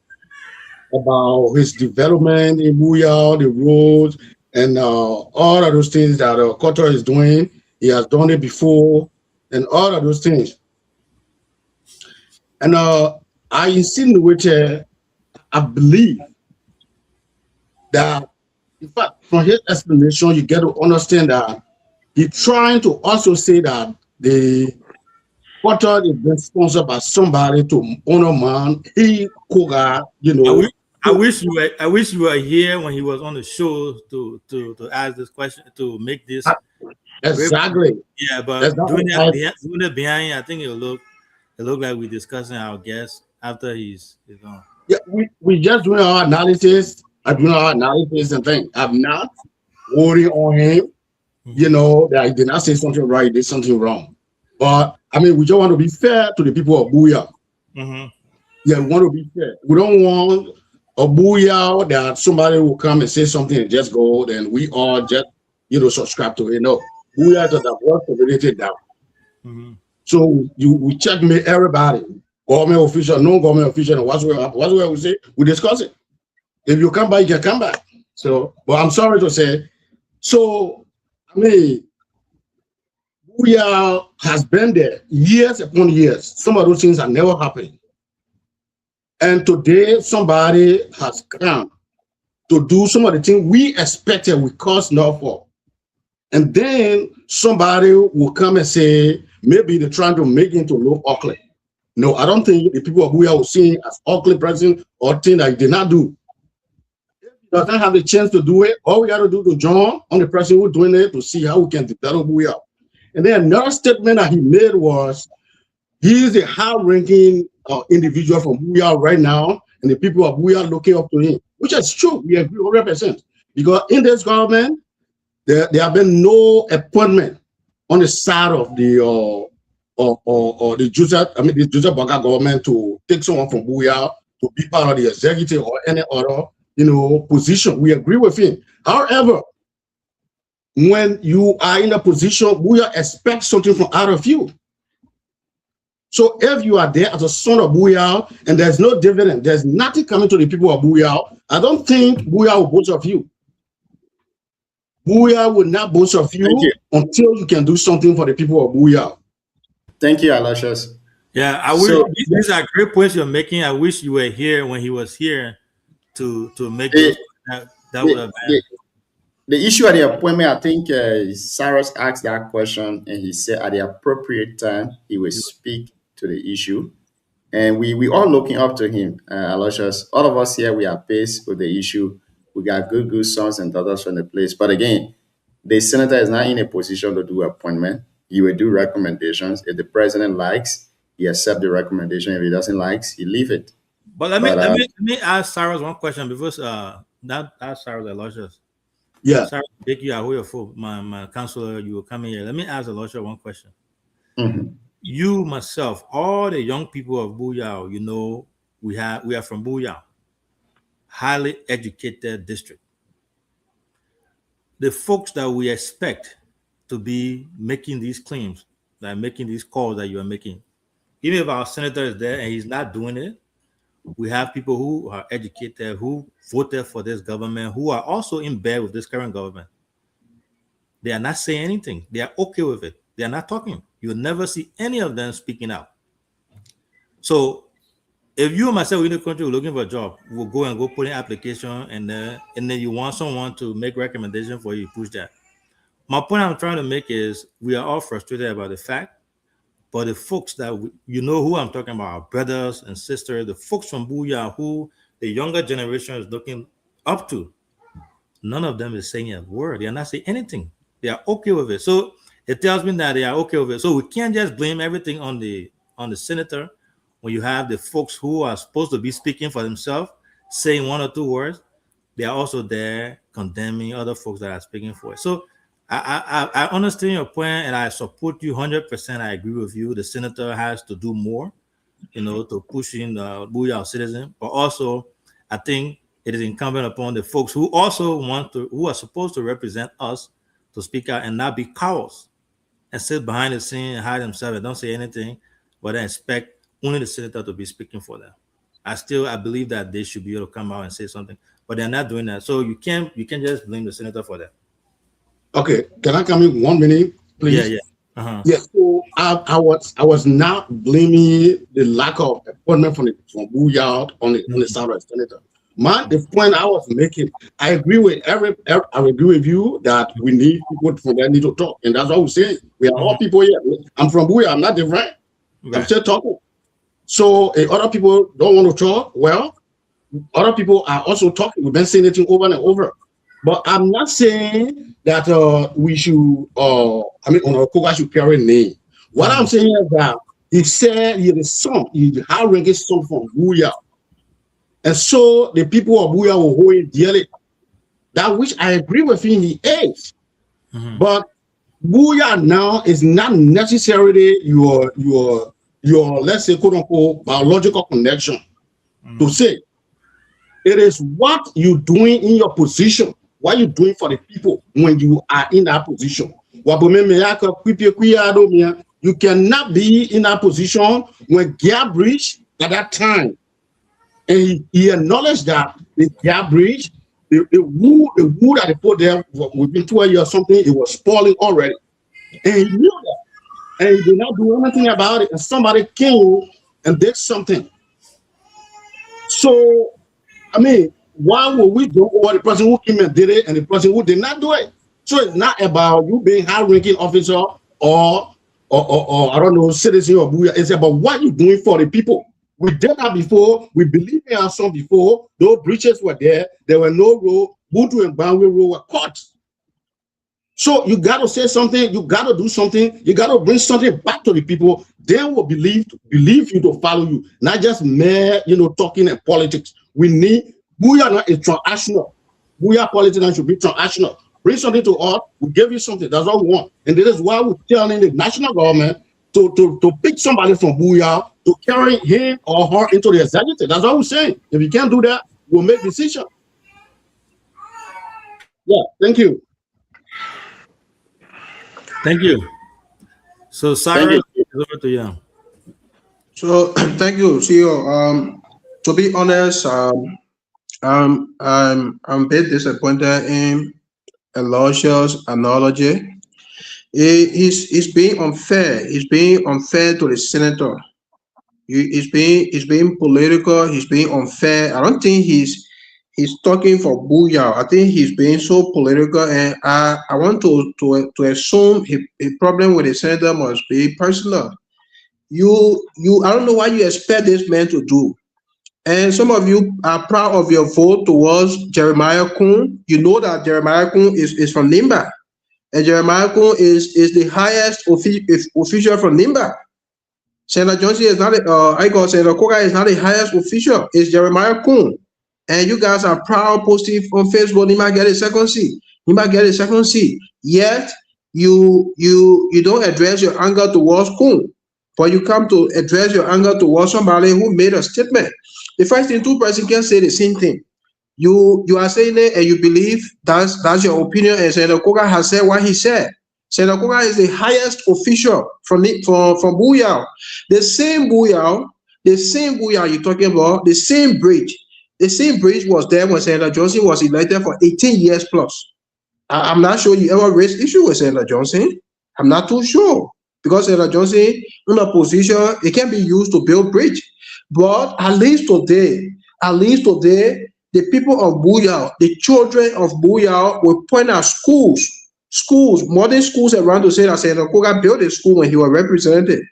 about his development in Booyah, the roads, and all of those things that Qatar is doing. He has done it before, and all of those things. And I insinuated, I believe that, in fact, from his explanation, you get to understand that he's trying to also say that the Qatar is being sponsored by somebody to honor man. He Koga, I wish you were here when he was on the show to ask this question, to make this exactly. Yeah, but doing it behind, I think it look like we're discussing our guest after he's gone. Yeah, we just doing our analysis. I'm doing our analysis and things. I'm not worried on him, that he did not say something right, he did something wrong. But we just want to be fair to the people of Booyah. Mm-hmm. Yeah, we want to be fair. We don't want a Booyah that somebody will come and say something and just go, then we all just, subscribe to it. No, Booyah is a diverse community now. Mm-hmm. So we checkmate everybody, government official, non-government official, and whatsoever we say, we discuss it. If you come back, you can come back. So, but I'm sorry to say, so, Booyah has been there years upon years. Some of those things are never happening. And today, somebody has come to do some of the things we expected we caused no for. And then somebody will come and say, maybe they're trying to make it to look ugly. No, I don't think the people of Booyah will see as ugly person or thing that he did not do. Does not have the chance to do it. All we got to do to join on the person who's doing it to see how we can develop Booyah. And then another statement that he made was, he is a high-ranking individual from Booyah right now, and the people of Booyah looking up to him, which is true. We agree 100%. Because in this government, there have been no appointment on the side of the Joseph Boakai government to take someone from Booyah to be part of the executive or any other position. We agree with him. However, when you are in a position, Booyah expects something from out of you. So if you are there as a son of Booyah and there's no dividend, there's nothing coming to the people of Booyah, I don't think Booyah will boast of you. Booyah will not boast of you until you can do something for the people of Booyah. Thank you, Aloysius. Yeah, I wish these are great points you're making. I wish you were here when he was here to make that would have been. The issue at the appointment, I think Cyrus asked that question, and he said at the appropriate time he will speak to the issue. And we all looking up to him, Aloysius. All of us here, we are faced with the issue. We got good sons and daughters from the place. But again, the senator is not in a position to do appointment. He will do recommendations. If the president likes, he accept the recommendation. If he doesn't like, he leave it. But let me ask Cyrus one question before not ask Cyrus, Aloysius. Yeah. Cyrus, thank you. I hold your phone. My counselor, you will come in here. Let me ask Aloysius one question. Mm-hmm. You, myself, all the young people of Booyah, we are from Booyah, highly educated district. The folks that we expect to be making these claims, that making these calls that you are making, even if our senator is there and he's not doing it, we have people who are educated, who voted for this government, who are also in bed with this current government. They are not saying anything. They are okay with it. They are not talking. You'll never see any of them speaking out. So if you and myself in the country were looking for a job, we'll go put in application, and then you want someone to make recommendation for you, push that. My point I'm trying to make is we are all frustrated about the fact, but the folks that you know who I'm talking about, our brothers and sisters, the folks from Booyah who the younger generation is looking up to, none of them is saying a word. They are not saying anything. They are okay with it. So it tells me that they are okay with it. So we can't just blame everything on the senator when you have the folks who are supposed to be speaking for themselves, saying one or two words. They are also there condemning other folks that are speaking for it. So I understand your point, and I support you 100%. I agree with you. The senator has to do more, to push in the Booyah citizen. But also, I think it is incumbent upon the folks who also who are supposed to represent us, to speak out and not be cowards and sit behind the scene and hide themselves and don't say anything, but then expect only the senator to be speaking for them. I believe that they should be able to come out and say something, but they're not doing that. So you can't just blame the senator for that. Okay, can I come in 1 minute, please? Yeah. Uh-huh. Yes. So I was not blaming the lack of appointment from Booyah on the side of the senator. The point I was making, I agree with you that we need people from there need to talk, and that's what we're saying. We are all people here. I'm from Booyah. I'm not different. Right. I'm still talking. So other people don't want to talk. Well, other people are also talking. We've been saying it over and over. But I'm not saying that we should, Onokoga should carry a name. What I'm saying is that he said he is son, he's the high-ranking son from Booyah. And so the people of Booyah will hold him dearly. That which I agree with him, he is. Mm-hmm. But Booyah now is not necessarily your let's say, quote unquote, biological connection. To say it is what you're doing in your position. What you're doing for the people when you are in that position. You cannot be in that position when Gap Bridge at that time. And he acknowledged that the Gap Bridge, the wood that they put there within 12 years or something, it was spoiling already. And he knew that. And he did not do anything about it. And somebody came and did something. So, why would we do over the person who came and did it and the person who did not do it? So it's not about you being high-ranking officer or I don't know, citizen of Booyah. It's about what you're doing for the people. We did that before. We believed in our son before. Those breaches were there. There were no road. Buntu and Banwe road were caught. So you got to say something. You got to do something. You got to bring something back to the people. They will believe you to follow you, not just mere, talking and politics. We need Booyah is transactional. Booyah politics should be transactional. Bring something to us. We give you something. That's what we want. And this is why we're telling the national government to pick somebody from Booyah to carry him or her into the executive. That's what we're saying. If you can't do that, we'll make decisions. Yeah, thank you. Thank you. So, Cyrus, over to you. So, thank you, CEO. To be honest, I'm a bit disappointed in Aloysius' analogy. He's being unfair. He's being unfair to the senator. He's being political. He's being unfair. I don't think he's talking for Booyah. I think he's being so political, and I want to assume a problem with the senator must be personal. I don't know what you expect this man to do. And some of you are proud of your vote towards Jeremiah Kun. You know that Jeremiah Kun is from Nimba. And Jeremiah Kun is the highest official from Nimba. Senator Johnson is not Senator Koga is not the highest official. It's Jeremiah Kun. And you guys are proud, posting on Facebook, he might get a second seat. He might get a second seat. Yet you don't address your anger towards Kun. But you come to address your anger towards somebody who made a statement. The first thing, two persons can say the same thing. You are saying it and you believe that's your opinion, and Senator Koga has said what he said. Senator Koga is the highest official from Booyah. The same Booyah you're talking about, the same bridge was there when Senator Johnson was elected for 18 years plus. I'm not sure you ever raised issue with Senator Johnson. I'm not too sure because Senator Johnson in a position it can be used to build bridge. But at least today, the people of Buyao, the children of Buyao will point at schools, modern schools around to say that Senator Koga built a school when he was represented.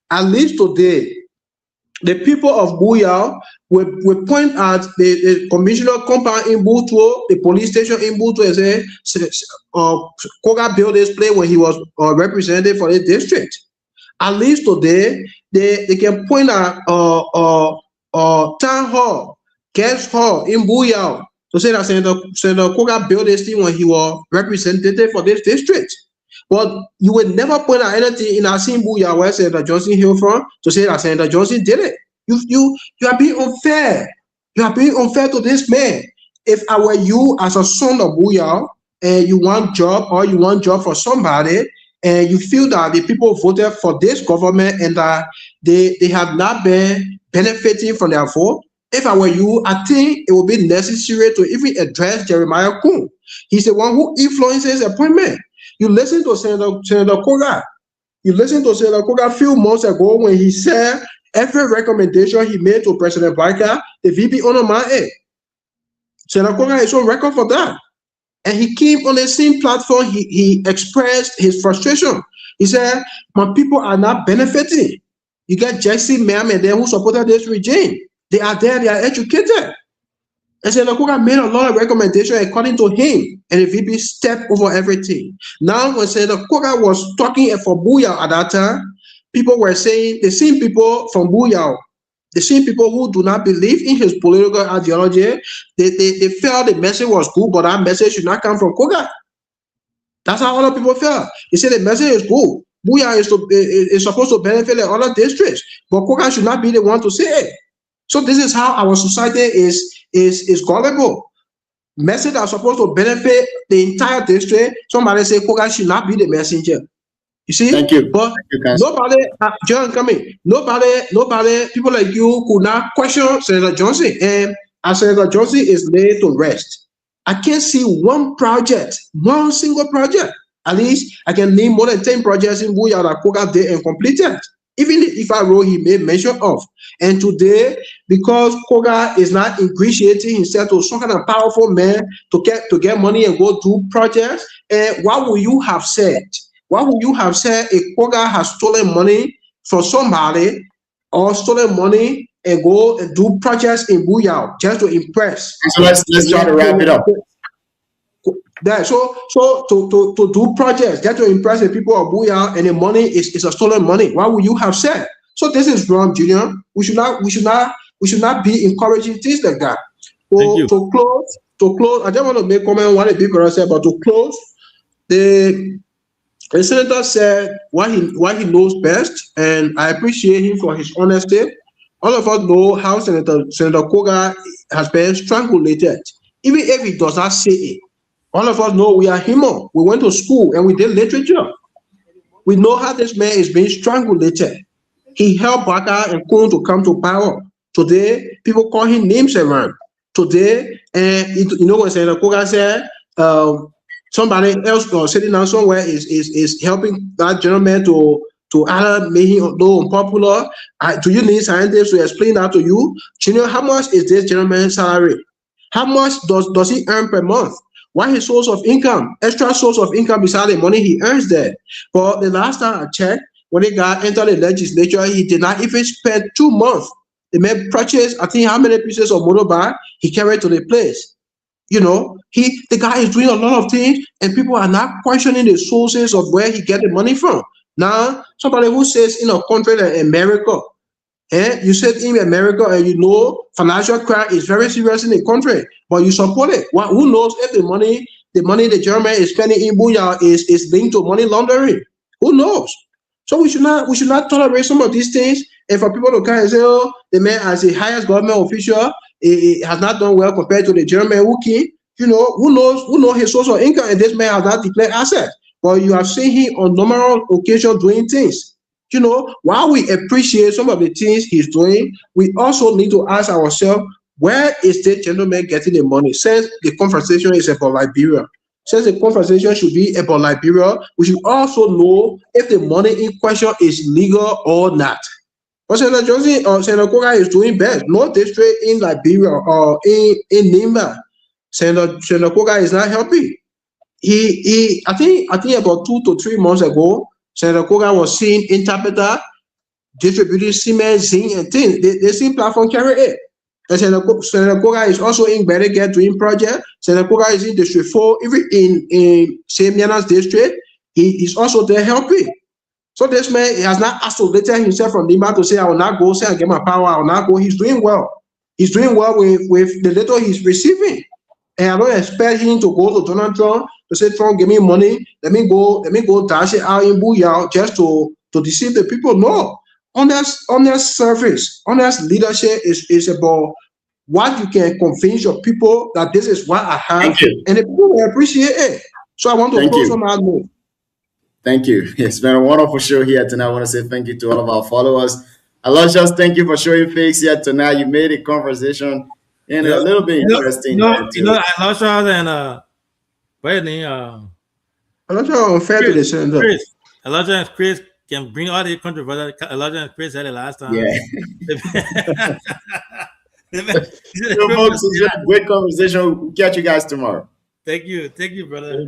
At least today, the people of Buyao will point at the commissioner compound in Butuo, the police station in Butuo, and say, Koga built this place when he was represented for the district. At least today, they can point at town hall, guest hall in Buyao to say that Senator Koga built this thing when he was representative for this district. But you will never point at anything in Asin Buyao where Senator Johnson hailed from to say that Senator Johnson did it. You are being unfair. You are being unfair to this man. If I were you as a son of Buyao and you want job for somebody, and you feel that the people voted for this government and that they have not been benefiting from their vote, if I were you, I think it would be necessary to even address Jeremiah Kun. He's the one who influences appointment. You listen to Senator Koga. You listen to Senator Koga a few months ago when he said every recommendation he made to President Barker, the VP on my head. Senator Koga is on record for that. And he came on the same platform, he expressed his frustration. He said, my people are not benefiting. You get Jesse Mam and them who supported this regime. They are there, they are educated. And Senator Koga made a lot of recommendations according to him, and the VP stepped over everything. Now, when Senator Koga was talking for Buyao at that time, people were saying, the same people from Buyao, the same people who do not believe in his political ideology, they felt the message was good, but that message should not come from Koga. That's how other people felt. They said the message is good. Buyao is supposed to benefit the other districts, but Koga should not be the one to say it. So this is how our society is gullible. Messages are supposed to benefit the entire district. Somebody say Koga should not be the messenger. You see? Thank you. But Thank you, nobody, John, come in. Nobody, people like you could not question Senator Johnson. And as Senator Johnson is laid to rest, I can't see one single project. At least I can name more than 10 projects in Buyao that Koga did and completed. Even if I wrote, he made mention of. And today, because Koga is not ingratiating himself to some kind of powerful man to get money and go do projects, what would you have said? What would you have said if Koga has stolen money from somebody or stolen money and go and do projects in Buyao just to impress? So let's try to wrap it up. So to do projects just to impress the people of Buyao and the money is a stolen money. What would you have said? So this is wrong, Junior. We should not be encouraging things like that. To close, I just want to make comment what the people said, but to close, the senator said what he knows best, and I appreciate him for his honesty. All of us know how Senator Koga has been strangulated, even if he does not say it. All of us know we are human. We went to school and we did literature. We know how this man is being strangulated. He helped Barker and Kun to come to power. Today, people call him names around. Today, and you know what Senator Koga said, somebody else sitting down somewhere is helping that gentleman to either make him low unpopular. Do you need scientists to explain that to you? Do you know how much is this gentleman's salary? How much does he earn per month? What his source of income? Extra source of income besides the money he earns there. But the last time I checked, when he got entered the legislature, he did not even spend 2 months. The man purchased, I think, how many pieces of motorbike he carried to the place. You know, the guy is doing a lot of things, and people are not questioning the sources of where he get the money from. Now, somebody who says in a country like America, you said in America, and you know financial crime is very serious in the country, but you support it. Well, who knows if the money the German is spending in Buyao is linked to money laundering? Who knows? So we should not tolerate some of these things. And for people to come and say, oh, the man as the highest government official has not done well compared to the German who came, you know, who knows his source of income, and this man has not declared assets. But you have seen him on numerous occasions doing things. You know, while we appreciate some of the things he's doing, we also need to ask ourselves, where is this gentleman getting the money? Since the conversation is about Liberia, since the conversation should be about Liberia, we should also know if the money in question is legal or not. But Senator Johnson or Senator Koga is doing best. No district in Liberia or in Nimba. Senator Koga is not helping. I think about 2 to 3 months ago, Senator Koga was seeing interpreter distributing cement, zinc, and things. They see platform carry it. And Senator Koga is also in Bereket doing project. Senator Koga is in District 4, even in Samiana's district. He is also there helping. So this man has not isolated himself from Nimba to say, I will not go, say I get my power, I will not go. He's doing well. He's doing well with the little he's receiving. And I don't expect him to go to Donald Trump to say, Trump, give me money. Let me go dash it out in Booyah just to deceive the people. No. Honest service, honest leadership is about what you can convince your people that this is what I have, and the people will appreciate it. So I want to close on my note. Thank you. It's been a wonderful show here tonight. I want to say thank you to all of our followers. Aloysius, thank you for showing face here tonight. You made the conversation a little bit interesting. Aloysius and what's name? Aloysius fair to the center. Chris. Aloysius and Chris can bring all the controversy. Aloysius and Chris had it last time. Yeah. Folks, it's been a great conversation. We'll catch you guys tomorrow. Thank you, brother.